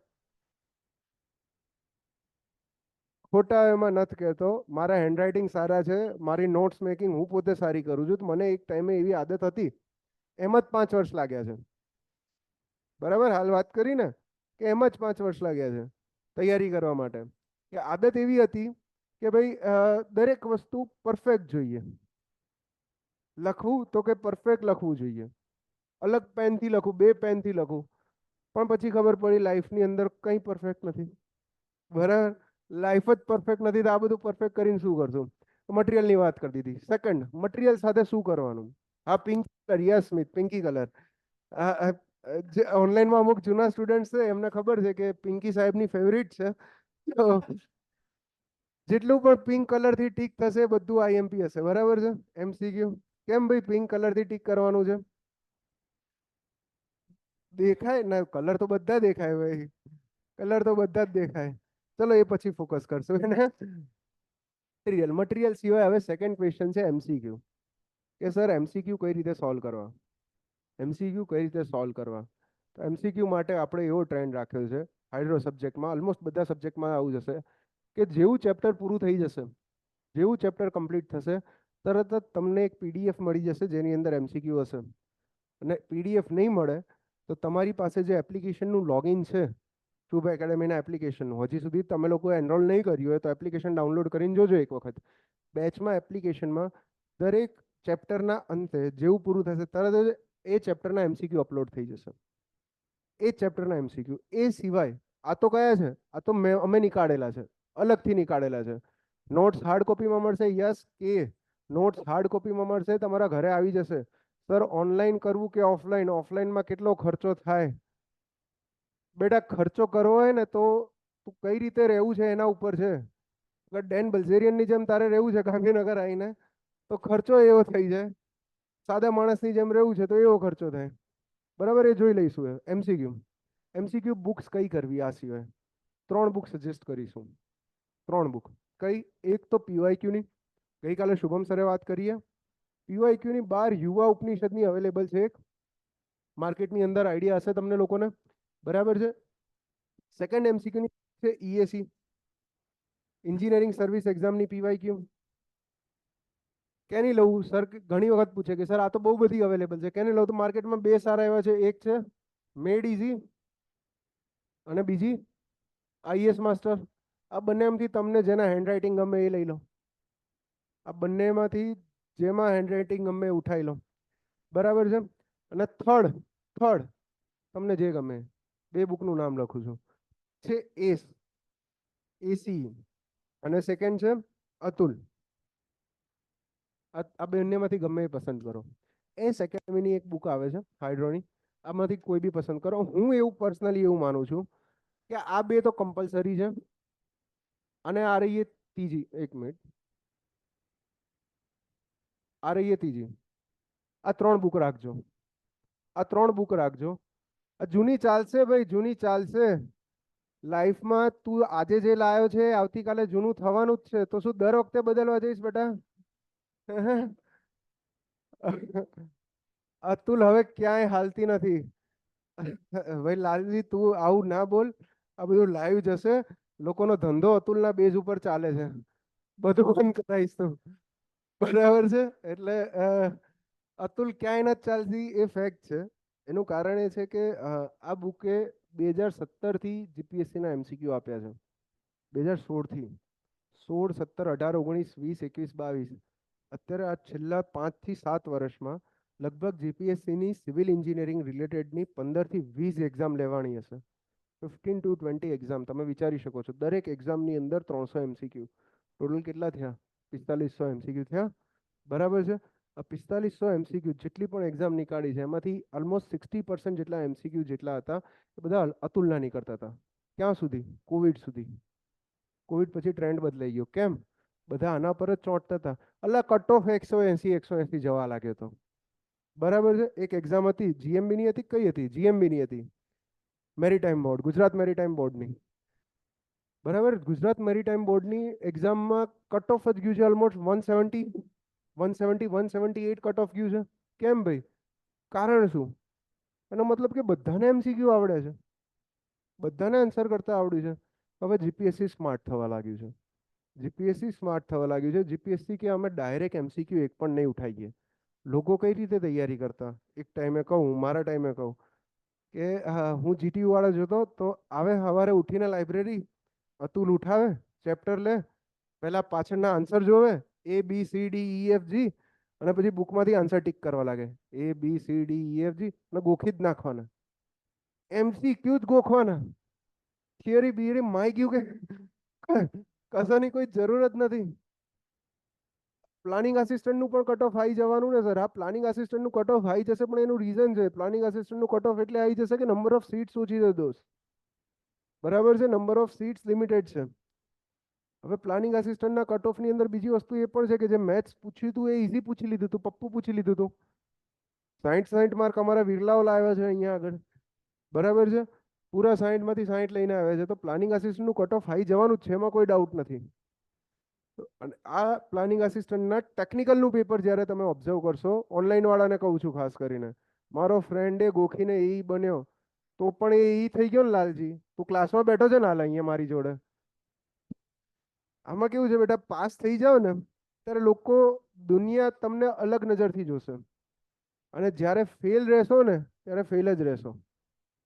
ખોટા એમાં નથી કહેતો. મારા હેન્ડરાઇટિંગ સારા છે, મારી નોટ્સ મેકિંગ હું પોતે સારી કરું છું. મને એક ટાઈમે એવી આદત હતી, એમ જ 5 વર્ષ લાગ્યા છે. બરાબર, હાલ વાત કરી ને કે એમ જ 5 વર્ષ લાગ્યા છે તૈયારી કરવા માટે. કે આદત એવી હતી કે ભાઈ દરેક વસ્તુ પરફેક્ટ જોઈએ. લખવું તો કે પરફેક્ટ લખવું જોઈએ. અલગ પેનથી લખું, 2 પેનથી લખું, પણ પછી ખબર પડી લાઈફની અંદર કંઈ પરફેક્ટ નથી. બરાબર, લાઈફ જ પરફેક્ટ નથી તો આ બધું પરફેક્ટ કરીને શું કરશું? મટીરિયલની વાત કરી દીધી. સેકન્ડ, મટીરિયલ સાથે શું કરવાનું? હા, પિંક કલર. યસ સ્મિત, પિંકી કલર. જે ઓનલાઈનમાં અમુક જૂના સ્ટુડન્ટ છે એમને ખબર છે કે પિંકી સાહેબની ફેવરિટ છે. તો જેટલું પણ પિંક કલરથી ટીક થશે બધું આઈએમપી હશે. બરાબર છે. એમસીક્યુ. કેમ ભાઈ પિંક કલરથી ટીક કરવાનું છે? દેખાય ને, કલર તો બધા દેખાય ભાઈ. કલર તો બધા જ દેખાય. ચલો એ પછી ફોકસ કરશું એને. મટીરિયલ સિવાય હવે સેકન્ડ ક્વેશ્ચન છે એમસીક્યુ. કે સર એમસીક્યુ કઈ રીતે સોલ્વ કરવા? એમસીક્યુ કઈ રીતે સોલ્વ કરવા? તો એમસીક્યુ માટે આપણે એવો ટ્રેન્ડ રાખ્યો છે હાઇડ્રો સબ્જેક્ટમાં, ઓલમોસ્ટ બધા સબ્જેક્ટમાં આવું જશે કે જેવું ચેપ્ટર પૂરું થઈ જશે, જેવું ચેપ્ટર કમ્પ્લીટ થશે, તરત જ તમને એક પીડીએફ મળી જશે જેની અંદર એમસીક્યુ હશે. અને પીડીએફ નહીં મળે તો તમારી પાસે જે એપ્લિકેશનનું લોગિન છે, શુભ એકેડેમીના એપ્લિકેશનનું, હજી સુધી તમે લોકોએ એનરોલ નહીં કર્યું હોય તો એપ્લિકેશન ડાઉનલોડ કરીને જોજો એક વખત. બેચમાં એપ્લિકેશનમાં દરેક ચેપ્ટરના અંતે જેવું પૂરું થશે તરત જ એ ચેપ્ટરના એમસીક્યુ અપલોડ થઈ જશે. એ ચેપ્ટરના એમસીક્યુ. એ સિવાય આ તો કયા છે? આ તો અમે નીકાળેલા છે, અલગથી નીકાળેલા છે. નોટ્સ હાર્ડ કોપીમાં મળશે. યસ કે નોટ્સ હાર્ડ કોપીમાં મળશે, તમારા ઘરે આવી જશે. સર ઓનલાઈન કરવું કે ઓફલાઈન? ઓફલાઈનમાં કેટલો ખર્ચો થાય? બેટા ખર્ચો કરવો હોય ને તો તું કઈ રીતે રહેવું છે એના ઉપર છે. અગર ડેન બલ્ઝેરિયનની જેમ તારે રહેવું છે ગાંધીનગર આવીને તો ખર્ચો એવો થઈ જાય. સાદા માણસની જેમ રહેવું છે તો એવો ખર્ચો થાય. બરાબર, એ જોઈ લઈશું. એમસીક્યુ. એમસીક્યુ બુક્સ કઈ કરવી? આ સિવાય 3 બુક સજેસ્ટ કરીશું. 3 બુક કઈ? એક તો પીવાયક્યુની, ગઈકાલે શુભમ સરે વાત કરીએ. પીવાયક્યુની 12 યુવા ઉપનિષદની અવેલેબલ છે. એક માર્કેટની અંદર આઈડિયા હશે તમને લોકોને. બરાબર છે. સેકન્ડ એમસીક્યુની છે ઈએસી, એન્જિનિયરિંગ સર્વિસ એક્ઝામની પીવાયક્યુ. કેની લઉં સર? ઘણી વખત પૂછે કે સર આ તો બહુ બધી અવેલેબલ છે, કેની લઉં? તો માર્કેટમાં 2 સારા એવા છે. એક છે મેડ ઇઝી અને બીજી આઈએસ માસ્ટર. આ બંનેમાંથી તમને જેના હેન્ડરાઇટિંગ ગમે એ લઈ લો. આ બંનેમાંથી જેમાં હેન્ડરાઇટિંગ ગમે એ ઉઠાઈ લો. બરાબર છે. અને થર્ડ તમને જે ગમે. 2 બુકનું નામ લખું છું. છે એસી અને સેકન્ડ છે અતુલ. આ બંનેમાંથી ગમે એ પસંદ કરો. એકેડેમીની એક બુક આવે છે હાઇડ્રોની, આમાંથી કોઈ બી પસંદ કરો. હું એવું પર્સનલી એવું માનું છું કે આ 2 તો કમ્પલસરી છે. અને આ રહી ત્રીજી, 1 મિનિટ, આ રહી એ ત્રીજી. આ 3 બુક રાખજો. આ 3 બુક રાખજો. આ જૂની ચાલશે ભાઈ, જૂની ચાલશે. લાઈફમાં તું આજે જે લાયો છે આવતીકાલે જૂનું થવાનું જ છે, તો શું દર વખતે બદલવા જઈશ બેટા? અતુલ હવે ક્યાંય હાલતી નથી. ભાઈ લાલજી તું આવું ના બોલ. આ બધું લાઈવ જશે. લોકોનો ધંધો અતુલના બેઝ ઉપર ચાલે છે. બધું બંધ કરાવીશ તું. બરાબર છે. એટલે અતુલ ક્યાંય નથી ચાલતી એ ફેક્ટ છે. એનું કારણ એ છે કે આ બુકે 2017 થી જીપીએસસીના એમસીક્યુ આપ્યા છે. 2016 થી 16, 17, 18, 19, 20, 21, 22. અત્યારે આ છેલ્લા 5 થી 7 વર્ષમાં લગભગ જીપીએસસીની સિવિલ એન્જિનિયરિંગ રિલેટેડની 15 થી 20 એક્ઝામ લેવાની હશે. 15 to 20 એક્ઝામ તમે વિચારી શકો છો. દરેક એક્ઝામની અંદર 300 એમસીક્યુ. ટોટલ કેટલા થયા? 4500 એમસીક્યુ થયા. બરાબર છે. આ 4500 એમસીક્યુ જેટલી પણ એક્ઝામ નીકાળી છે એમાંથી ઓલમોસ્ટ 60% જેટલા એમસીક્યુ જેટલા હતા એ બધા અતુલના નીકળતા હતા. ક્યાં સુધી? કોવિડ સુધી. કોવિડ પછી ટ્રેન્ડ બદલાઈ ગયો. કેમ? બધા આના પર જ ચોંટતા હતા. અલ્લા કટ ઓફ 180 જવા લાગ્યો હતો. બરાબર છે. એક એક્ઝામ હતી જીએમબીની હતી. કઈ હતી? જીએમબીની હતી. મેરીટાઈમ બોર્ડ, ગુજરાત મેરીટાઈમ બોર્ડની. બરાબર. ગુજરાત મેરીટાઈમ બોર્ડની એક્ઝામમાં કટ ઓફ જ ગયું છે ઓલમોસ્ટ 170, 178 કટ ઓફ ગયું છે. કેમ ભાઈ? કારણ શું? એનો મતલબ કે બધાને એમસીક્યુ આવડે છે, બધાને આન્સર કરતા આવડ્યું છે. હવે જીપીએસસી સ્માર્ટ થવા લાગ્યું છે. જીપીએસસી સ્માર્ટ થવા લાગ્યું છે. જીપીએસસી કે અમે ડાયરેક્ટ એમસીક્યુ એક પણ નહીં ઉઠાવીએ. લોકો કઈ રીતે તૈયારી કરતા? એક ટાઈમે કહું, મારા ટાઈમે કહું કે હું જીટીયુ વાળા જોતો તો આવે સવારે ઉઠીને લાઇબ્રેરી, અતુલ ઉઠાવે, ચેપ્ટર લે, પહેલા પાછળના આન્સર જોવે, ABCDEFG, અને પછી બુકમાંથી આન્સર ટીક કરવા લાગે, ABCDEFG, અને ગોખી જ નાખવાના. એમસીક્યુ જ ગોખવાના. થિયરી બિયરી માય ગયું કે કશાની કોઈ જરૂર જ નથી. પ્લાનિંગ આસિસ્ટન્ટનું પણ કટ ઓફ આવી જવાનું ને સર. આ પ્લાનિંગ આસિસ્ટન્ટનું કટ ઓફ આવી જશે પણ એનું રીઝન છે. પ્લાનિંગ આસિસ્ટન્ટનું કટ ઓફ એટલે આવી જશે કે નંબર ઓફ સીટ્સ ઓછી છે દોસ્ત. બરાબર છે. નંબર ઓફ સીટ્સ લિમિટેડ છે. હવે પ્લાનિંગ આસિસ્ટન્ટના કટ ઓફની અંદર બીજી વસ્તુ એ પણ છે કે જે મેથ્સ પૂછ્યું હતું એ ઇઝી પૂછી લીધું હતું, પપ્પુ પૂછી લીધું હતું. 60 માર્ક અમારા વિરલાઓ લાવ્યા છે અહીંયા આગળ. બરાબર છે. પૂરા 60માંથી 60 લઈને આવ્યા છે. તો પ્લાનિંગ આસિસ્ટન્ટનું કટ ઓફ આવી જવાનું જ છે, એમાં કોઈ ડાઉટ નથી. અને આ પ્લાનિંગ આસિસ્ટન્ટના ટેકનિકલનું પેપર જ્યારે તમે ઓબ્ઝર્વ કરશો, ઓનલાઈન વાળાને કહું છું ખાસ કરીને, મારો ફ્રેન્ડ એ ગોખીને એ બન્યો તો પણ એ થઈ ગયો ને લાલજી. તું ક્લાસમાં બેઠો છે ને હાલ અહીંયા મારી જોડે. આમાં કેવું છે બેટા, પાસ થઈ જાવ ને ત્યારે લોકો, દુનિયા તમને અલગ નજરથી જોશે, અને જ્યારે ફેલ રહેશો ને ત્યારે ફેલ જ રહેશો.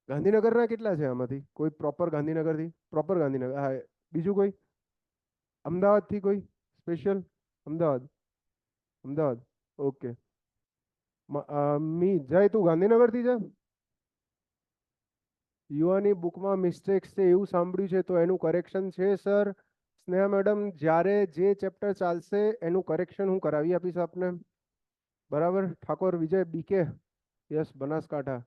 ગાંધીનગરના કેટલા છે આમાંથી? કોઈ પ્રોપર ગાંધીનગરથી? પ્રોપર ગાંધીનગર, હા. બીજું કોઈ? અમદાવાદથી કોઈ સ્પેશિયલ? અમદાવાદ, અમદાવાદ. ઓકે. મી જય, તું ગાંધીનગરથી છે? યુવાની બુકમાં મિસ્ટેક્સ છે એવું સાંભળ્યું છે, તો એનું કરેક્શન છે સર. સ્નેહા મેડમ, જ્યારે જે ચેપ્ટર ચાલશે એનું કરેક્શન હું કરાવી આપીશ આપને. બરાબર. ઠાકોર વિજય બીકે, યસ, બનાસકાંઠા.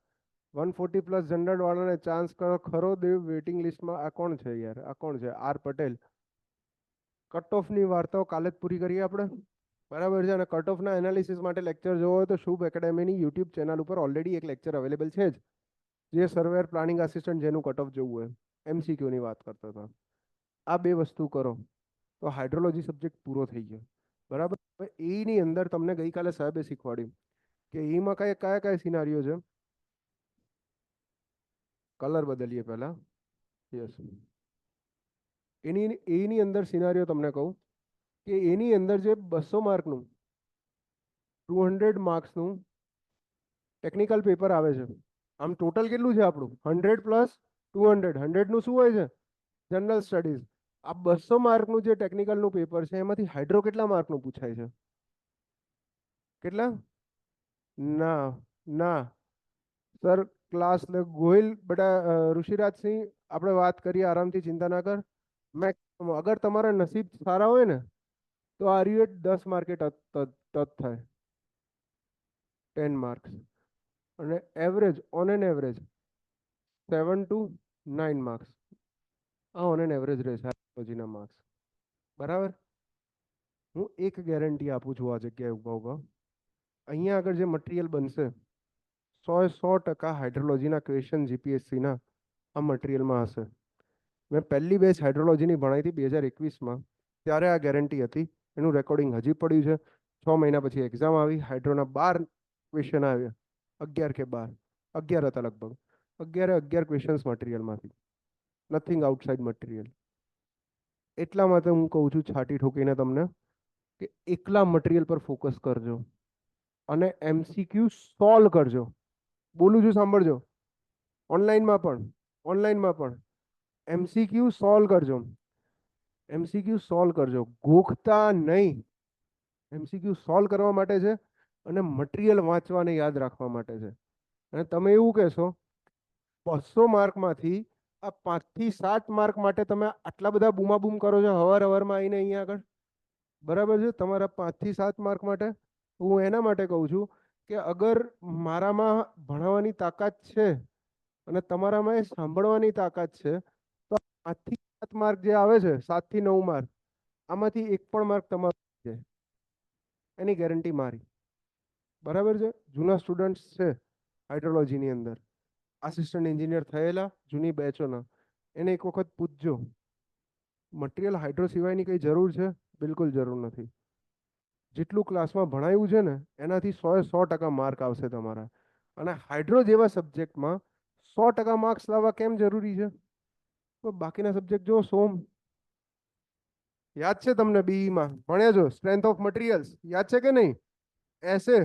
140+ જનરલ વાળાને ચાન્સ ખરો દેવ વેઇટિંગ લિસ્ટમાં? આ કોણ છે યાર? આ કોણ છે? આર પટેલ. કટ ઓફની વાર્તાઓ કાલે જ પૂરી કરીએ આપણે. બરાબર છે. અને કટ ઓફના એનાલિસિસ માટે લેક્ચર જોવો હોય તો શુભ એકેડેમીની યુટ્યુબ ચેનલ ઉપર ઓલરેડી એક લેક્ચર અવેલેબલ છે જ, જે સર્વેર પ્લાનિંગ આસિસ્ટન્ટ જેનું કટ ઓફ જોવું હોય. એમસીક્યુની વાત કરતા હતા. આ બે વસ્તુ કરો તો હાઇડ્રોલોજી સબ્જેક્ટ પૂરો થઈ ગયો. બરાબર. હવે એની અંદર તમને ગઈકાલે સાહેબે શીખવાડ્યું કે એમાં કયા કયા સિનારીઓ છે. કલર બદલીએ પહેલા. યસ. એની અંદર સિનારીઓ તમને કહું કે એની અંદર જે 200 માર્કનું, 200 માર્ક્સનું ટેકનિકલ પેપર આવે છે. આમ ટોટલ કેટલું છે આપણું? 100 + 200. 100નું શું હોય છે? General studies. આ 200 માર્કનું જે ટેકનિકલનું પેપર છે એમાંથી હાઇડ્રો કેટલા માર્કનું પૂછાય છે? કેટલા? ના, ના સર. ક્લાસ ગોહિલ બેટા, ઋષિરાજસિંહ, આપણે વાત કરીએ આરામથી, ચિંતા ના કર. મેક્સિમમ અગર તમારા નસીબ સારા હોય ને તો આ રહ્યું 10 માર્કે ટચ થાય, 10 માર્ક્સ. અને average, on an average 7 to 9 marks. આ ઓન એન એવરેજ રહેશે હાઇડ્રોલોજીના માર્ક્સ. બરાબર. હું એક ગેરંટી આપું છું આ જગ્યાએ ઊભા ઊભા, અહીંયા આગળ જે મટીરિયલ બનશે 100% હાઇડ્રોલોજીના ક્વેશ્ચન જીપીએસસીના આ મટીરિયલમાં હશે. મેં પહેલી બેચ હાઇડ્રોલોજીની ભણાઈ હતી 2021માં, ત્યારે આ ગેરંટી હતી. એનું રેકોર્ડિંગ હજી પડ્યું છે. 6 મહિના પછી એક્ઝામ આવી, હાઇડ્રોના 12 ક્વેશ્ચન આવ્યા, 11 કે 12, 11 હતા લગભગ. 11 ક્વેશ્ચન્સ મટીરિયલમાંથી, નથિંગ આઉટસાઇડ મટીરિયલ. એટલા માટે હું કહું છું છાટી ઠોકીને તમને કે એકલા મટીરિયલ પર ફોકસ કરજો અને એમસીક્યુ સોલ્વ કરજો. બોલું છું સાંભળજો. ઓનલાઈનમાં પણ એમસીક્યુ સોલ્વ કરજો. એમસીક્યુ સોલ્વ કરજો, ગોખતા નહીં. એમસીક્યુ સોલ્વ કરવા માટે છે અને મટીરિયલ વાંચવાને યાદ રાખવા માટે છે. અને તમે એવું કહેશો 200 માર્કમાંથી આ 5 થી 7 માર્ક માટે તમે આટલા બધા બૂમાબૂમ કરો છો હવારમાં આવીને અહીંયા આગળ, બરાબર છે? તમારા 5 થી 7 માર્ક માટે હું એના માટે કહું છું કે અગર મારામાં ભણાવવાની તાકાત છે અને તમારામાં એ સાંભળવાની તાકાત છે, તો 5 થી 7 માર્ક જે આવે છે, 7 થી 9 માર્ક, આમાંથી એક પણ માર્ક તમારો છે, એની ગેરંટી મારી. બરાબર છે? જૂના સ્ટુડન્ટ્સ છે હાઇડ્રોલોજીની અંદર, આસિસ્ટન્ટ એન્જિનિયર થયેલા જૂની બેચોના, એને એક વખત પૂછજો મટીરિયલ હાઇડ્રો સિવાયની કઈ જરૂર છે? બિલકુલ જરૂર નથી. જેટલું ક્લાસમાં ભણાવ્યું છે ને એનાથી 100% માર્ક આવશે તમારા. અને હાઇડ્રો જેવા સબ્જેક્ટમાં 100% માર્ક્સ લાવવા કેમ જરૂરી છે? તો બાકીના સબ્જેક્ટ જો સોમ, યાદ છે તમને? બીઈમાં ભણ્યા છો સ્ટ્રેન્થ ઓફ મટીરિયલ્સ, યાદ છે કે નહીં? એસે.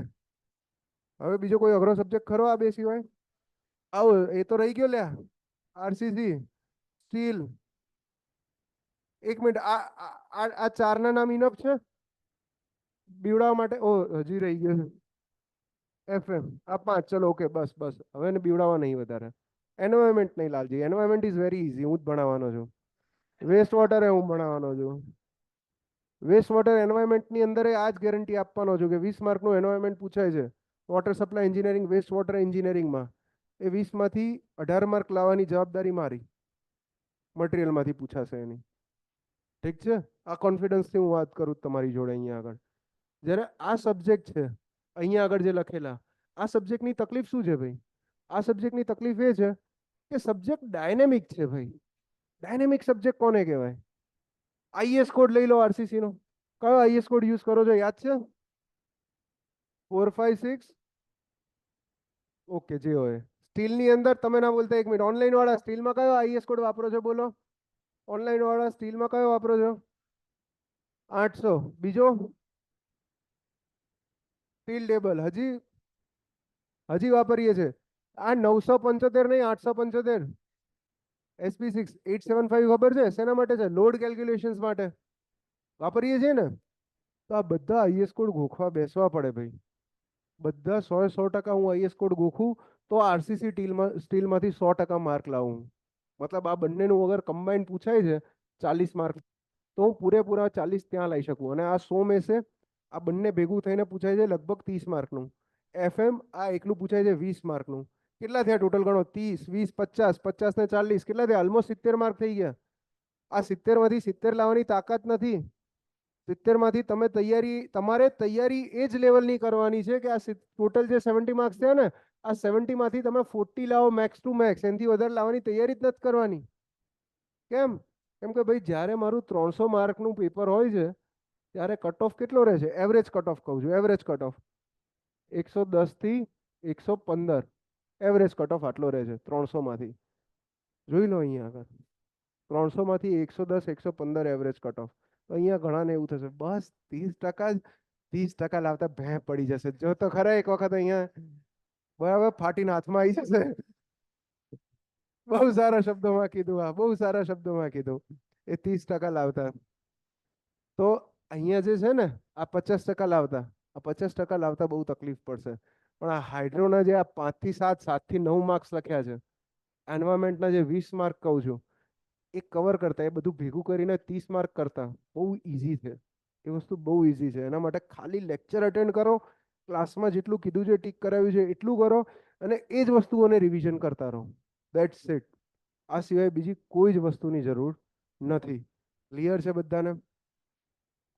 હવે બીજો કોઈ અઘરો સબ્જેક્ટ ખરો આ બે સિવાય? આવો એ તો રહી ગયો લ્યા. RCC, steel. એક મિનિટ, આ ચારના નામ ઇનફ છે બીવડાવવા માટે? ઓ હજી રહી ગયો છે એફએમ. આ 5, ચલો ઓકે, બસ બસ, હવે એને બીવડાવવા નહીં વધારે. એન્વાયરમેન્ટ નહીં Lalji, environment is very easy, હું જ ભણાવવાનો છું. વેસ્ટ વોટર હું ભણાવવાનો છું. વેસ્ટ વોટર એન્વાયરમેન્ટની અંદર આ જ ગેરંટી આપવાનો છું કે 20 માર્કનું એન્વાયરમેન્ટ પૂછાય છે water supply engineering, waste water એન્જિનિયરિંગમાં. એ 20માંથી 18 માર્ક લાવવાની જવાબદારી મારી. મટીરિયલમાંથી પૂછાશે એની. ઠીક છે? આ કોન્ફિડન્સથી હું વાત કરું તમારી જોડે અહીંયા આગળ. જ્યારે આ સબ્જેક્ટ છે અહીંયા આગળ જે લખેલા, આ સબ્જેક્ટની તકલીફ શું છે ભાઈ? આ સબ્જેક્ટની તકલીફ એ છે કે સબ્જેક્ટ ડાયનેમિક છે ભાઈ. ડાયનેમિક સબ્જેક્ટ કોને કહેવાય? આઈએસ કોડ લઈ લો આરસીસી નો. કયો આઈએસ કોડ યુઝ કરો છો, યાદ છે? 456. ઓકે, જે હોય. સ્ટીલની અંદર તમે ના બોલતા, એક મિનિટ. ઓનલાઈન વાળા સ્ટીલમાં કયો આઈએસ કોડ વાપરો છો? બોલો. ઓનલાઈન વાળા સ્ટીલમાં કયો વાપરો છો? 800. બીજો સ્ટીલ ટેબલ હજી વાપરીએ છે. આ 975 નહીં, 875. SP6 875 ખબર છે શેના માટે છે? લોડ કેલ્ક્યુલેશન્સ માટે વાપરીએ છીએ ને. તો આ બધા આઈએસ કોડ ગોખવા બેસવા પડે ભાઈ. બધા 100% હું આઈએસ કોડ ગોખું તો આરસીસી સ્ટીલમાંથી 100% માર્ક લાવું. મતલબ આ બંનેનું અગર કમ્બાઈન પૂછાય છે 40 માર્ક, તો હું પૂરેપૂરા 40 ત્યાં લઈ શકું. અને આ 100 મેસે આ બંને ભેગું થઈને પૂછાય છે લગભગ 30 માર્કનું. એફએમ આ એકલું પૂછાય છે 20 માર્કનું. કેટલા થયા ટોટલ ગણો? 30, 20, 50, 50 ને 40 કેટલા થયા? ઓલમોસ્ટ 70 માર્ક થઈ ગયા. આ 70માંથી 70 લાવવાની તાકાત નથી. 70માંથી તમારે તૈયારી એ જ લેવલની કરવાની છે કે આ ટોટલ જે 70 માર્ક્સ થયા ને, આ 70માંથી તમે 40 લાવો મેક્સ ટુ મેક્સ. એનાથી વધારે લાવવાની તૈયારી જ નથી કરવાની. કેમ? કેમ કે ભાઈ જ્યારે મારું 300 માર્કનું પેપર હોય છે ત્યારે કટ ઓફ કેટલો રહે છે? એવરેજ કટ ઓફ કહું છું, એવરેજ કટ ઓફ 110 થી 115. એવરેજ કટ ઓફ આટલો રહે છે 300માંથી. જોઈ લો અહીંયા આગળ 300માંથી 110 115 એવરેજ કટ ઓફ. તો અહીંયા ઘણાને એવું થશે બસ 30% લાવતા ભેં પડી જશે. જો તો ખરા એક વખત અહીંયા બરાબર ફાટીને હાથમાં આવી જશે. બહુ સારા શબ્દોમાં કીધું, આ બહુ સારા શબ્દોમાં કીધું. એ 30% લાવતા તો અહીંયા જે છે ને આ 50% લાવતા, આ 50% લાવતા બહુ તકલીફ પડશે. પણ આ હાઇડ્રોના જે આ 5 થી 7, 7 થી 9 માર્ક્સ લખ્યા છે, એન્વાયરમેન્ટના જે 20 માર્ક કહું છું, એ કવર કરતા, એ બધું ભેગું કરીને 30 માર્ક કરતા બહુ ઈઝી છે. એ વસ્તુ બહુ ઈઝી છે. એના માટે ખાલી લેક્ચર અટેન્ડ કરો, ક્લાસમાં જેટલું કીધું છે, ટીક કરાવ્યું છે એટલું કરો અને એ જ વસ્તુઓને રિવિઝન કરતા રહો. That's it. આ સિવાય બીજી કોઈ જ વસ્તુની જરૂર નથી. ક્લિયર છે બધાને?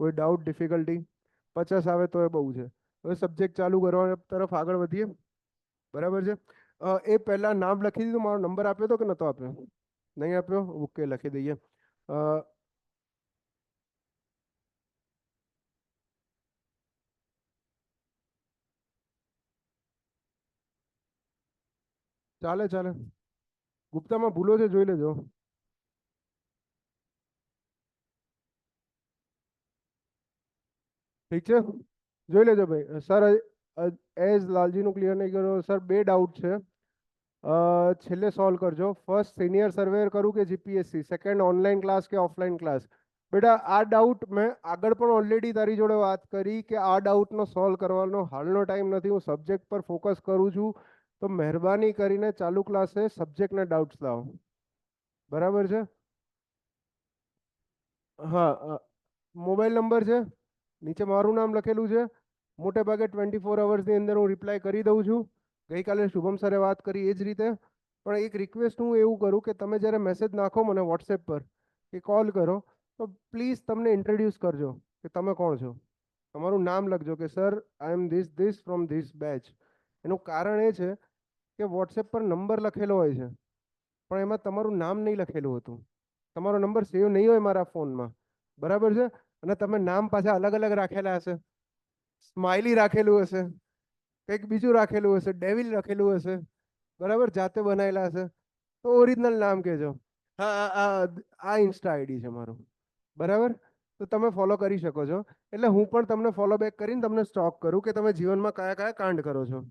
કોઈ ડાઉટ, ડિફિકલ્ટી? 50 આવે તો એ બહુ છે. હવે સબ્જેક્ટ ચાલુ કરવા તરફ આગળ વધીએ. બરાબર છે. એ પહેલા નામ લખી દીધું, મારો નંબર આપ્યો હતો કે નતો આપ્યો? નહીં આપ્યો, ઓકે લખી દઈએ. અ, ચાલે ચાલે. ગુપ્તામાં ભૂલો છે, જોઈ લેજો. ઠીક છે, જોઈ લેજો ભાઈ. સર એઝ લાલજીનું ક્લિયર નહીં કર્યો સર, બે ડાઉટ છે. છેલ્લે સોલ્વ કરજો. ફર્સ્ટ સિનિયર સર્વેયર કરું કે જીપીએસસી? સેકન્ડ ઓનલાઈન ક્લાસ કે ઓફલાઈન ક્લાસ? બેટા આ ડાઉટ મેં આગળ પણ ઓલરેડી તારી જોડે વાત કરી કે આ ડાઉટનો સોલ્વ કરવાનો હાલનો ટાઈમ નથી. હું સબ્જેક્ટ પર ફોકસ કરું છું, તો મહેરબાની કરીને ચાલુ ક્લાસે સબ્જેક્ટના ડાઉટ્સ લાવો. બરાબર છે? હા, મોબાઈલ નંબર છે, નીચે મારું નામ લખેલું છે. મોટે ભાગે 24 અવર્સની અંદર હું રિપ્લાય કરી દઉં છું. ગઈકાલે શુભમ સરે વાત કરી એ જ રીતે. પણ એક રિક્વેસ્ટ હું એવું કરું કે તમે જ્યારે મેસેજ નાખો મને વોટ્સએપ પર કે કોલ કરો, તો પ્લીઝ તમને ઇન્ટ્રોડ્યુસ કરજો કે તમે કોણ છો. તમારું નામ લખજો કે sir I am this from this batch. એનું કારણ એ છે કે વોટ્સએપ પર નંબર લખેલો હોય છે, પણ એમાં તમારું નામ નહીં લખેલું હતું. તમારો નંબર સેવ નહીં હોય મારા ફોનમાં. બરાબર છે? અને તમે નામ પાછા અલગ અલગ રાખેલા હશે, સ્માઇલી રાખેલું હશે, કંઈક બીજું રાખેલું હશે, ડેવિલ રાખેલું હશે. બરાબર, જાતે બનાવેલા હશે. તો ઓરિજિનલ નામ કહેજો. હા, આ ઇન્સ્ટા આઈડી છે મારું. બરાબર, તો તમે ફોલો કરી શકો છો. એટલે હું પણ તમને ફોલો બેક કરીને તમને સ્ટોક કરું કે તમે જીવનમાં કયા કયા કાંડ કરો છો.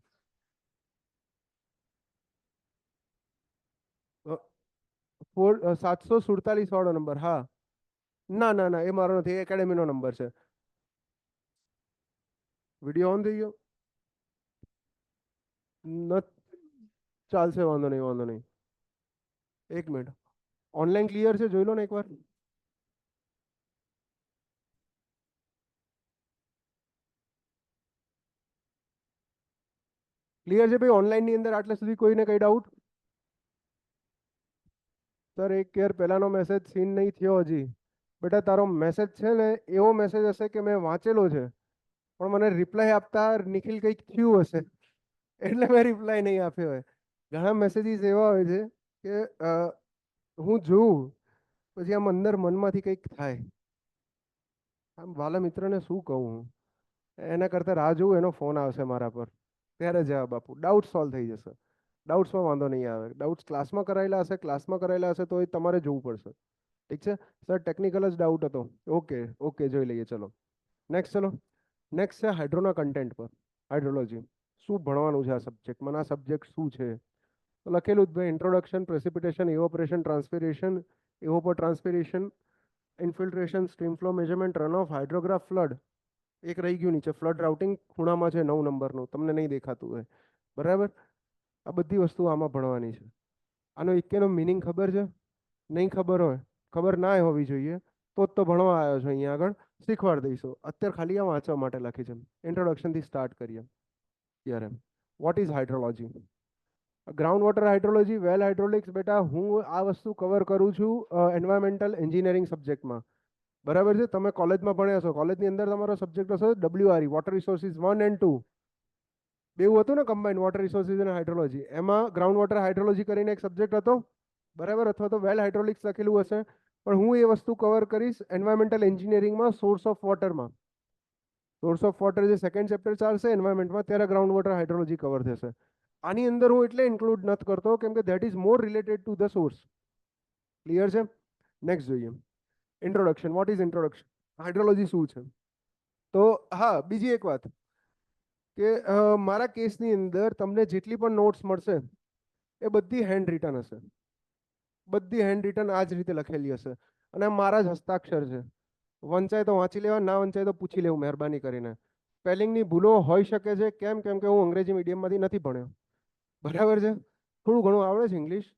747 વાળો નંબર? હા. ના ના ના, એ મારો નથી, એકેડેમીનો નંબર છે. વિડીયો ઓન થઈ ગયો? ન ચાલશે, વાંધો નહીં, વાંધો નહીં. એક મિનિટ, ઓનલાઈન ક્લિયર છે, જોઈ લો ને એકવાર. ક્લિયર છે ભાઈ? ઓનલાઈનની અંદર આટલે સુધી કોઈને કઈ ડાઉટ? સર એક યાર પહેલાનો મેસેજ સીન નહીં થયો હજી. બેટા તારો મેસેજ છે ને એવો મેસેજ હશે કે મેં વાંચેલો છે, પણ મને રિપ્લાય આપતા નિખિલ કંઈક થયું હશે એટલે મેં રિપ્લાય નહીં આપ્યો હોય. ઘણા મેસેજીસ એવા હોય છે કે હું જોઉં પછી આમ અંદર મનમાંથી કંઈક થાય. આમ વાલા મિત્રને શું કહું હું, એના કરતાં રાહ જોઉં એનો ફોન આવશે મારા પર, ત્યારે જવાબ આપું. ડાઉટ સોલ્વ થઈ જશે. ડાઉટ્સમાં વાંધો નહીં આવે. ડાઉટ્સ ક્લાસમાં કરાયેલા હશે તો એ તમારે જોવું પડશે. ઠીક છે સર, ટેકનિકલ જ ડાઉટ હતો. ઓકે ઓકે, જોઈ લઈએ. ચલો નેક્સ્ટ. ચલો નેક્સ્ટ છે હાઇડ્રોના કન્ટેન્ટ પર. હાઇડ્રોલોજી શું ભણવાનું છે આ સબ્જેક્ટમાં? આ સબ્જેક્ટ શું છે? તો લખેલું જ ભાઈ, introduction, precipitation, evaporation, transpiration, evapotranspiration, infiltration, stream flow measurement, run off, hydrograph, flood. એક રહી ગયું નીચે, ફ્લડ રાઉટિંગ ખૂણામાં છે 9 નંબરનું, તમને નહીં દેખાતું હોય. બરાબર, આ બધી વસ્તુ આમાં ભણવાની છે. આનો એકેનો મિનિંગ ખબર છે? નહીં ખબર હોય, ખબર ના હોવી જોઈએ, તો ભણવા આવ્યો છો અહીંયા આગળ, શીખવાડી દઈશું. અત્યારે ખાલી આ વાંચવા માટે લખી છે. ઇન્ટ્રોડક્શનથી સ્ટાર્ટ કરીએ. ત્યારે vote is hydrology? Ground water hydrology, well hydraulics. બેટા હું આ વસ્તુ કવર કરું છું એન્વાયરમેન્ટલ એન્જિનિયરિંગ સબ્જેક્ટમાં. બરાબર છે? તમે કોલેજમાં ભણ્યા છો, કોલેજની અંદર તમારો સબ્જેક્ટ હશે WRE, વોટર રિસોર્સિસ 1 અને 2. બેવું હતું ને, કમ્બાઇન્ડ વોટર રિસોર્સિસ અને હાઇડ્રોલોજી. એમાં ગ્રાઉન્ડ વોટર હાઇડ્રોલોજી કરીને એક સબ્જેક્ટ હતો. બરાબર, અથવા તો વેલ હાઇડ્રોલિક્સ લખેલું હશે. પણ હું એ વસ્તુ કવર કરીશ એન્વાયરમેન્ટલ એન્જિનિયરિંગમાં, સોર્સ ઓફ વોટરમાં. સોર્સ ઓફ વોટર જે સેકન્ડ ચેપ્ટર ચાલશે એન્વાયરમેન્ટમાં, ત્યારે ગ્રાઉન્ડ વોટર હાઇડ્રોલોજી કવર થશે. આની અંદર હું એટલે ઇન્ક્લુડ નથી કરતો કેમ કે that is more related to the source. Clear છે? નેક્સ્ટ જોઈએ. Introduction. What is introduction? Hydrology શું છે? તો હા, બીજી એક વાત કે મારા કેસની અંદર તમને જેટલી પણ નોટ્સ મળશે એ બધી હેન્ડ રિટન હશે. બધી હેન્ડ રિટન આ જ રીતે લખેલી હશે, અને મારા જ હસ્તાક્ષર છે. વંચાય તો વાંચી લેવા, ના વંચાય તો પૂછી લેવું મહેરબાની કરીને. સ્પેલિંગની ભૂલો હોઈ શકે છે. કેમ કે હું અંગ્રેજી મીડિયમમાંથી નથી ભણ્યો. બરાબર છે? થોડું ઘણું આવડે છે ઇંગ્લિશ,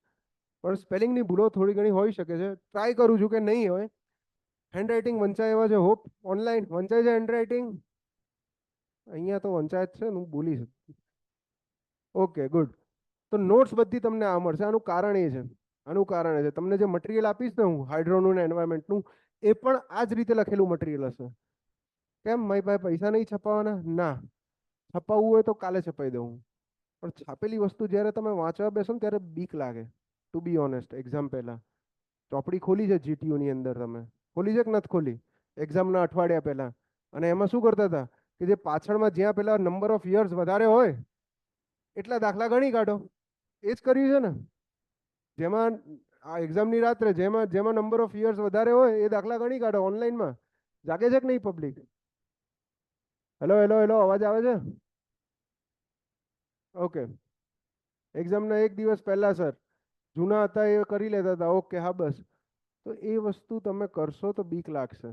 પણ સ્પેલિંગની ભૂલો થોડી ઘણી હોઈ શકે છે. ટ્રાય કરું છું કે નહીં હોય. હેન્ડરાઇટિંગ વંચાય એવા છે. હોપ ઓનલાઈન વંચાય છે હેન્ડરાઇટિંગ? અહીંયા તો વંચાય જ છે, હું બોલી શકું. Okay good. તો નોટ્સ બધી તમને આ મળશે. આનું કારણ એ છે, તમને જે મટીરિયલ આપીશ ને હું, હાઇડ્રોનું ને એન્વાયરમેન્ટનું, એ પણ આ જ રીતે લખેલું મટીરિયલ હશે. કેમ મારી પાસે પૈસા નહીં છપાવવાના? ના, છપાવવું હોય તો કાલે છપાઈ દઉં, પણ છાપેલી વસ્તુ જ્યારે તમે વાંચવા બેસો ને ત્યારે બીક લાગે. ટુ બી ઓનેસ્ટ, એક્ઝામ પહેલા ચોપડી ખોલી છે જીટીયુ ની અંદર, તમે ખોલી છે કે નથી ખોલી એક્ઝામના અઠવાડિયા પહેલા? અને એમાં શું કરતા હતા કે જે પાછળમાં જ્યાં પેલા નંબર ઓફ યર્સ વધારે હોય એટલા દાખલા ગણી કાઢો. એ જ કર્યું છે ને, જેમાં આ એક્ઝામની રાત્રે જેમાં જેમાં નંબર ઓફ યર્સ વધારે હોય એ દાખલા ગણી કાઢો ઓનલાઈનમાં. જાગે છે કે નહીં પબ્લિક? હેલો હેલો હેલો, અવાજ આવે છે? ઓકે. એક્ઝામના એક દિવસ પહેલા સર જૂના હતા એ કરી લેતા હતા, ઓકે હા બસ. તો એ વસ્તુ તમે કરશો તો બીક લાગશે.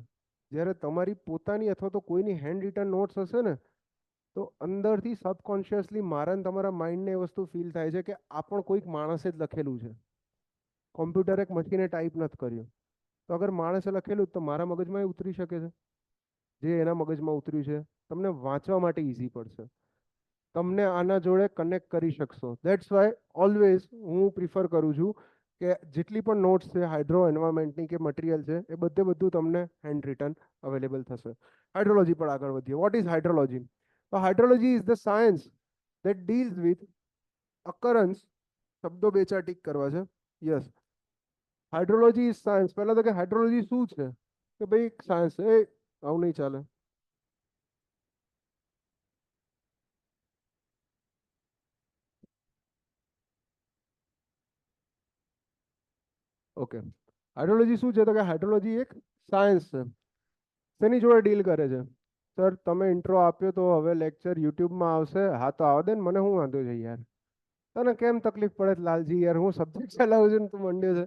જ્યારે તમારી પોતાની અથવા તો કોઈની હેન્ડ રિટન નોટ્સ હશે ને, તો અંદરથી સબકોન્શિયસલી મારા ને તમારા માઇન્ડને એ વસ્તુ ફીલ થાય છે કે આ પણ કોઈક માણસે જ લખેલું છે. કોમ્પ્યુટર એક મશીને ટાઈપ નથી કર્યું. તો અગર માણસે લખેલું તો મારા મગજમાં એ ઉતરી શકે છે, જે એના મગજમાં ઉતર્યું છે તમને વાંચવા માટે ઈઝી પડશે, તમને આના જોડે કનેક્ટ કરી શકશો. દેટ્સ વાય ઓલવેઝ હું પ્રિફર કરું છું કે જેટલી પણ નોટ્સ છે હાઇડ્રો એન્વાયરમેન્ટની કે મટીરિયલ છે એ બધું તમને હેન્ડ રિટન અવેલેબલ થશે. હાઇડ્રોલોજી પર આગળ વધીએ. What is hydrology? તો hydrology is the science that deals with occurrence. શબ્દો બે ચાર ટીક કરવા છે. Yes, hydrology is science. પહેલા તો કે હાઇડ્રોલોજી શું છે, કે ભાઈ સાયન્સ એ આવું નહીં ચાલે. ઓકે, હાઇડ્રોલોજી શું છે? તો કે હાઇડ્રોલોજી એક સાયન્સ છે. શેની જોડે ડીલ કરે છે? સર તમે ઇન્ટ્રો આપ્યો તો હવે લેક્ચર યુટ્યુબમાં આવશે. હા તો આવા દે ને, મને શું વાંધો છે યાર. તને કેમ તકલીફ પડે છે લાલજી યાર, હું સબ્જેક્ટ ચલાવું છું ને તું મંડ્યો છે.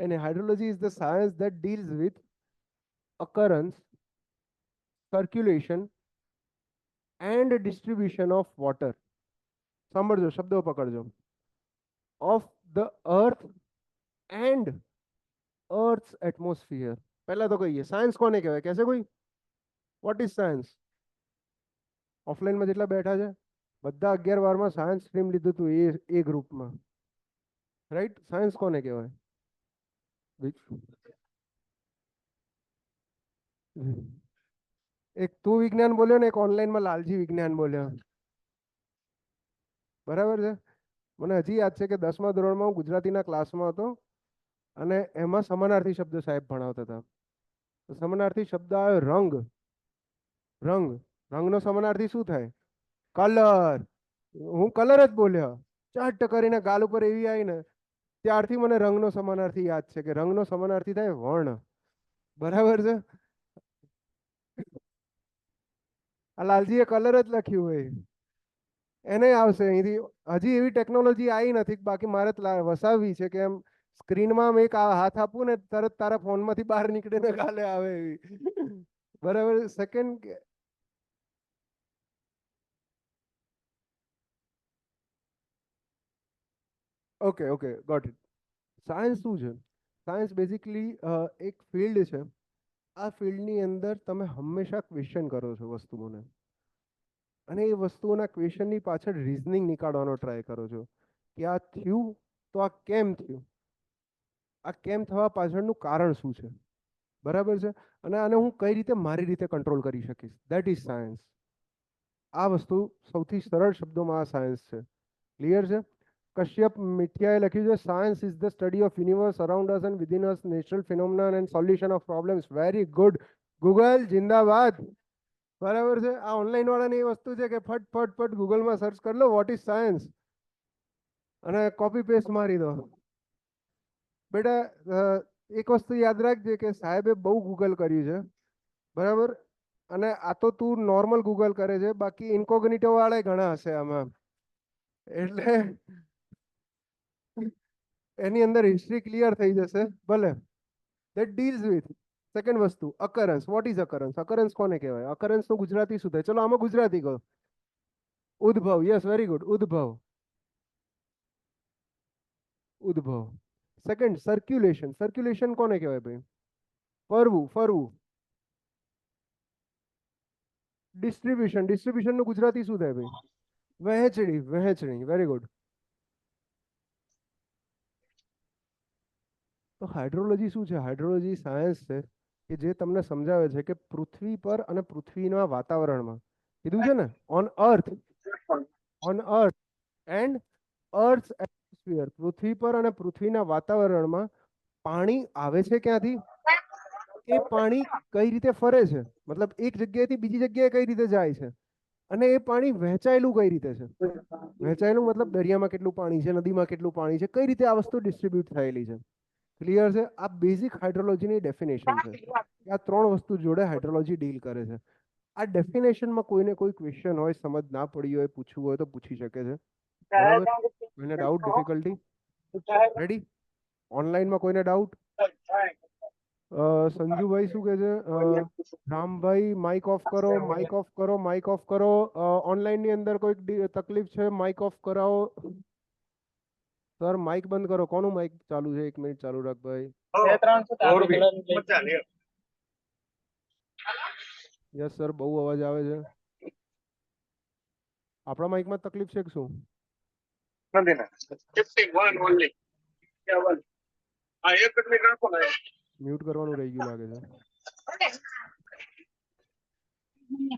અને hydrology is the science that deals with occurrence, circulation and distribution of water. સાંભળજો, શબ્દો પકડજો. Of the earth and earth's atmosphere. પહેલા તો કહીએ સાયન્સ કોને કહેવાય, કહેશે કોઈ? What is science? ઓફલાઈનમાં જેટલા બેઠા છે બધા 11 12માં સાયન્સ સ્ટ્રીમ લીધું હતું એ ગ્રુપમાં, રાઈટ? સાયન્સ કોને કહેવાય? એક તું વિજ્ઞાન બોલ્યો ને એક ઓનલાઈનમાં લાલજી વિજ્ઞાન બોલ્યો, બરાબર છે? મને હજી યાદ છે કે 10મા ધોરણમાં હું ગુજરાતીના ક્લાસમાં હતો અને એમાં સમાનાર્થી શબ્દ સાહેબ ભણાવતા હતા. તો સમાનાર્થી શબ્દ આવ્યો રંગ. રંગ, રંગનો સમાનાર્થી શું થાય? કલર. હું કલર જ બોલ્યો, ચટ કરીને ગાલ ઉપર એવી આવી ને, ત્યારથી મને રંગનો સમાનાર્થી યાદ છે કે રંગનો સમાનાર્થી થાય વર્ણ. બરાબર છે? આ લાલજીએ કલર જ લખ્યું હોય, એને આવશે અહીંથી. હજી એવી ટેકનોલોજી આવી નથી, બાકી મારે વસાવવી છે કે એમ સ્ક્રીનમાં આમ એક હાથ આપું ને તરત તારા ફોનમાંથી બહાર નીકળીને ગાલે આવે એવી. બરાબર. Second, okay okay, got it. Science શું છે? સાયન્સ બેઝિકલી એક ફિલ્ડ છે. આ ફિલ્ડની અંદર તમે હંમેશા ક્વેશ્ચન કરો છો વસ્તુઓને, અને એ વસ્તુઓના ક્વેશ્ચનની પાછળ રીઝનિંગ નીકાળવાનો ટ્રાય કરો છો કે આ થયું તો આ કેમ થયું, આ કેમ થવા પાછળનું કારણ શું છે. બરાબર છે? અને આને હું કઈ રીતે મારી રીતે કંટ્રોલ કરી શકીશ, દેટ ઇઝ સાયન્સ. આ વસ્તુ સૌથી સરળ શબ્દોમાં આ સાયન્સ છે. ક્લિયર છે? કશ્યપ મિઠિયાએ લખ્યું છે science is the study of universe around us and within us, natural phenomena and solution of problems. Very good. Google જિંદાબાદ. બરાબર છે? આ ઓનલાઈન વાળાની એ વસ્તુ છે કે ફટ ફટ ફટ ગૂગલમાં સર્ચ કરી લો વોટ ઇઝ સાયન્સ અને કોપી પેસ્ટ મારી દો. બેટા એક વસ્તુ યાદ રાખજે કે સાહેબે બહુ ગૂગલ કર્યું છે, બરાબર? અને આ તો તું નોર્મલ ગૂગલ કરે છે, બાકી ઇન્કોગ્નિટો વાળા ઘણા હશે આમાં. એટલે એની અંદર હિસ્ટ્રી ક્લિયર થઈ જશે. ભલે. ધેટ ડીલ્સ વિથ સેકન્ડ વસ્તુ occurrence. What is occurrence? Occurrence કોને કહેવાય? અકરન્સ નું ગુજરાતી શું થાય? ચલો આમાં ગુજરાતી કહો. ઉદ્ભવ. Yes, very good. ઉદ્ભવ. ઉદ્ભવ. Second circulation. સર્ક્યુલેશન કોને કહેવાય ભાઈ? ફરવું. ફરવું. ડિસ્ટ્રીબ્યુશન. ડિસ્ટ્રીબ્યુશન નું ગુજરાતી શું થાય ભાઈ? વહેંચણી. વહેંચણી. Very good. તો હાઇડ્રોલોજી શું છે? હાઇડ્રોલોજી સાયન્સ છે કે જે તમને સમજાવે છે કે પૃથ્વી પર અને પૃથ્વીના વાતાવરણમાં કીધું છે ને, on earth and earth atmosphere, પૃથ્વી પર અને પૃથ્વીના વાતાવરણમાં પાણી આવે છે ક્યાંથી, એ પાણી કઈ રીતે ફરે છે, મતલબ એક જગ્યાએથી બીજી જગ્યાએ કઈ રીતે જાય છે, અને એ પાણી વહેંચાયેલું કઈ રીતે છે. વહેંચાયેલું મતલબ દરિયામાં કેટલું પાણી છે, નદીમાં કેટલું પાણી છે, કઈ રીતે આ વસ્તુ ડિસ્ટ્રીબ્યુટ થયેલી છે. ક્લિયર છે? આ બેઝિક હાઇડ્રોલોજીની ડેફિનેશન છે. આ ત્રણ વસ્તુ જોડે હાઇડ્રોલોજી ડીલ કરે છે. આ ડેફિનેશનમાં કોઈને કોઈ ક્વેશ્ચન હોય, સમજ ના પડી હોય, પૂછવું હોય તો પૂછી શકે છે. બરાબર? કોઈને ડાઉટ, ડિફિકલ્ટી? રેડી? ઓનલાઈનમાં કોઈને ડાઉટ? સંજુભાઈ શું કહે છે? રામભાઈ માઇક ઓફ કરો, માઇક ઓફ કરો, માઇક ઓફ કરો. ઓનલાઈન ની અંદર કોઈક તકલીફ છે, માઇક ઓફ કરાવો. સર માઇક બંધ કરો. કોનું માઇક ચાલુ છે? 1 મિનિટ ચાલુ રાખ ભાઈ. યસ સર, બહુ અવાજ આવે છે. આપણા માઇકમાં તકલીફ છે કે શું? નથી ના 51 ઓનલી 51 આ એક જ મિનિટ રાખો ને મ્યુટ કરવાનું રહી ગયું લાગે છે. હમ.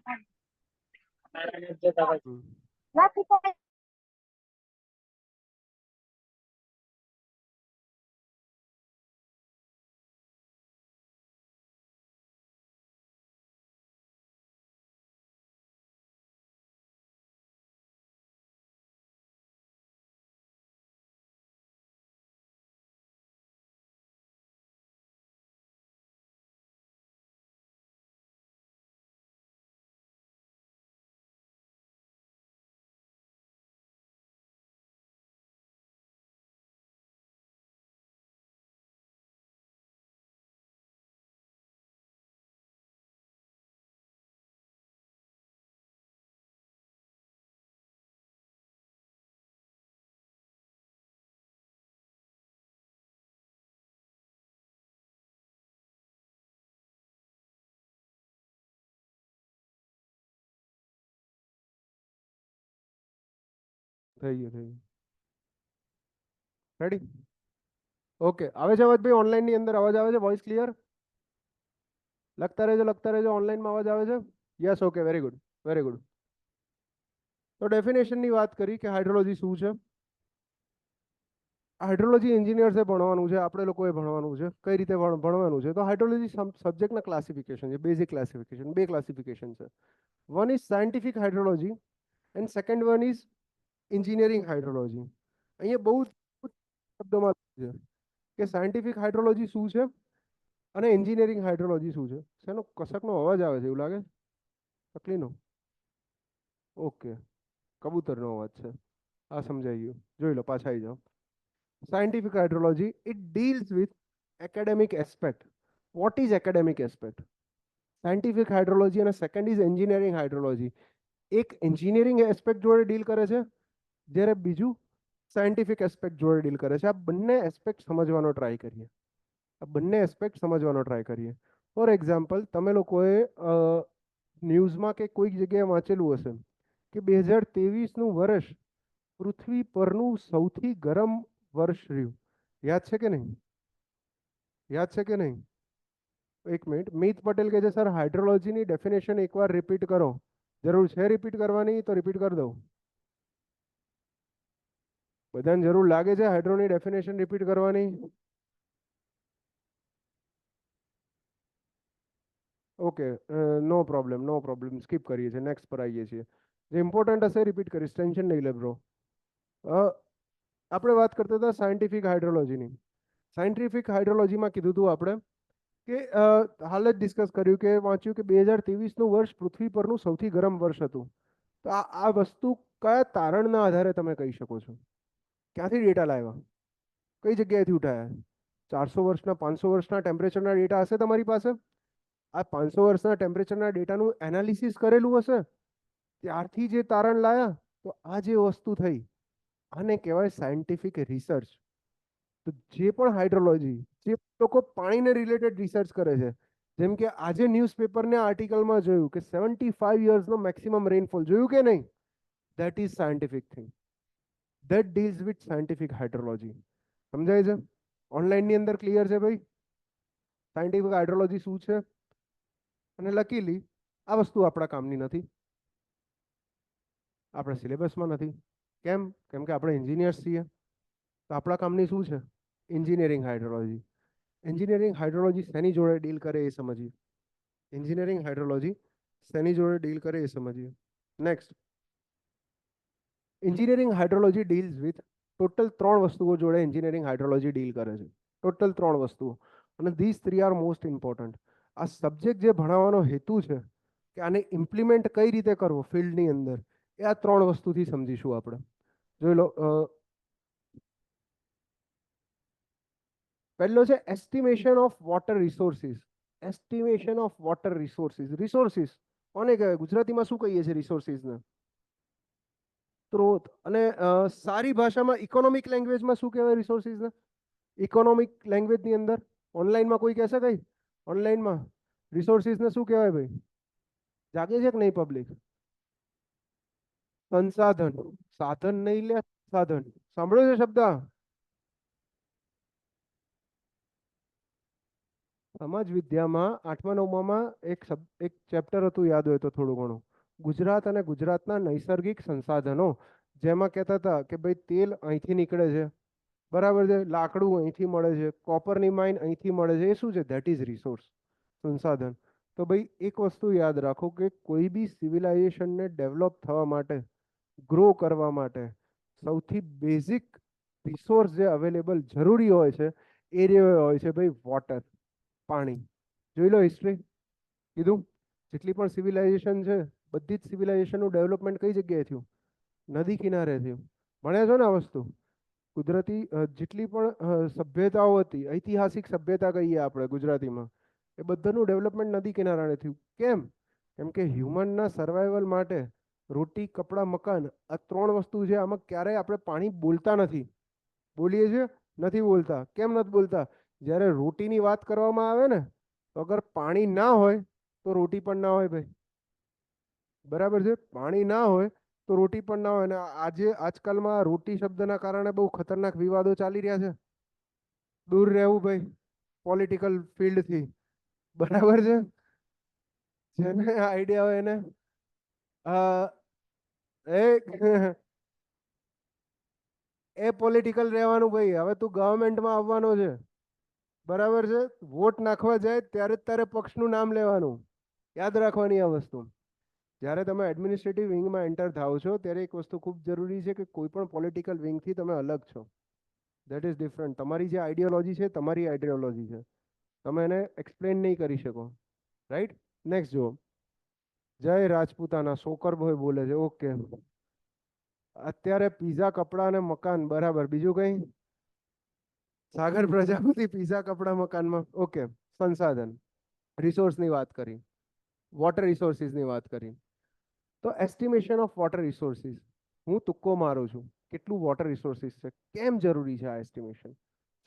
થઈ ગયું, થઈ ગયું. રેડી? ઓકે, આવે છે અવાજ ભાઈ? ઓનલાઈન ની અંદર અવાજ આવે છે? Voice clear? લખતા રહેજો, લખતા રહેજો. ઓનલાઈનમાં અવાજ આવે છે? Yes, okay, very good, very good. તો ડેફિનેશનની વાત કરી કે હાઇડ્રોલોજી શું છે. હાઇડ્રોલોજી એન્જિનિયર્સે ભણવાનું છે, આપણે લોકોએ ભણવાનું છે. કઈ રીતે ભણવાનું છે? તો હાઇડ્રોલોજી સબ્જેક્ટના ક્લાસિફિકેશન છે, બેઝિક ક્લાસિફિકેશન. બે ક્લાસિફિકેશન છે. One is scientific hydrology and second one is engineering hydrology. અહીંયા બહુ શબ્દોમાં છે કે સાયન્ટિફિક હાઇડ્રોલોજી શું છે અને એન્જિનિયરિંગ હાઇડ્રોલોજી શું છે. શેનો કસકનો અવાજ આવે છે એવું લાગે? તકલીનો? ઓકે, કબૂતરનો અવાજ છે. આ સમજાઈ ગયું. જોઈ લો, પાછા આવી જાઓ. Scientific hydrology, it deals with academic aspect. What is academic aspect? Scientific hydrology અને second is engineering hydrology. એક engineering aspect જોડે ડીલ કરે છે, જ્યારે બીજું સાયન્ટિફિક એસ્પેક્ટ જોડે ડીલ કરે છે. આ બંને એસ્પેક્ટ સમજવાનો ટ્રાય કરીએ. ફોર એક્ઝામ્પલ, તમે લોકોએ ન્યૂઝમાં કે કોઈક જગ્યાએ વાંચેલું હશે કે 2023નું વર્ષ પૃથ્વી પરનું સૌથી ગરમ વર્ષ રહ્યું. યાદ છે કે નહીં? યાદ છે કે નહીં? એક મિનિટ. મિત પટેલ કહે છે સર હાઇડ્રોલોજીની ડેફિનેશન એકવાર રિપીટ કરો. જરૂર છે રિપીટ કરવાની તો રિપીટ કરી દઉં. બધાને જરૂર લાગે છે હાઇડ્રોની ડેફિનેશન રિપીટ કરવાની? ઓકે, નો પ્રોબ્લેમ, નો પ્રોબ્લેમ. સ્કીપ કરીએ છીએ, નેક્સ્ટ પર આવીએ છીએ. જે ઇમ્પોર્ટન્ટ હશે રિપીટ કરીશ, ટેન્શન નહીં લે બ્રો. આપણે વાત કરતા હતા સાયન્ટિફિક હાઇડ્રોલોજીની. સાયન્ટિફિક હાઇડ્રોલોજીમાં કીધું હતું આપણે કે હાલ જ ડિસ્કસ કર્યું કે વાંચ્યું કે 2023નું વર્ષ પૃથ્વી પરનું સૌથી ગરમ વર્ષ હતું. તો આ વસ્તુ કયા તારણના આધારે તમે કહી શકો છો? ક્યાંથી ડેટા લાવ્યા? કઈ જગ્યાએથી ઉઠાયા? 400 વર્ષના, 500 વર્ષના ટેમ્પરેચરના ડેટા હશે તમારી પાસે? આ 500 વર્ષના ટેમ્પરેચરના ડેટાનું એનાલિસિસ કરેલું હશે, ત્યારથી જે તારણ લાયા, તો આ જે વસ્તુ થઈ, આને કહેવાય સાયન્ટિફિક રિસર્ચ. તો જે પણ હાઇડ્રોલોજી, જે લોકો પાણીને રિલેટેડ રિસર્ચ કરે છે, જેમ કે આજે ન્યૂઝપેપરને આર્ટિકલમાં જોયું કે 75 યર્સનો મેક્સિમમ રેનફોલ, જોયું કે નહીં? That is scientific thing. That deals with scientific hydrology. સમજાય છે? ઓનલાઈનની અંદર ક્લિયર છે ભાઈ? સાયન્ટિફિક હાઇડ્રોલોજી શું છે? અને લકીલી આ વસ્તુ આપણા કામની નથી. આપણા સિલેબસમાં નથી. કેમ? કેમ કે આપણે એન્જિનિયર્સ છીએ. તો આપણા કામની શું છે? Engineering hydrology. એન્જિનિયરિંગ હાઇડ્રોલોજી શેની જોડે ડીલ કરે એ સમજીએ. એન્જિનિયરિંગ હાઇડ્રોલોજી શેની જોડે ડીલ કરે એ સમજીએ. Next, engineering hydrology deals with total 3 વસ્તુઓ જોડે એન્જિનિયરિંગ હાઇડ્રોલોજી ડીલ કરે છે. ટોટલ 3 વસ્તુઓ. અને ધીસ 3 આર મોસ્ટ ઇમ્પોર્ટન્ટ. આ સબ્જેક્ટ જે ભણાવવાનો હેતુ છે કે આને ઇમ્પ્લિમેન્ટ કઈ રીતે કરવો ફિલ્ડની અંદર, એ આ 3 વસ્તુથી સમજીશું આપણે. જોઈ લો. પહેલો છે estimation of water resources. Estimation of water resources. Resources કોને કહેવાય? ગુજરાતીમાં શું કહીએ છીએ રિસોર્સિસને? સ્ત્રોત. અને સારી ભાષામાં ઇકોનોમિક લેંગ્વેજમાં શું કહેવાય રિસોર્સિસને? ઇકોનોમિક લેંગ્વેજની અંદર ઓનલાઈનમાં કોઈ કહેશે કઈ? ઓનલાઈનમાં રિસોર્સિસને શું કહેવાય ભાઈ? જાગે છે કે નહીં પબ્લિક? સંસાધન. સાધન નહીં લે, સાધન. સાંભળ્યો છે શબ્દ? સમાજ વિદ્યામાં 8મા 9મામાં એક ચેપ્ટર હતું, યાદ હોય તો થોડું ઘણું. ગુજરાત અને ગુજરાતના નૈસર્ગિક સંસાધનો. જેમાં કહેતા હતા કે ભાઈ તેલ અહીંથી નીકળે છે, બરાબર છે, લાકડું અહીંથી મળે છે, કોપરની માઇન અહીંથી મળે છે. એ શું છે? ધેટ ઇઝ રિસોર્સ, સંસાધન. તો ભાઈ એક વસ્તુ યાદ રાખો કે કોઈ બી સિવિલાઇઝેશનને ડેવલપ થવા માટે, ગ્રો કરવા માટે સૌથી બેઝિક રિસોર્સ જે અવેલેબલ જરૂરી હોય છે એ હોય છે ભાઈ વોટર, પાણી. જોઈ લો હિસ્ટ્રી. કીધું જેટલી પણ સિવિલાઇઝેશન છે, બધી જ સિવિલાઇઝેશનનું ડેવલપમેન્ટ કઈ જગ્યાએ થયું? નદી કિનારે થયું. ભણ્યા છો ને આ વસ્તુ? કુદરતી જેટલી પણ સભ્યતાઓ હતી, ઐતિહાસિક સભ્યતા કહીએ આપણે ગુજરાતીમાં, એ બધાનું ડેવલપમેન્ટ નદી કિનારાને થયું. કેમ? કેમ કે હ્યુમનના સર્વાઈવલ માટે રોટી, કપડાં, મકાન, આ 3 વસ્તુ છે. આમાં ક્યારેય આપણે પાણી બોલતા નથી. બોલીએ છીએ? નથી બોલતા. કેમ નથી બોલતા? જ્યારે રોટીની વાત કરવામાં આવે ને, તો અગર પાણી ના હોય તો રોટી પણ ના હોય ભાઈ. બરાબર છે? પાણી ના હોય તો રોટી પણ ના હોય. અને આજે આજકાલમાં રોટી શબ્દના કારણે બહુ ખતરનાક વિવાદો ચાલી રહ્યા છે. દૂર રહેવું ભાઈ પોલિટિકલ ફિલ્ડથી. બરાબર છે? જેને આઈડિયા હોય એને એ એ પોલિટિકલ રહેવાનું ભાઈ. હવે તું ગવર્મેન્ટમાં આવવાનો છે, બરાબર છે? વોટ નાખવા જાય ત્યારે જ તારે પક્ષનું નામ લેવાનું. યાદ રાખવાની આ વસ્તુ. જ્યારે તમે એડમિનિસ્ટ્રેટિવ વિંગમાં એન્ટર થાઓ છો ત્યારે એક વસ્તુ ખૂબ જરૂરી છે કે કોઈ પણ પોલિટિકલ વિંગથી તમે અલગ છો. That is different. તમારી જે આઈડિયોલોજી છે, તમારી આઈડિયોલોજી છે. તમે એને એક્સપ્લેન નહીં કરી શકો. રાઈટ? નેક્સ્ટ જુઓ. જય રાજપૂતાના, શોકર ભાઈ બોલે છે. ઓકે. અત્યારે પીઝા, કપડા અને મકાન, બરાબર. બીજું કઈ? સાગર પ્રજાપતિ પીઝા, કપડા, મકાનમાં. ઓકે. સંસાધન, રિસોર્સની વાત કરી, વોટર રિસોર્સિસની વાત કરી. તો એસ્ટિમેશન ઓફ વોટર રિસોર્સિસ. હું તુક્કો મારું છું. કેટલું વોટર રિસોર્સિસ છે? કેમ જરૂરી છે આ એસ્ટિમેશન?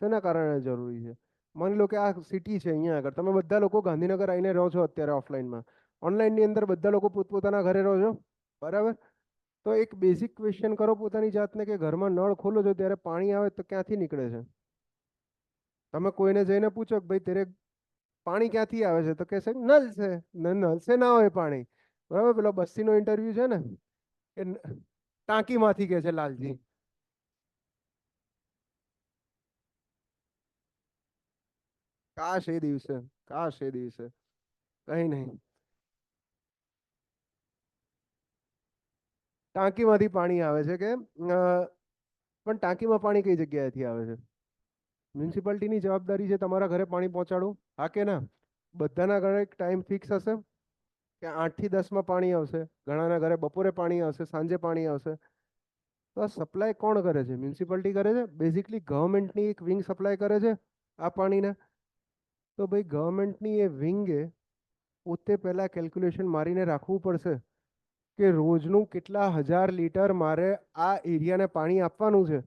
શેના કારણે જરૂરી છે? માની લો કે આ સિટી છે, અહીંયા આગળ તમે બધા લોકો ગાંધીનગર આવીને રહો છો અત્યારે ઓફલાઈનમાં. ઓનલાઈનની અંદર બધા લોકો પોતપોતાના ઘરે રહો છો, બરાબર? તો એક બેઝિક ક્વેશ્ચન કરો પોતાની જાતને કે ઘરમાં નળ ખોલો છો ત્યારે પાણી આવે તો ક્યાંથી નીકળે છે? તમે કોઈને જઈને પૂછો કે ભાઈ તેરે પાણી ક્યાંથી આવે છે, તો કહેશે નલ છે. નલ છે ના હોય પાણી, બરાબર? પેલો બસ્સીનો ઇન્ટરવ્યુ છે ને, એ ટાંકીમાંથી કે છે લાલજી. કાશ એ દિવસે, કાશ એ દિવસે. કઈ નહીં. ટાંકીમાંથી પાણી આવે છે કે પણ ટાંકીમાં પાણી કઈ જગ્યાએથી આવે છે? મ્યુનિસિપાલિટીની જવાબદારી છે તમારા ઘરે પાણી પહોંચાડવું, હા કે ના? બધાના ઘરે એક ટાઈમ ફિક્સ હશે કે 8 થી 10માં પાણી આવશે. ઘણાના ઘરે બપોરે પાણી આવશે, સાંજે પાણી આવશે. તો આ સપ્લાય કોણ કરે છે? મ્યુનિસિપાલિટી કરે છે. બેઝિકલી ગવર્મેન્ટની એક વિંગ સપ્લાય કરે છે આ પાણીને. તો ભાઈ ગવર્મેન્ટની એ વિંગે પોતે પહેલાં કેલ્ક્યુલેશન મારીને રાખવું પડશે કે રોજનું કેટલા હજાર લીટર મારે આ એરિયાને પાણી આપવાનું છે.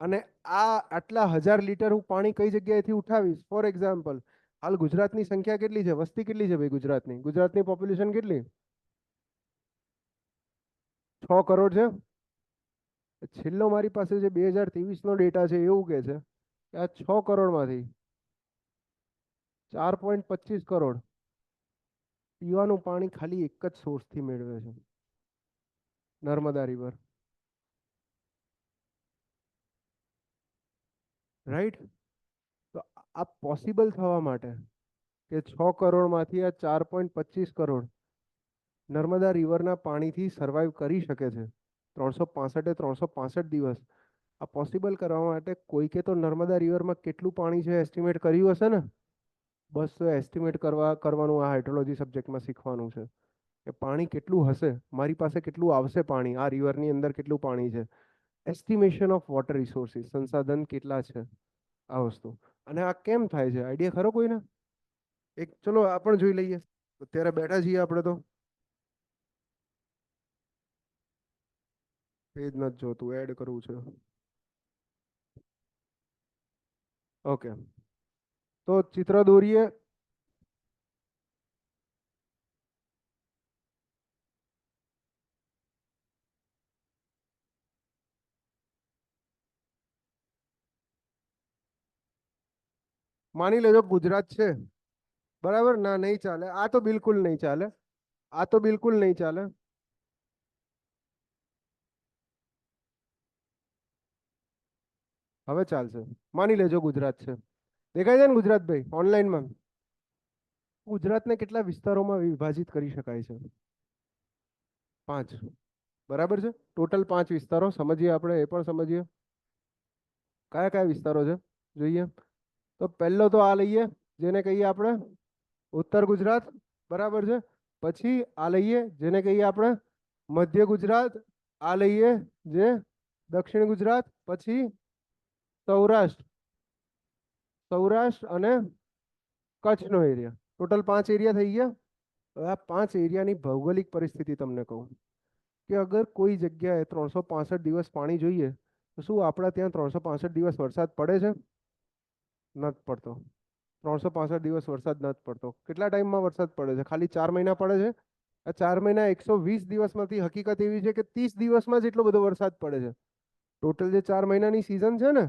અને આ આટલા હજાર લીટર હું પાણી કઈ જગ્યાએથી ઉઠાવીશ? ફોર એક્ઝામ્પલ, હાલ ગુજરાતની સંખ્યા કેટલી છે? વસ્તી કેટલી છે ભાઈ ગુજરાતની? ગુજરાતની પોપ્યુલેશન કેટલી? 6 કરોડ છે. છેલ્લો મારી પાસે જે 2023નો ડેટા છે એવું કહે છે કે આ 6 કરોડમાંથી 4.25 કરોડ પીવાનું પાણી ખાલી એક જ સોર્સથી મેળવે છે. Narmada river, right. તો આ પોસિબલ થવા માટે કે 6 કરોડમાંથી આ 4.25 કરોડ નર્મદા રિવરના પાણીથી સર્વાઈવ કરી શકે છે 365 આ પોસિબલ કરવા માટે કોઈકે તો નર્મદા રિવરમાં કેટલું પાણી છે એસ્ટિમેટ કર્યું હશે ને. બસ તો એસ્ટિમેટ કરવાનું આ હાઇડ્રોલોજી સબ્જેક્ટમાં શીખવાનું છે કે પાણી કેટલું હશે, મારી પાસે કેટલું આવશે પાણી, આ રિવરની અંદર કેટલું પાણી છે. એસ્ટિમેશન ઓફ વોટર રિસોર્સિસ, સંસાધન કેટલા છે આ વસ્તુ. અને આ કેમ થાય છે, આઈડિયા ખરો કોઈને? એક ચલો આ પણ જોઈ લઈએ. અત્યારે બેઠા છીએ આપણે તો. પેજ નથી જોતું, એડ કરવું છે. ઓકે, તો ચિત્ર દોરીએ. માની લેજો ગુજરાત છે, બરાબર? ના, નહીં ચાલે, આ તો બિલકુલ નહીં ચાલે, આ તો બિલકુલ નહીં ચાલે. હવે ચાલશે. માની લેજો ગુજરાત છે, દેખાય છે ને ગુજરાતભાઈ ઓનલાઈનમાં? ગુજરાતને કેટલા વિસ્તારોમાં વિભાજિત કરી શકાય છે? 5, બરાબર છે. ટોટલ 5 વિસ્તારો સમજીએ આપણે, એ પણ સમજીએ કયા કયા વિસ્તારો છે જોઈએ. તો પહેલો તો આ લઈએ, જેને કહીએ આપણે ઉત્તર ગુજરાત, બરાબર છે. પછી આ લઈએ જેને કહીએ આપણે મધ્ય ગુજરાત, આ લઈએ જે દક્ષિણ ગુજરાત, પછી સૌરાષ્ટ્ર, સૌરાષ્ટ્ર અને કચ્છનો એરિયા. ટોટલ 5 એરિયા થઈ ગયા. હવે આ 5 એરિયાની ભૌગોલિક પરિસ્થિતિ તમને કહું કે અગર કોઈ જગ્યાએ 365 પાણી જોઈએ તો શું આપણા ત્યાં 365 વરસાદ પડે છે? નથી પડતો. 365 વરસાદ નથી પડતો. કેટલા ટાઈમમાં વરસાદ પડે છે? ખાલી 4 મહિના પડે છે. આ 4 મહિના 120 દિવસમાંથી હકીકત એવી છે કે 30 દિવસમાં જ એટલો બધો વરસાદ પડે છે. ટોટલ જે 4 મહિનાની સિઝન છે ને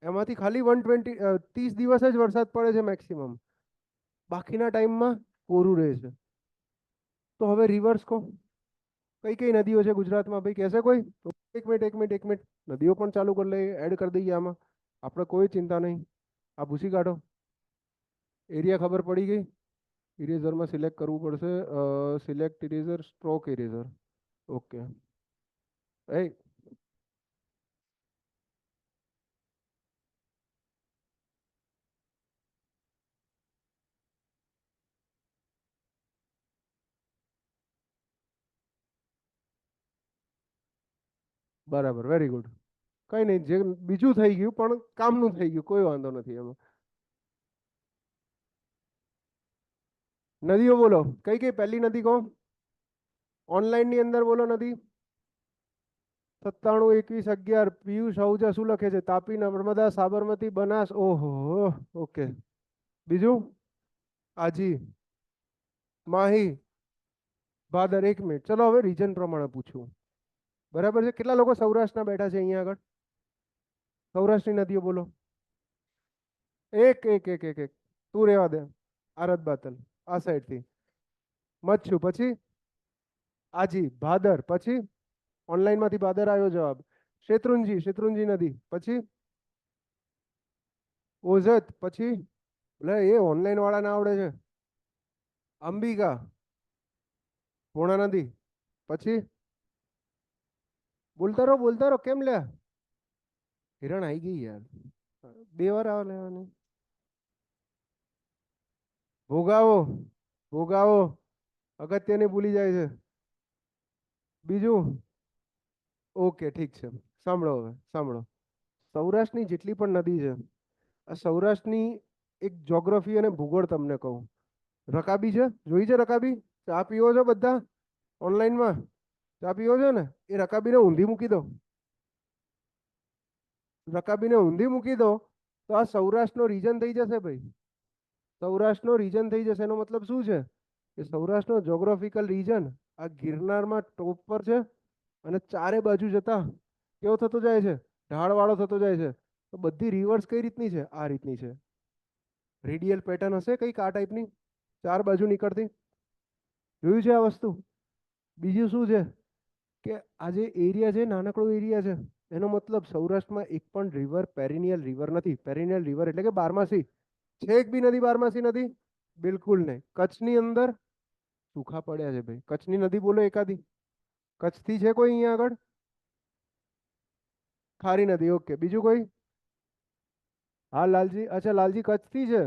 એમાંથી ખાલી 30 દિવસ જ વરસાદ પડે છે મેક્સિમમ. બાકીના ટાઈમમાં કોરું રહે છે. તો હવે રિવર્સ કહો, કઈ કઈ નદીઓ છે ગુજરાતમાં ભાઈ, કહેશે કોઈ? તો એક મિનિટ નદીઓ પણ ચાલુ કરી લઈએ, એડ કરી દઈએ આમાં, આપણે કોઈ ચિંતા નહીં. આ ભૂસી કાઢો. એરિયા ખબર પડી ગઈ? ઇરેઝરમાં સિલેક્ટ કરવું પડશે, select eraser, stroke eraser. Okay, એ બરાબર, વેરી ગુડ. કઈ નહીં, જે બીજું થઈ ગયું પણ કામનું થઈ ગયું, કોઈ વાંધો નથી એમાં. નદીઓ બોલો, કઈ કઈ પહેલી નદી કહો ઓનલાઈન ની અંદર, બોલો નદી. 97, 21, 11. પિયુષ આહુજા શું લખે છે? તાપી, નર્મદા, સાબરમતી, બનાસ. ઓહો, ઓકે. બીજું? આજી, માહી, ભાદર. 1 મિનિટ, ચલો હવે રીજન પ્રમાણે પૂછું, બરાબર છે. કેટલા લોકો સૌરાષ્ટ્રના બેઠા છે અહીંયા આગળ? સૌરાષ્ટ્રની નદીઓ બોલો. એક તું રેવા દે. આરત બાતલ આ સાઈડ થી, મચ્છુ, પછી આજી, ભાદર, પછી ઓનલાઈન માંથી ભાદર આવ્યો જવાબ. શેત્રુંજી નદી, પછી ઓઝત, પછી એટલે એ ઓનલાઈન વાળા ના આવડે છે. અંબિકા, પૂર્ણા નદી, પછી બોલતા રહો કેમ લે. હિરણ આવી ગઈ યાર, 2 વાર આવે લેવાની. ભોગાવો, અગત્યને ભૂલી જાય છે. બીજું? ઓકે, ઠીક છે. સાંભળો, હવે સાંભળો. સૌરાષ્ટ્રની જેટલી પણ નદી છે, આ સૌરાષ્ટ્રની એક જોગ્રાફી અને ભૂગોળ તમને કહું. રકાબી છે, જોઈ છે રકાબી? ચા પીવો છો બધા ઓનલાઈનમાં? ચા પીવો છો ને? એ રકાબીને ઊંધી મૂકી દો. રકાબીને ઊંધી મૂકી દો તો આ સૌરાષ્ટ્રનો રીજન થઈ જશે ભાઈ. સૌરાષ્ટ્રનો રીજન થઈ જશે. એનો મતલબ શું છે કે સૌરાષ્ટ્રનો જોગ્રાફિકલ રીજન આ ગિરનારમાં ટોપ પર છે અને ચારે બાજુ જતા કેવો થતો જાય છે? ઢાળવાળો થતો જાય છે. તો બધી રિવર્સ કઈ રીતની છે? આ રીતની છે. રેડિયલ પેટર્ન હશે કંઈક આ ટાઈપની, 4 બાજુ નીકળતી. જોયું છે આ વસ્તુ? બીજું શું છે? કે આ જે એરિયા છે નાનકડો એરિયા છે, એનો મતલબ સૌરાષ્ટ્રમાં એક પણ રિવર પેરિનિયલ રિવર નથી. પેરિનિયલ રિવર એટલે કે બારમાસી છે, એક બી નદી બારમાસી નથી, બિલકુલ નહીં. કચ્છની અંદર સૂખા પડ્યા છે ભાઈ. કચ્છની નદી બોલો એકાદી, કચ્છથી છે કોઈ અહીંયા આગળ? ખારી નદી, ઓકે. બીજું કોઈ? હા લાલજી, અચ્છા લાલજી કચ્છથી છે.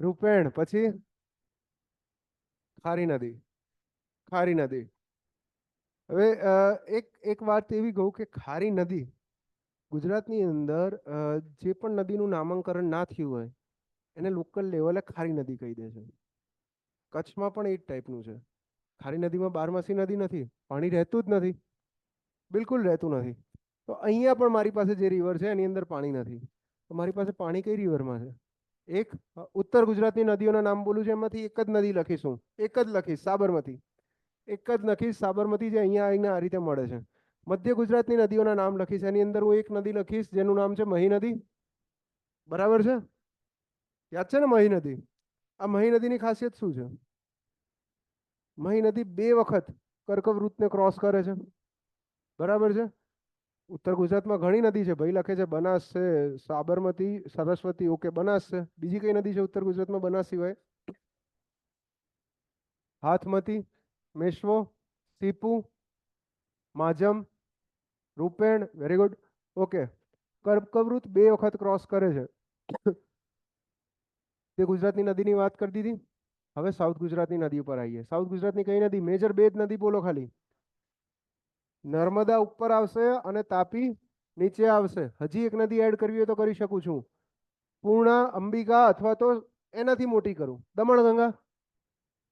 રૂપેણ, પછી ખારી નદી, ખારી નદી. હવે એક એક વાત એવી કહું કે ખારી નદી ગુજરાતની અંદર જે પણ નદીનું નામાંકરણ ના થયું હોય એને લોકલ લેવલે ખારી નદી કહી દે છે. કચ્છમાં પણ એ જ ટાઈપનું છે. ખારી નદીમાં બારમાસી નદી નથી, પાણી રહેતું જ નથી, બિલકુલ રહેતું નથી. તો અહીંયા પણ મારી પાસે જે રિવર છે એની અંદર પાણી નથી. તો મારી પાસે પાણી કઈ રિવરમાં છે? એક ઉત્તર ગુજરાતની નદીઓના નામ બોલું છું, એમાંથી એક જ નદી લખીશું, એક જ લખીશ, સાબરમતી. એક જ લખીશ, સાબરમતી, જે અહીંયા આવીને આ રીતે મળે છે. મધ્ય ગુજરાતની નદીઓના નામ લખીશ, એની અંદર હું એક નદી લખીશ જેનું નામ છે મહી નદી. બરાબર છે? યાદ છે ને મહી નદી? આ મહી નદીની ખાસિયત શું છે? મહી નદી 2 વખત કર્કવૃતને ક્રોસ કરે છે. બરાબર છે? ઉત્તર ગુજરાતમાં ઘણી નદી છે ભાઈ, લખે છે બનાસ છે, સાબરમતી, સરસ્વતી, ઓકે બનાસ છે. બીજી કઈ નદી છે ઉત્તર ગુજરાતમાં બનાસ સિવાય? હાથમતી, મેશ્વો, સીપુ, માજમ, રૂપેણ, વેરી ગુડ, ઓકે. કર્કવૃત 2 વખત ક્રોસ કરે છે. તે ગુજરાતની નદીની વાત કરી દીધી. હવે સાઉથ ગુજરાતની નદી ઉપર આવીએ. સાઉથ ગુજરાતની કઈ નદી? મેજર 2 જ નદી બોલો ખાલી. નર્મદા ઉપર આવશે અને તાપી નીચે આવશે. હજી એક નદી એડ કરવી હોય તો કરી શકું છું. પૂર્ણા, અંબિકા, અથવા તો એનાથી મોટી કરું, દમણગંગા.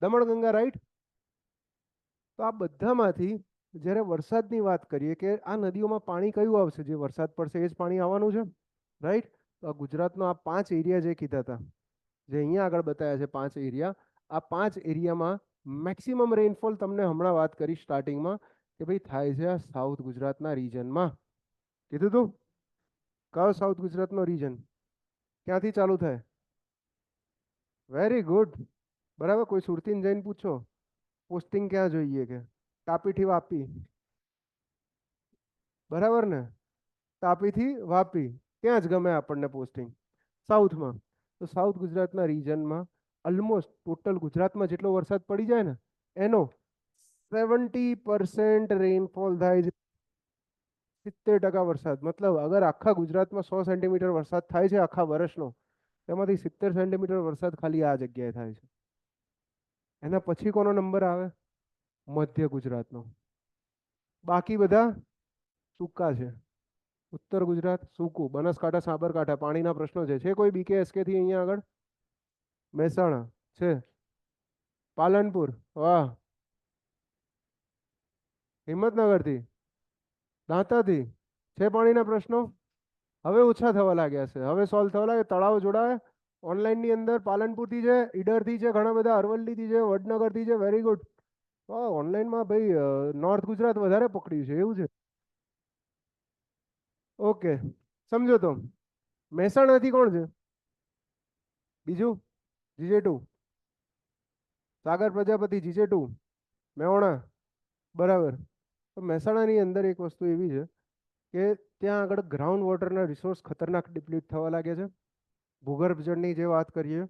દમણગંગા, રાઈટ? તો આ બધામાંથી જ્યારે વરસાદની વાત કરીએ કે આ નદીઓમાં પાણી કયું આવશે, જે વરસાદ પડશે એ જ પાણી આવવાનું છે, રાઈટ? તો આ ગુજરાતનો આ 5 એરિયા જે કીધા હતા, જે અહીંયા આગળ બતાવ્યા છે 5 એરિયા, આ 5 એરિયામાં મેક્સિમમ રેનફોલ તમને હમણાં વાત કરી સ્ટાર્ટિંગમાં કે ભાઈ થાય છે આ સાઉથ ગુજરાતના રીજનમાં. કીધું તું કયો સાઉથ ગુજરાતનો રીજન? ક્યાંથી ચાલુ થાય? વેરી ગુડ, બરાબર. કોઈ સુરતીને જઈને પૂછો પોસ્ટિંગ ક્યાં જોઈએ, કે તાપીથી વાપી, બરાબર ને? તાપીથી વાપી, ત્યાં જ ગમે આપણને પોસ્ટિંગ, સાઉથમાં. તો સાઉથ ગુજરાતના રીજનમાં ઓલમોસ્ટ ટોટલ ગુજરાતમાં જેટલો વરસાદ પડી જાય ને એનો 70% રેનફોલ થાય છે. 70% વરસાદ, મતલબ અગર આખા ગુજરાતમાં 100 સેન્ટીમીટર વરસાદ થાય છે આખા વર્ષનો, તેમાંથી 70 સેન્ટીમીટર વરસાદ ખાલી આ જગ્યાએ થાય છે. એના પછી કોનો નંબર આવે? મધ્ય ગુજરાતનો. બાકી બધા સૂકા છે. ઉત્તર ગુજરાત સૂકું, બનાસકાંઠા, સાબરકાંઠા પાણીના પ્રશ્નો છે. છે કોઈ BKSK થી અહીંયા આગળ? મહેસાણા છે, પાલનપુર, વાહ. હિંમતનગરથી, દાંતાથી છે પાણીના પ્રશ્નો? હવે ઓછા થવા લાગ્યા છે, હવે સોલ્વ થવા લાગે. તળાવ જોડાય ઓનલાઈનની અંદર. પાલનપુરથી છે, ઈડરથી છે, ઘણા બધા અરવલ્લીથી છે, વડનગરથી છે, વેરી ગુડ. ઓનલાઈનમાં ભાઈ નોર્થ ગુજરાત વધારે પકડ્યું છે એવું છે. ઓકે, સમજો તો મહેસાણાથી કોણ છે બીજું? GJ2, સાગર પ્રજાપતિ, GJ2, મેહોણા, બરાબર. તો મહેસાણાની અંદર એક વસ્તુ એવી છે કે ત્યાં આગળ ગ્રાઉન્ડ વોટરના રિસોર્સ ખતરનાક ડિપ્લીટ થવા લાગે છે. ભૂગર્ભ જળની જે વાત કરીએ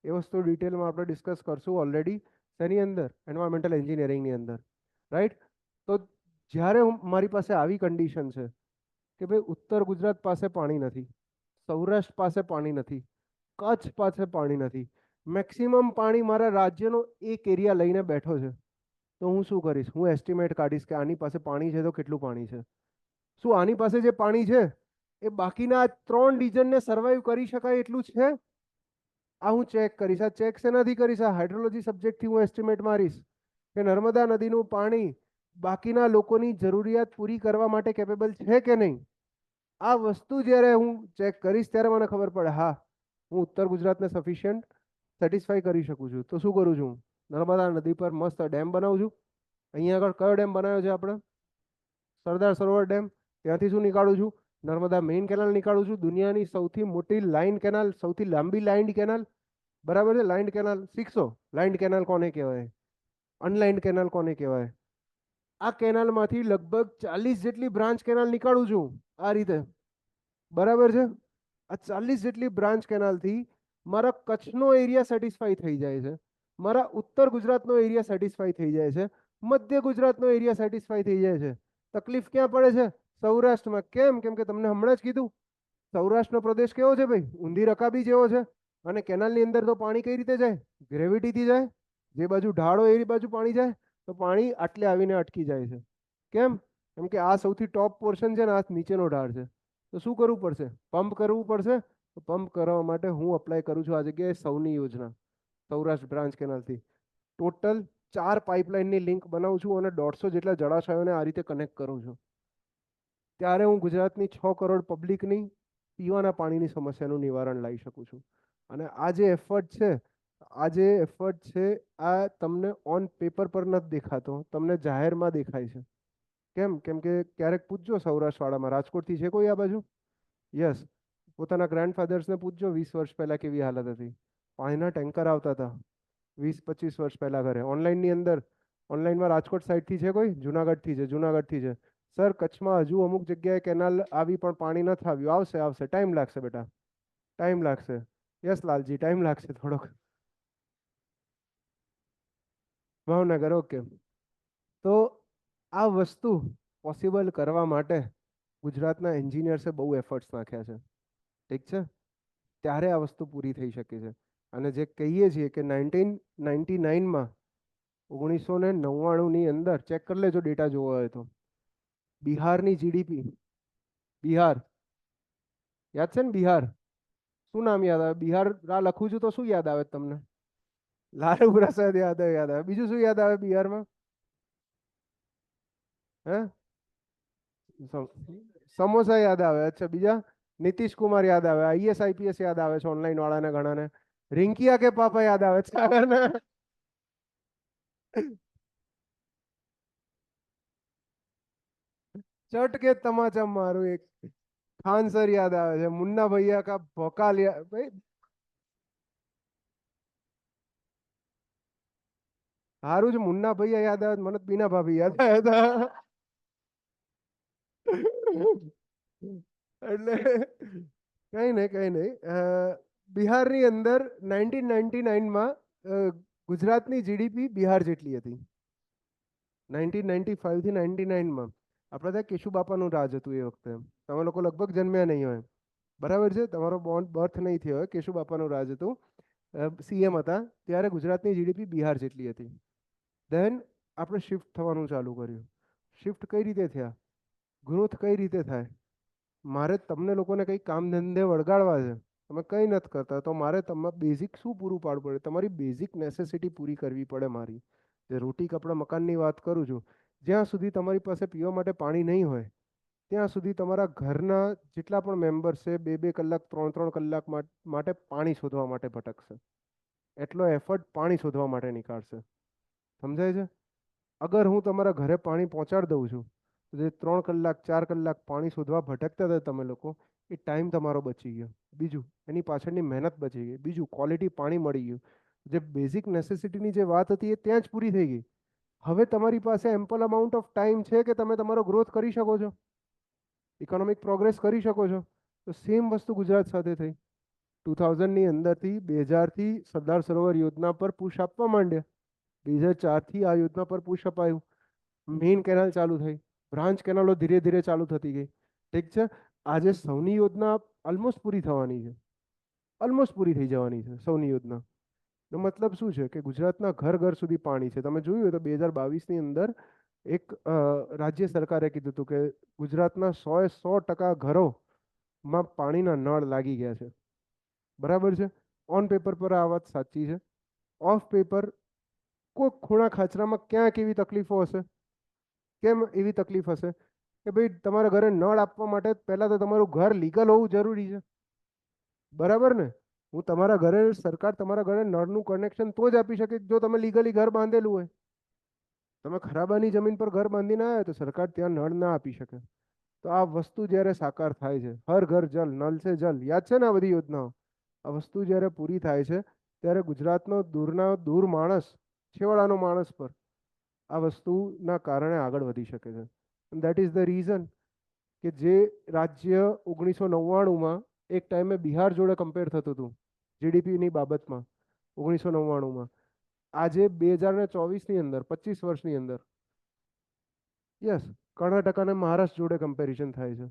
એ વસ્તુ ડિટેલમાં આપણે ડિસ્કસ કરશું ઓલરેડી. તેની અંદર એન્વાયરમેન્ટલ એન્જિનિયરિંગની અંદર, રાઈટ? તો જ્યારે મારી પાસે આવી કન્ડિશન છે કે ભાઈ ઉત્તર ગુજરાત પાસે પાણી નથી, સૌરાષ્ટ્ર પાસે પાણી નથી, કચ્છ પાસે પાણી નથી, મેક્સિમમ પાણી મારા રાજ્યનો એક એરિયા લઈને બેઠો છે, તો હું શું કરીશ? હું એસ્ટિમેટ કાઢીશ કે આની પાસે પાણી છે તો કેટલું પાણી છે. શું આની પાસે જે પાણી છે એ બાકીના 3 રિજનને સર્વાઈવ કરી શકાય એટલું છે? આ હું ચેક કરીશ. આ ચેક શેનાથી કરીશ? આ હાઇડ્રોલોજી સબ્જેક્ટથી હું એસ્ટિમેટ મારીશ કે નર્મદા નદીનું પાણી બાકીના લોકોની જરૂરિયાત પૂરી કરવા માટે કેપેબલ છે કે નહીં. આ વસ્તુ જ્યારે હું ચેક કરીશ ત્યારે મને ખબર પડે, હા હું ઉત્તર ગુજરાતને સફિશિયન્ટ સેટિસ્ફાઈ કરી શકું છું. તો શું કરું છું? નર્મદા નદી પર મસ્ત ડેમ બનાવું છું. અહીંયા આગળ કયો ડેમ બનાવ્યો છે આપણે? સરદાર સરોવર ડેમ. ત્યાંથી શું નીકાળું છું? નર્મદા મેઇન કેનાલ નીકાળું છું. દુનિયાની સૌથી મોટી લાઇન કેનાલ, સૌથી લાંબી લાઇન્ડ કેનાલ, બરાબર છે? લાઇન્ડ કેનાલ શીખશો. લાઇન્ડ કેનાલ કોને કહેવાય? અનલાઇન્ડ કેનાલ કોને કહેવાય? આ કેનાલમાંથી લગભગ 40 જેટલી બ્રાન્ચ કેનાલ નીકાળું છું આ રીતે, બરાબર છે? આ 40 જેટલી બ્રાન્ચ કેનાલથી મારા કચ્છનો એરિયા સેટિસ્ફાઈ થઈ જાય છે, મારા ઉત્તર ગુજરાતનો એરિયા સેટિસ્ફાઈ થઈ જાય છે, મધ્ય ગુજરાતનો એરિયા સેટિસ્ફાઈ થઈ જાય છે. તકલીફ ક્યાં પડે છે? સૌરાષ્ટ્રમાં. કેમ? કેમ કે તમને હમણાં જ કીધું, સૌરાષ્ટ્રનો પ્રદેશ કેવો છે ભાઈ? ઊંધી રકાબી જેવો છે. અને કેનાલની અંદર તો પાણી કઈ રીતે જાય? ગ્રેવિટીથી જાય. જે બાજુ ઢાળ હોય એ બાજુ પાણી જાય, તો પાણી આટલે આવીને અટકી જાય છે. કેમ? કેમ કે આ સૌથી ટોપ પોર્શન છે ને આ નીચેનો ઢાળ છે. તો શું કરવું પડશે? પંપ કરવું પડશે. તો પંપ કરવા માટે હું અપ્લાય કરું છું આ જગ્યાએ સૌની યોજના, સૌરાષ્ટ્ર બ્રાન્ચ કેનાલથી. ટોટલ 4 પાઇપલાઇનની લિંક બનાવું છું અને 150 જેટલા જળાશયોને આ રીતે કનેક્ટ કરું છું. ત્યારે હું ગુજરાતની 6 કરોડ પબ્લિકની પીવાના પાણીની સમસ્યાનું નિવારણ લાવી શકું છું. અને આ જે એફર્ટ છે, આ તમને ઓન પેપર પર નથી દેખાતો, તમને જાહેરમાં દેખાય છે. કેમ? કેમ કે ક્યારેક પૂછજો સૌરાષ્ટ્રવાળામાં, રાજકોટથી છે કોઈ આ બાજુ? યસ. પોતાના ગ્રાન્ડફાધર્સને પૂછજો 20 વર્ષ પહેલા કેવી હાલત હતી. પાણીના ટેન્કર આવતા હતા 20-25 વર્ષ પહેલા ઘરે. ઓનલાઈનની અંદર, ઓનલાઈનમાં રાજકોટ સાઈડથી છે કોઈ? જુનાગઢથી છે, જુનાગઢથી છે. સર કચ્છમાં હજુ અમુક જગ્યાએ કેનાલ આવી પણ પાણી નથી આવ્યું. આવશે, આવશે, ટાઈમ લાગશે બેટા, ટાઈમ લાગશે. યસ લાલજી, ટાઈમ લાગશે થોડોક. ભાવનગર, ઓકે. તો આ વસ્તુ પોસિબલ કરવા માટે ગુજરાતના એન્જિનિયર્સે બહુ એફર્ટ્સ નાખ્યા છે. ઠીક છે? ત્યારે આ વસ્તુ પૂરી થઈ શકે છે. અને જે કહીએ છીએ કે 1999માં 1999ની અંદર ચેક કરી લેજો ડેટા જોવો હોય તો, બિહારની જીડીપી, બિહાર યાદ છે ને? બિહાર શું નામ યાદ આવે? બિહાર રા લખું છું તો શું યાદ આવે તમને? લાલુ પ્રસાદ યાદવ યાદ આવે. બીજું શું યાદ આવે બિહારમાં? હે? સમોસા યાદ આવે. અચ્છા, બીજા? નીતિશ કુમાર યાદ આવે. આઈએસ આઈપીએસ યાદ આવે છે ઓનલાઈન વાળાને ઘણાને. રિંકિયા કે પાપા યાદ આવે છે આગળને. ચટ કે તમાચા મારું એક ખાન સર યાદ આવે છે. મુન્ના ભૈયા કા ભોકાલ ભાઈ સારું છે. મુન્ના ભૈયા યાદ આવે, મને તો બીના ભાભી યાદ આવ્યા હતા. એટલે કઈ નહીં, કઈ નહીં. બિહારની અંદર 1999માં ગુજરાતની જીડીપી બિહાર જેટલી હતી. 1995 થી 99માં આપણે ત્યાં કેશુબાપાનું રાજ હતું એ વખતે. તમે લોકો લગભગ જન્મ્યા નહીં હોય, બરાબર છે? તમારો બર્થ નહીં થયો હોય. કેશુબાપાનું રાજ હતું, સીએમ હતા. ત્યારે ગુજરાતની જીડીપી બિહાર જેટલી હતી. દેન આપણે શિફ્ટ થવાનું ચાલુ કર્યું. શિફ્ટ કઈ રીતે થયા? ગ્રોથ કઈ રીતે થાય? મારે તમને લોકોને કંઈ કામ ધંધે વળગાડવા છે, તમે કંઈ નથી કરતા, તો મારે તમારે બેઝિક શું પૂરું પાડવું પડે? તમારી બેઝિક નેસેસિટી પૂરી કરવી પડે. મારી જે રોટી કપડાં મકાનની વાત કરું છું, જ્યાં સુધી તમારી પાસે પીવા માટે પાણી નહીં હોય ત્યાં સુધી તમારા ઘરના જેટલા પણ મેમ્બર્સ છે 2-2 કલાક 3-3 કલાક માટે પાણી શોધવા માટે ભટકશે. એટલો એફર્ટ પાણી શોધવા માટે નીકાળશે. સમજાય છે? અગર હું તમારા ઘરે પાણી પહોંચાડી દઉં છું તો જે 3 કલાક 4 કલાક પાણી શોધવા ભટકતા હતા તમે લોકો, એ ટાઈમ તમારો બચી ગયો. બીજું, એની પાછળની મહેનત બચી ગઈ. બીજું, ક્વોલિટી પાણી મળી ગયું. જે બેઝિક નેસેસિટીની જે વાત હતી એ ત્યાં જ પૂરી થઈ ગઈ. હવે તમારી પાસે એમ્પલ અમાઉન્ટ ઓફ ટાઈમ છે કે તમે તમારો ગ્રોથ કરી શકો છો, ઇકોનોમિક પ્રોગ્રેસ કરી શકો છો. તો સેમ વસ્તુ ગુજરાત સાથે થઈ. 2000ની અંદરથી 2000થી સરદાર સરોવર યોજના પર પુશ આપવા માંડ્યા. 2004થી આ યોજના પર પુશ અપાયું. મેઇન કેનાલ ચાલુ થઈ, બ્રાન્ચ કેનાલો ધીરે ધીરે ચાલુ થતી ગઈ. ઠીક છે? આજે સૌની યોજના ઓલમોસ્ટ પૂરી થવાની છે, ઓલમોસ્ટ પૂરી થઈ જવાની છે સૌની યોજના. નો મતલબ શું છે? કે ગુજરાતના ઘર ઘર સુધી પાણી છે. તમે જોયું હોય તો 2022ની અંદર એક રાજ્ય સરકારે કીધું હતું કે ગુજરાતના 100% ઘરોમાં પાણીના નળ લાગી ગયા છે. બરાબર છે? ઓન પેપર પર આ વાત સાચી છે. ઓફ પેપર કોઈ ખૂણા ખાચરામાં ક્યાંક એવી તકલીફો હશે. કેમ એવી તકલીફ હશે? કે ભાઈ તમારા ઘરે નળ આપવા માટે પહેલાં તો તમારું ઘર લીગલ હોવું જરૂરી છે, બરાબર ને? હું તમારા ઘરે, સરકાર તમારા ઘરે નળનું કનેક્શન તો જ આપી શકે જો તમે લીગલી ઘર બાંધેલું હોય. તમે ખરાબાની જમીન પર ઘર બાંધીને આવ્યા તો સરકાર ત્યાં નળ ના આપી શકે. તો આ વસ્તુ જ્યારે સાકાર થાય છે, હર ઘર જલ, નલ સે જલ, યાદ છે ને આ બધી યોજનાઓ? આ વસ્તુ જ્યારે પૂરી થાય છે ત્યારે ગુજરાતનો દૂરના દૂર માણસ, છેવાડાનો માણસ પર આ વસ્તુના કારણે આગળ વધી શકે છે. દેટ ઇઝ ધ રીઝન કે જે રાજ્ય 1999માં એક ટાઈમે બિહાર જોડે કમ્પેર થતું હતું જીડીપીની બાબતમાં 1999માં, આજે 2024ની અંદર 25 વર્ષની અંદર યસ કર્ણાટક અને મહારાષ્ટ્ર જોડે કમ્પેરિઝન થાય છે,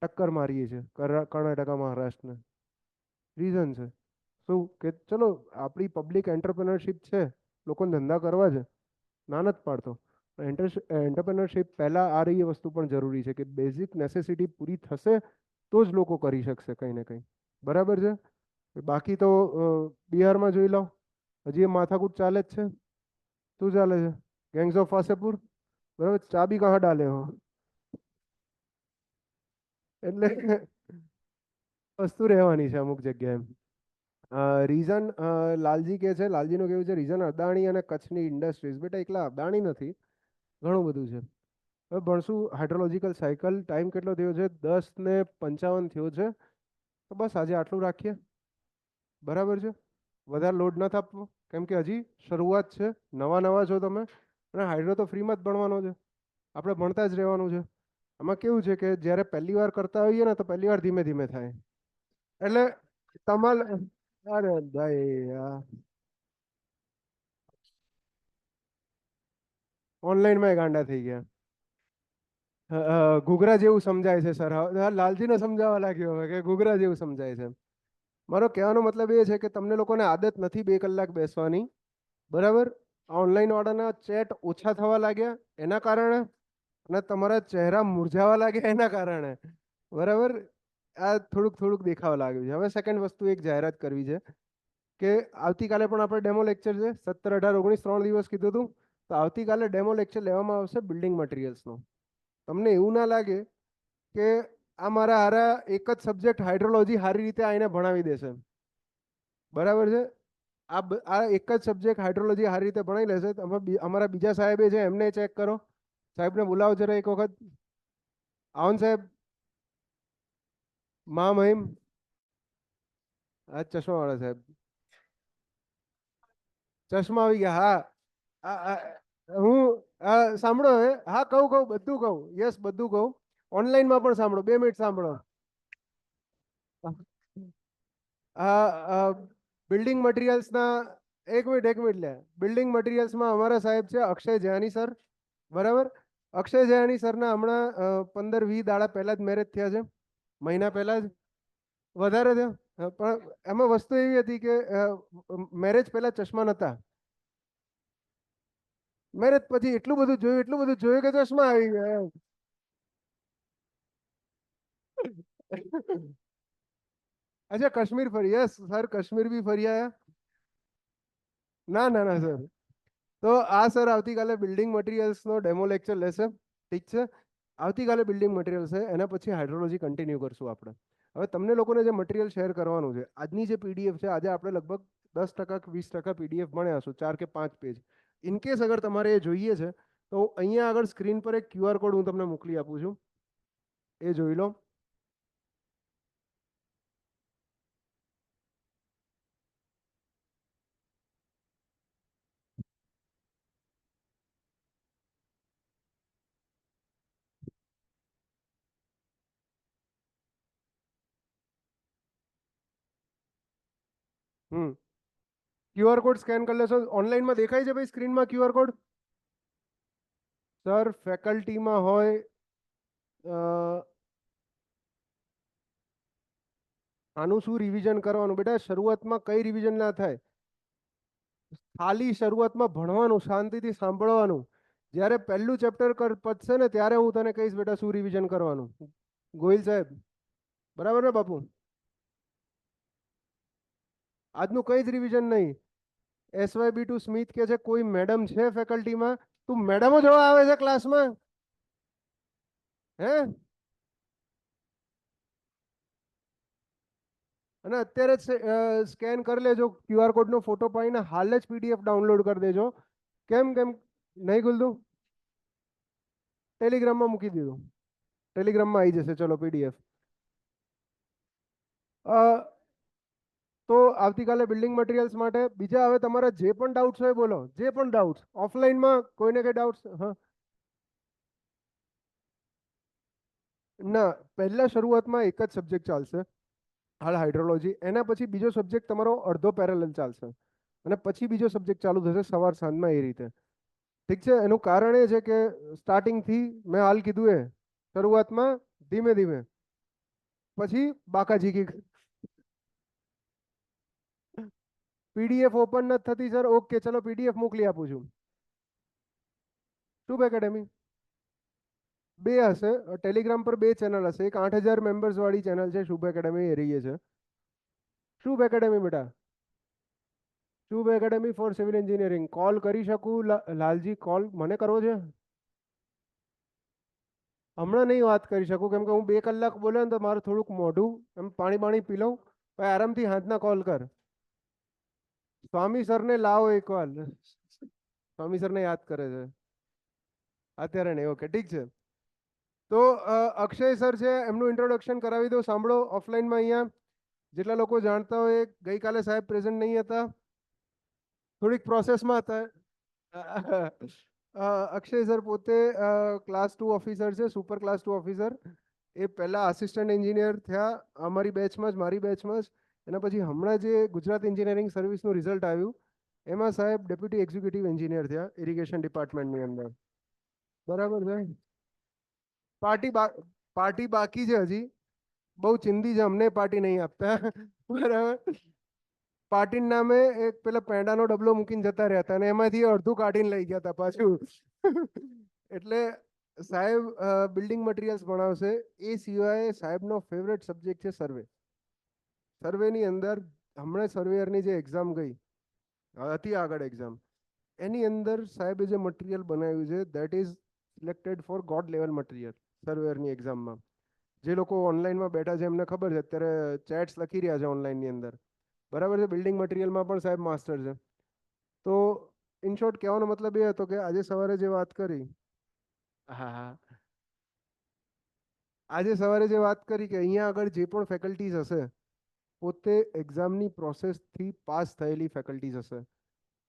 ટક્કર મારીએ છે કર્ણાટક મહારાષ્ટ્રને. રીઝન છે શું કે ચલો આપણી પબ્લિક એન્ટરપ્રિનરશિપ છે, લોકોને ધંધા કરવા છે, ના નથી પાડતો. એન્ટરપ્રિનરશિપ પહેલા આ રહી એ વસ્તુ પણ જરૂરી છે કે બેઝિક નેસેસિટી પૂરી થશે તો જ લોકો કરી શકશે કંઈ ને કંઈ. બરાબર છે. બાકી તો બિહારમાં જોઈ લો, હજી એ માથાકૂટ ચાલે જ છે. શું ચાલે છે? Gangs of Wasseypur. બરાબર, ચાબી કહા ડાલે હો. એટલે વસ્તુ રહેવાની છે અમુક જગ્યાએ. રીઝન લાલજી કે છે, લાલજીનું કેવું છે રીઝન અદાણી અને કચ્છની ઇન્ડસ્ટ્રીઝ. બેટા એકલા અદાણી નથી, ઘણું બધું છે. હવે ભણશું હાઇડ્રોલોજીકલ સાયકલ. ટાઈમ કેટલો થયો છે? 10:55 થયો છે. તો બસ આજે આટલું રાખીએ. બરાબર છે. વધારે લોડ ન આપવો, કેમ કે હજી શરૂઆત છે, નવા નવા છો તમે, અને હાઇડ્રો તો ફ્રીમાં જ ભણવાનો છે, આપણે ભણતા જ રહેવાનું છે. આમાં કેવું છે કે જ્યારે પહેલી વાર કરતા હોઈએ ને તો પહેલી વાર ધીમે ધીમે થાય. એટલે તમારે અરે ભાઈ ઓનલાઈનમાં ગાંડા થઈ ગયા. ઘૂઘરા જેવું સમજાય છે સર. હા, લાલજીને સમજાવવા લાગ્યો હવે કે ઘૂઘરા જેવું સમજાય છે. મારો કહેવાનો મતલબ એ છે કે તમને લોકોને આદત નથી 2 કલાક બેસવાની. બરાબર. ઓનલાઈન વાળાના ચેટ ઓછા થવા લાગ્યા એના કારણે, અને તમારા ચહેરા મુરઝાવા લાગ્યા એના કારણે. બરાબર. આ થોડુંક થોડુંક દેખાવા લાગ્યું છે. હવે સેકન્ડ વસ્તુ એક જાહેરાત કરવી છે કે આવતીકાલે પણ આપણે ડેમો લેક્ચર છે, 17, 18, 19 3 દિવસ કીધું હતું. તો આવતીકાલે ડેમો લેક્ચર લેવામાં આવશે બિલ્ડિંગ મટીરિયલ્સનો. તમને એવું ના લાગે કે આ મારા હારા એક જ સબ્જેક્ટ હાઇડ્રોલોજી સારી રીતે આઈને ભણાવી દેશે. બરાબર છે. આ એક જ સબ્જેક્ટ હાઇડ્રોલોજી સારી રીતે ભણાવી લેશે. તમે અમારા બીજા સાહેબે છે એમને ચેક કરો. સાહેબને બોલાવો જરા એક વખત. આવન સાહેબ, મા મહિમ. આ ચશ્મા વાળા સાહેબ, ચશ્મા આવી ગયા. હા, હું સાંભળો હવે. હા, કહું બધું કહું. યસ, બધું કહું. ઓનલાઈનમાં પણ સાંભળો, 2 મિનિટ સાંભળો. બિલ્ડિંગ મટીરિયલ્સના એક મિનિટ લે. બિલ્ડિંગ મટીરિયલ્સમાં અમારા સાહેબ છે અક્ષય જયાની સર. બરાબર. અક્ષય જયાની સરના હમણાં 15-20 દાડા પહેલા જ મેરેજ થયા છે, મહિના પહેલા જ. વધારે થયો. પણ એમાં વસ્તુ એવી હતી કે મેરેજ પહેલા ચશ્મા નહોતા. મેરેજ પછી એટલું બધું જોયું કે ચશ્મા આવી ગયા. અચ્છા, કાશ્મીર ફરી. યસ સર, કાશ્મીર બી ફરી આયા. ના ના ના સર. તો આ સર આવતીકાલે બિલ્ડિંગ મટીરિયલ્સનો ડેમો લેક્ચર લેશે. ઠીક છે. આવતીકાલે બિલ્ડિંગ મટીરિયલ્સ છે, એના પછી હાઇડ્રોલોજી કન્ટિન્યુ કરશું આપણે. હવે તમને લોકોને જે મટીરિયલ શેર કરવાનું છે, આજની જે પીડીએફ છે, આજે આપણે લગભગ 10% કે 20% પીડીએફ ભણ્યા હશું, 4 કે 5 પેજ. ઇનકેસ અગર તમારે એ જોઈએ છે તો અહીંયા આગળ સ્ક્રીન પર એક QR કોડ હું તમને મોકલી આપું છું, એ જોઈ લો. QR કોડ સ્કેન કરી લેશો. ઓનલાઈનમાં દેખાય છે ભાઈ સ્ક્રીનમાં QR કોડ? સર ફેકલ્ટીમાં હોય આનું શું રિવિઝન કરવાનું? બેટા શરૂઆતમાં કઈ રિવિઝન ના થાય, ખાલી શરૂઆતમાં ભણવાનું, શાંતિથી સાંભળવાનું. જ્યારે પહેલું ચેપ્ટર પતશે ને ત્યારે હું તને કહીશ બેટા શું રિવિઝન કરવાનું. ગોહિલ સાહેબ, બરાબર ને બાપુ? આજનું કઈ જ રિવિઝન નહીં. SYB2 સ્મિથ કે છે કોઈ મેડમ છે ફેકલ્ટીમાં? તું મેડમો જોવા આવે છે ક્લાસમાં? હે? અને અત્યારે જ સ્કેન કરી લેજો QR કોડનો ફોટો પાડીને, હાલ જ PDF ડાઉનલોડ કરી દેજો. કેમ કેમ નહીં ખુલતું? ટેલિગ્રામમાં મૂકી દીધું. ટેલિગ્રામમાં આવી જશે. ચલો PDF. તો આવતીકાલે બિલ્ડિંગ મટીરિયલ્સ માટે બીજા હવે તમારા જે પણ ડાઉટ્સ હોય બોલો, જે પણ ડાઉટ્સ ઓફલાઈનમાં કોઈને કઈ ડાઉટ્સ? હા ના, પહેલા શરૂઆતમાં એક જ સબ્જેક્ટ ચાલશે, હાલ હાઇડ્રોલોજી. એના પછી બીજો સબ્જેક્ટ તમારો અડધો પેરેલલ ચાલશે અને પછી બીજો સબ્જેક્ટ ચાલુ થશે સવાર સાંજમાં, એ રીતે. ઠીક છે. એનું કારણ એ છે કે સ્ટાર્ટિંગથી મેં હાલ કીધું એ શરૂઆતમાં ધીમે ધીમે, પછી બાકાજી કી. પીડીએફ ઓપન નથી થતી સર. ઓકે ચલો પીડીએફ મોકલી આપું છું. શુભ એકેડેમી બે હશે, ટેલિગ્રામ પર બે ચેનલ હશે. એક 8,000 મેમ્બર્સ વાળી ચેનલ છે શુભ એકેડેમી, એ રહી છે શુભ એકેડેમી બેટા. Shubh academy for civil engineering. Call કરી શકું લાલજી? કોલ મને કરવો છે? હમણાં નહીં વાત કરી શકું કેમ કે હું 2 કલાક બોલ્યો ને તો મારું થોડુંક મોઢું એમ પાણી પાણી પી લઉં. ભાઈ આરામથી હાથના કોલ કર. સ્વામી સરને લાવો એકવાર. સ્વામી સરને યાદ કરે છે અત્યારે નહીં. ઓકે ઠીક છે. તો અક્ષય સર છે, એમનું ઇન્ટ્રોડક્શન કરાવી દો. સાંભળો ઓફલાઈનમાં અહીંયા જેટલા લોકો જાણતા હોય, ગઈકાલે સાહેબ પ્રેઝન્ટ નહીં હતા, થોડીક પ્રોસેસમાં હતા. અક્ષય સર પોતે ક્લાસ 2 ઓફિસર છે, સુપર ક્લાસ 2 ઓફિસર. એ પહેલા આસિસ્ટન્ટ એન્જિનિયર થયા અમારી બેચમાં જ, મારી બેચમાં જ. એના પછી હમણાં જે ગુજરાત એન્જિનિયરિંગ સર્વિસનું રિઝલ્ટ આવ્યું એમાં સાહેબ ડેપ્યુટી એક્ઝિક્યુટિવ એન્જિનિયર થયા ઇરિગેશન ડિપાર્ટમેન્ટની અંદર. બરાબર છે. પાર્ટી બાકી છે હજી. બહુ ચિંદી છે, અમને પાર્ટી નહીં આપતા. બરાબર. પાર્ટીના નામે એક પેલા પેંડાનો ડબલો મૂકીને જતા રહ્યા અને એમાંથી અડધું કાઢીને લઈ ગયા હતા પાછું. એટલે સાહેબ બિલ્ડિંગ મટીરિયલ્સ ભણાવશે. એ સિવાય સાહેબનો ફેવરેટ સબ્જેક્ટ છે સર્વે. સર્વેની અંદર હમણાં સર્વેયરની જે એક્ઝામ ગઈ હતી, આગળ એક્ઝામ, એની અંદર સાહેબે જે મટીરિયલ બનાવ્યું છે that is selected for god level material. સર્વેયરની એક્ઝામમાં જે લોકો ઓનલાઈનમાં બેઠા છે એમને ખબર છે, અત્યારે ચેટ્સ લખી રહ્યા છે ઓનલાઈનની અંદર. બરાબર છે. બિલ્ડિંગ મટીરિયલમાં પણ સાહેબ માસ્ટર છે. તો ઇન શોર્ટ કહેવાનો મતલબ એ હતો કે આજે સવારે જે વાત કરી, હા હા, આજે સવારે જે વાત કરી કે અહીંયા આગળ જે પણ ફેકલ્ટીઝ હશે પોતે એક્ઝામની પ્રોસેસથી પાસ થયેલી ફેકલ્ટીઝ હશે.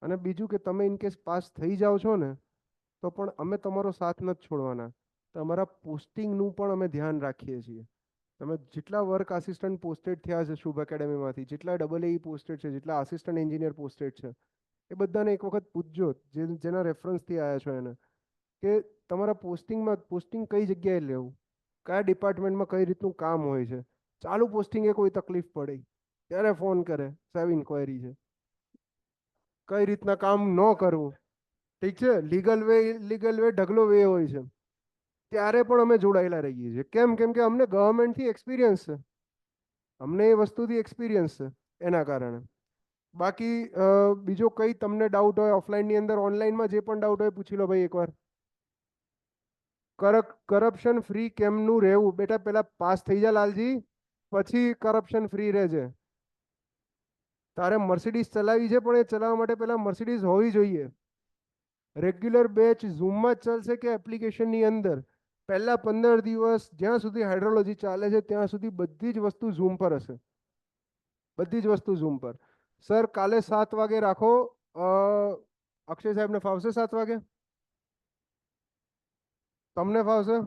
અને બીજું કે તમે ઇનકેસ પાસ થઈ જાઓ છો ને તો પણ અમે તમારો સાથ નથી છોડવાના. તમારા પોસ્ટિંગનું પણ અમે ધ્યાન રાખીએ છીએ. તમે જેટલા વર્ક આસિસ્ટન્ટ પોસ્ટેડ થયા છે શુભ એકેડેમીમાંથી, જેટલા ડબલ એ પોસ્ટેડ છે, જેટલા આસિસ્ટન્ટ એન્જિનિયર પોસ્ટેડ છે, એ બધાને એક વખત પૂછજો જેના રેફરન્સથી આવ્યા છો એને, કે તમારા પોસ્ટિંગ કઈ જગ્યાએ લેવું, કયા ડિપાર્ટમેન્ટમાં કઈ રીતનું કામ હોય છે. ચાલુ પોસ્ટિંગે કોઈ તકલીફ પડે ત્યારે ફોન કરે, સાહેબ ઇન્ક્વાયરી છે. કઈ રીતના કામ ન કરવું, ઠીક છે, લીગલ વે ઢગલો વે હોય છે, ત્યારે પણ અમે જોડાયેલા રહીએ છીએ. કેમ કે અમને ગવર્મેન્ટથી એક્સપિરિયન્સ છે, અમને એ વસ્તુથી એક્સપિરિયન્સ છે એના કારણે. બાકી બીજો કઈ તમને ડાઉટ હોય ઓફલાઈનની અંદર, ઓનલાઈનમાં જે પણ ડાઉટ હોય પૂછી લો ભાઈ એકવાર. કરપ્શન ફ્રી કેમનું રહેવું બેટા? પહેલા પાસ થઈ જા લાલજી, પછી કરપ્શન ફ્રી રહેજે. તારે મર્સિડીઝ ચલાવી છે પણ એ ચલાવવા માટે પહેલા મર્સિડીઝ હોવી જોઈએ. રેગ્યુલર બેચ ઝૂમમાં જ ચાલશે કે એપ્લિકેશનની અંદર? પહેલા 15 દિવસ જ્યાં સુધી હાઇડ્રોલોજી ચાલે છે ત્યાં સુધી બધી જ વસ્તુ ઝૂમ પર હશે. બધી જ વસ્તુ ઝૂમ પર. સર કાલે 7 વાગે રાખો. અક્ષય સાહેબને ફાવશે 7 વાગે? તમને ફાવશે?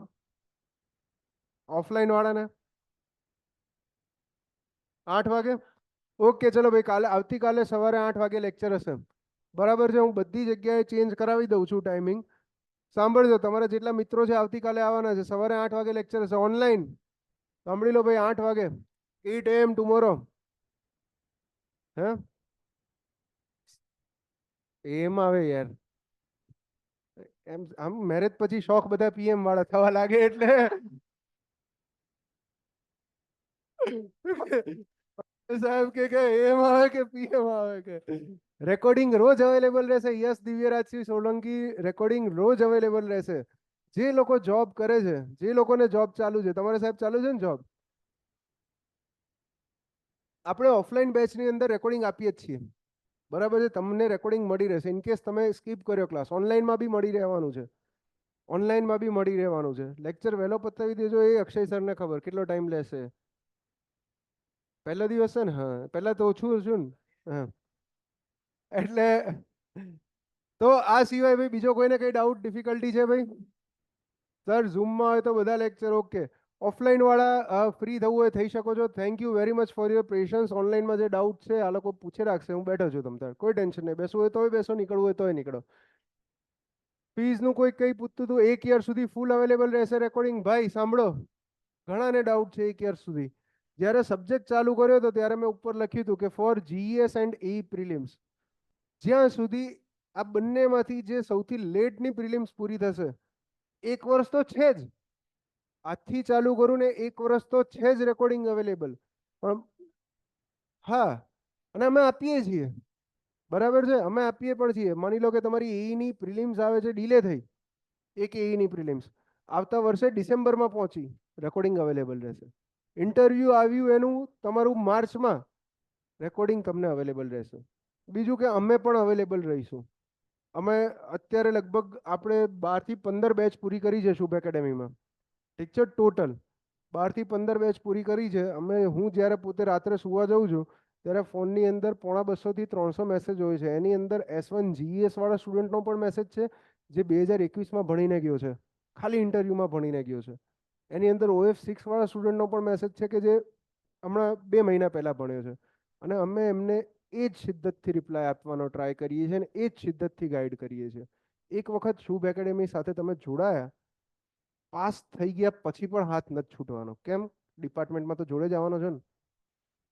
ઓફલાઈન વાળાને 8 વાગે? ઓકે ચલો ભાઈ, આવતીકાલે સવારે 8 વાગે લેક્ચર હશે. બરાબર છે. હું બધી જગ્યાએ ચેન્જ કરાવી દઉં છું ટાઈમિંગ. સાંભળજો, તમારા જેટલા મિત્રો છે આવતીકાલે આવવાના છે, સવારે 8 વાગે લેક્ચર હશે ઓનલાઈન. સાંભળી લો ભાઈ, 8 વાગે, 8 AM ટુમોરો. હે એમ આવે યાર, એમ આમ મેરેજ પછી શોખ બધા PM વાળા થવા લાગે એટલે સાહેબ કે એમ આવે કે PM આવે કે. રેકોર્ડિંગ રોજ અવેલેબલ રહેશે. યસ દિવ્યરાજસિંહ સોલંકી, રેકોર્ડિંગ રોજ અવેલેબલ રહેશે. જે લોકો જોબ કરે છે, જે લોકોને જોબ ચાલુ છે, તમારે સાહેબ ચાલુ છે ને જોબ? આપણે ઓફલાઈન બેચની અંદર રેકોર્ડિંગ આપીએ જ છીએ. બરાબર છે. તમને રેકોર્ડિંગ મળી રહેશે. ઇનકેસ તમે સ્કીપ કર્યો ક્લાસ, ઓનલાઈનમાં બી મળી રહેવાનું છે. ઓનલાઈનમાં બી મળી રહેવાનું છે. લેક્ચર વહેલો પતાવી દેજો, એ અક્ષય સરને ખબર કેટલો ટાઈમ લેશે. પહેલો દિવસ છે ને, હા પહેલા તો ઓછું છું ને, હા એટલે તો આ સિવાય ભાઈ બીજો કોઈને કઈ ડાઉટ ડિફિકલ્ટી છે ભાઈ? સર ઝૂમમાં હોય તો બધા લેક્ચર ઓકે. ઓફલાઈન વાળા ફ્રી થવું હોય થઈ શકો છો. Thank you very much for your patience. ઓનલાઈનમાં જે ડાઉટ છે આ લોકો પૂછે રાખશે, હું બેઠો છું તમ તાર, કોઈ ટેન્શન નહીં. બેસવું હોય તોય બેસો, નીકળવું હોય તોય નીકળો. ફીઝનું કોઈ કઈ પૂછતું હતું, 1 યર સુધી ફૂલ અવેલેબલ રહેશે રેકોર્ડિંગ. ભાઈ સાંભળો, ઘણાને ડાઉટ છે 1 યર સુધી. જ્યારે સબ્જેક્ટ ચાલુ કર્યો હતો ત્યારે મેં ઉપર લખ્યું હતું કે for GS and A prelims, જ્યાં સુધી આ બંનેમાંથી જે સૌથી લેટની પ્રિલિમ્સ પૂરી થશે, 1 વર્ષ તો છે જ. આજથી ચાલુ કરું ને 1 વર્ષ તો છે જ રેકોર્ડિંગ અવેલેબલ. પણ હા, અને અમે આપીએ છીએ, બરાબર છે, અમે આપીએ પણ છીએ. માની લો કે તમારી એઈની પ્રિલિમ્સ આવે છે, ડીલે થઈ, એક એઈની પ્રિલિમ્સ આવતા વર્ષે ડિસેમ્બરમાં પહોંચી, રેકોર્ડિંગ અવેલેબલ રહેશે. ઇન્ટરવ્યૂ આવ્યું એનું તમારું માર્ચમાં, રેકોર્ડિંગ તમને અવેલેબલ રહેશે. બીજું કે અમે પણ અવેલેબલ રહીશું. અમે અત્યારે લગભગ આપણે 12 થી 15 બેચ પૂરી કરી છે શુભ એકેડેમીમાં, ઠીક છે. ટોટલ 12 થી 15 બેચ પૂરી કરી છે અમે. હું જ્યારે પોતે રાત્રે સુવા જાઉં છું ત્યારે ફોનની અંદર 250 થી 300 મેસેજ હોય છે. એની અંદર S1 GES વાળા સ્ટુડન્ટનો પણ મેસેજ છે જે 2021માં ભણીને ગયો છે, ખાલી ઇન્ટરવ્યૂમાં ભણીને ગયો છે. એની અંદર OF6 વાળા સ્ટુડન્ટનો પણ મેસેજ છે કે જે હમણાં 2 મહિના પહેલાં ભણ્યો છે. અને અમે એમને એ જ શિદ્દતથી રિપ્લાય આપવાનો ટ્રાય કરીએ છીએ અને એ જ શિદ્દતથી ગાઈડ કરીએ છીએ. એક વખત શુભ એકેડેમી સાથે તમે જોડાયા, પાસ થઈ ગયા પછી પણ હાથ નથી છૂટવાનો. કેમ? ડિપાર્ટમેન્ટમાં તો જોડે જ આવવાનો છે ને,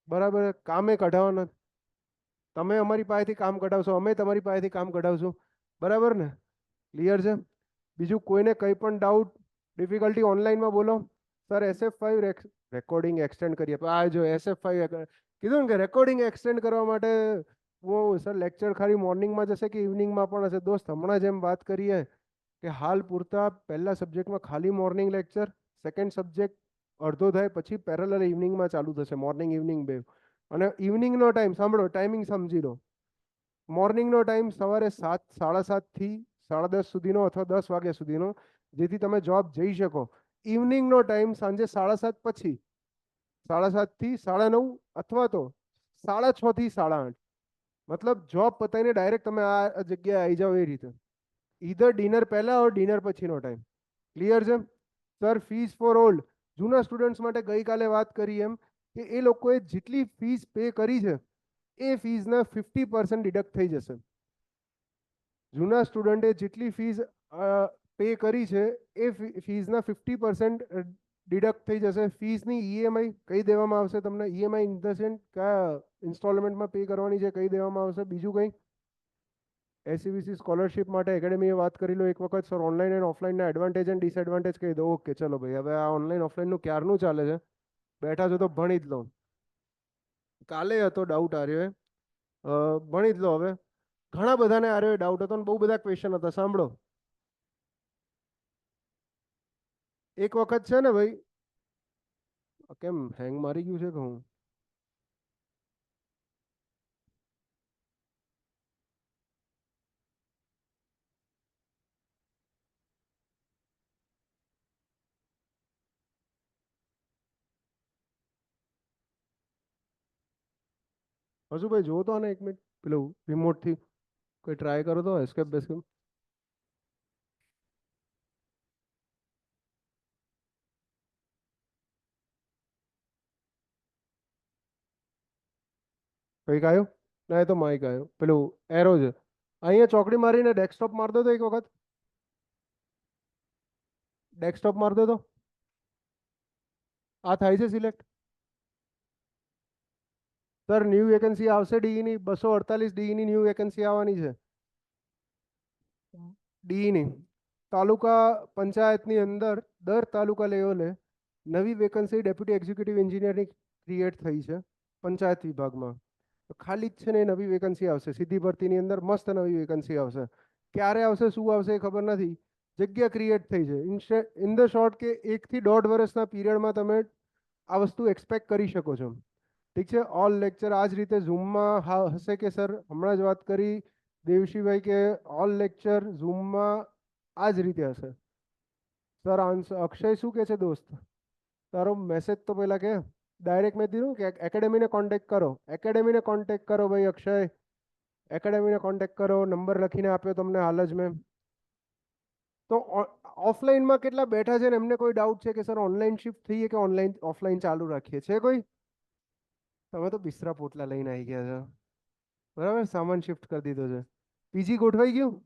બરાબર? કામે કઢાવવાના, તમે અમારી પાસેથી કામ કઢાવશો, અમે તમારી પાસેથી કામ કઢાવશું, બરાબર ને? ક્લિયર છે? બીજું કોઈને કંઈ પણ ડાઉટ ડિફિકલ્ટી ઓનલાઈનમાં બોલો. સર SF5 રેકોર્ડિંગ એક્સટેન્ડ કરીએ. આ જો SF5 કીધું ને કે રેકોર્ડિંગ એક્સટેન્ડ કરવા માટે હું સર લેક્ચર ખાલી મોર્નિંગમાં જશે કે ઇવનિંગમાં પણ હશે? દોસ્ત હમણાં જેમ વાત કરીએ કે હાલ પૂરતા પહેલા સબ્જેક્ટમાં ખાલી મોર્નિંગ લેક્ચર, સેકન્ડ સબ્જેક્ટ અડધો થાય પછી પેરેલલ ઇવનિંગમાં ચાલુ થશે, મોર્નિંગ ઇવનિંગ બે. અને ઇવનિંગનો ટાઈમ સાંભળો, ટાઈમિંગ સમજી લો. મોર્નિંગનો ટાઈમ સવારે 7, 7:30 થી 10:30 સુધીનો અથવા 10 વાગ્યા સુધીનો, જેથી તમે જોબ જઈ શકો. ઇવનિંગનો ટાઈમ સાંજે 7:30 પછી, 7:30 થી 9:30 અથવા તો 6:30 થી 8:30. મતલબ જોબ પતાવીને ડાયરેક્ટ તમે આ જગ્યાએ આવી જાઓ એ રીતે. ઈધર ડિનર પહેલા ઓર ડિનર પછીનો ટાઈમ. ક્લિયર છે? સર ફીસ ફોર ઓલ્ડ, જૂના સ્ટુડન્ટ્સ માટે ગઈકાલે વાત કરી એમ કે એ લોકોએ જેટલી ફીસ પે કરી છે એ ફીસના 50% ડિડક્ટ થઈ જશે. જૂના સ્ટુડન્ટે જેટલી ફીસ પે કરી છે એ ફીસના 50% ડિડક્ટ થઈ જશે. ફીસની EMI કહી દેવામાં આવશે તમને. EMI ઇન ધ સેન્સ કયા ઇન્સ્ટોલમેન્ટમાં પે કરવાની છે કહી દેવામાં આવશે. બીજું કંઈ? SCVC સ્કોલરશિપ માટે એકેડેમીએ વાત કરી લો એક વખત. સર ઓનલાઈન એન્ડ ઓફલાઈનના એડવાન્ટેજ એન્ડ ડિસએડવાન્ટેજ કહી દો. ઓકે ચલો ભાઈ, હવે આ ઓનલાઈન ઓફલાઈનનું ક્યારનું ચાલે છે, બેઠા છો તો ભણી જ લો. કાલે હતો ડાઉટ આર્યો, ભણી જ લો હવે. ઘણા બધાને આર્યો ડાઉટ હતો ને બહુ બધા ક્વેશ્ચન હતા. સાંભળો, એક વખત છે ને ભાઈ, કેમ હેંગ મારી ગયું છે કે હું? હજુ ભાઈ જો તો આને 1 મિનિટ, પેલું રિમોટથી કોઈ ટ્રાય કરો તો એસ્કેપ બેસ્કેપ. કંઈક આવ્યું? ના એ તો માઇક આવ્યો, પેલું એરો છે. અહીંયા ચોકડી મારીને ડેસ્કટોપ માર દો તો એક વખત, ડેસ્કટોપ માર દો તો આ થાય છે સિલેક્ટ. સર ન્યૂ વેકેન્સી આવશે ડીઈની, 248 ડીઈની ન્યૂ વેકેન્સી આવવાની છે. ડીઈની તાલુકા પંચાયતની અંદર દર તાલુકા લેવલે નવી વેકેન્સી ડેપ્યુટી એક્ઝિક્યુટિવ એન્જિનિયરની ક્રિએટ થઈ છે પંચાયત વિભાગમાં. ખાલી જ છે ને એ નવી વેકેન્સી આવશે સીધી ભરતીની અંદર. મસ્ત નવી વેકેન્સી આવશે. ક્યારે આવશે, શું આવશે એ ખબર નથી. જગ્યા ક્રિએટ થઈ છે. ઇન ધ શોર્ટ કે 1 થી 1.5 વર્ષના પીરિયડમાં તમે આ વસ્તુ એક્સપેક્ટ કરી શકો છો. ઠીક છે. ઓલ લેક્ચર આ જ રીતે ઝૂમમાં હશે કે સર હમણાં જ વાત કરી દેવશીભાઈ કે ઓલ લેક્ચર ઝૂમમાં આ જ રીતે હશે. સર આન્સર અક્ષય શું કહે છે દોસ્ત? તારો મેસેજ તો પહેલા કે. ડાયરેક્ટ મેં કીધું કે એકેડેમીને કોન્ટેક્ટ કરો, એકેડેમીને કોન્ટેક્ટ કરો ભાઈ અક્ષય, એકેડેમીને કોન્ટેક્ટ કરો, નંબર લખીને આપ્યો તમને હાલ જ મેં. તો ઓફલાઈનમાં કેટલા બેઠા છે ને એમને કોઈ ડાઉટ છે કે સર ઓનલાઈન શિફ્ટ થઈએ કે ઓનલાઈન ઓફલાઈન ચાલુ રાખીએ? છે કોઈ? તમે તો બિસ્તરા પોટલા લઈને આવી ગયા છો, બરાબર, સામાન શિફ્ટ કરી દીધો છે. પીજી ગોઠવાઈ ગયું?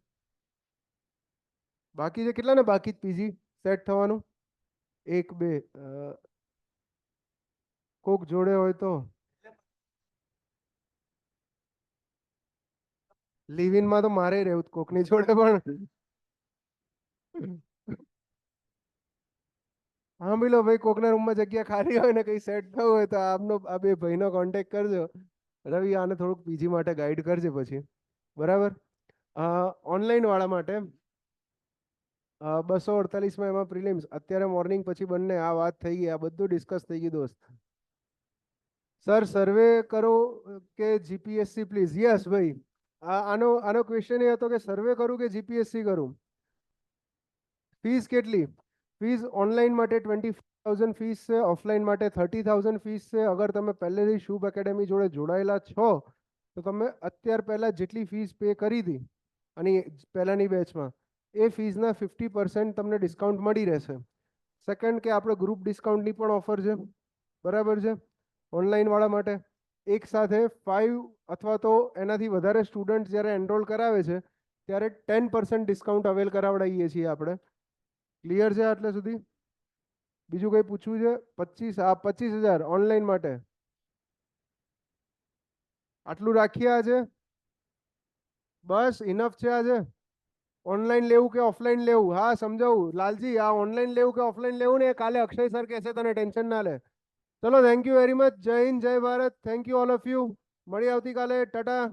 બાકી છે કેટલા ને બાકી પીજી સેટ થવાનું? એક બે કોક જોડે હોય તો લિવ ઇનમાં તો મારે રહેવું જ કોકની જોડે પણ. હા બોલો ભાઈ, કોકના રૂમમાં જગ્યા ખાલી હોય ને કઈ સેટ થવું હોય તો આ બે ભાઈનો કોન્ટેક્ટ કરજો. રવિ આને થોડુંક પીજી માટે ગાઈડ કરજે પછી, બરાબર. ઓનલાઈન વાળા માટે 248માં એમાં પ્રિલિમ્સ અત્યારે મોર્નિંગ પછી બંને આ વાત થઈ ગઈ, આ બધું ડિસ્કસ થઈ ગયું દોસ્ત. સર સર્વે કરો કે જીપીએસસી પ્લીઝ? યસ ભાઈ, આનો ક્વેશ્ચન એ હતો કે સર્વે કરું કે જીપીએસસી કરું. ફીસ કેટલી? ફીસ ઓનલાઈન માટે 25,000 ફીસ છે, ઓફલાઈન માટે 30,000 ફીસ છે. અગર તમે પહેલેથી શુભ એકેડેમી જોડે જોડાયેલા છો તો તમે અત્યાર પહેલા જેટલી ફીસ પે કરી હતી અને પહેલાની બેચમાં એ ફીસના 50% તમને ડિસ્કાઉન્ટ મળી રહેશે. સેકન્ડ કે આપણે ગ્રુપ ડિસ્કાઉન્ટની પણ ઓફર છે, બરાબર છે, ઓનલાઈન વાળા માટે. એક સાથે 5 અથવા તો એનાથી વધારે સ્ટુડન્ટ જ્યારે એનરોલ કરાવે છે ત્યારે 10% ડિસ્કાઉન્ટ અવેલ કરાવડાવીએ છીએ આપણે. ક્લિયર છે આટલે સુધી? બીજું કંઈ પૂછવું છે? 25,000 ઓનલાઈન માટે. આટલું રાખીએ આજે, બસ ઇનફ છે આજે. ઓનલાઈન લેવું કે ઓફલાઈન લેવું? હા સમજાવું લાલજી, આ ઓનલાઈન લેવું કે ઓફલાઈન લેવું ને કાલે અક્ષય સર કહેશે, તને ટેન્શન ના લે. ચલો થેન્ક યુ વેરી મચ. જય હિન્દ, જય Bharat. Thank you all of you. મળી આવતીકાલે. ટાટા.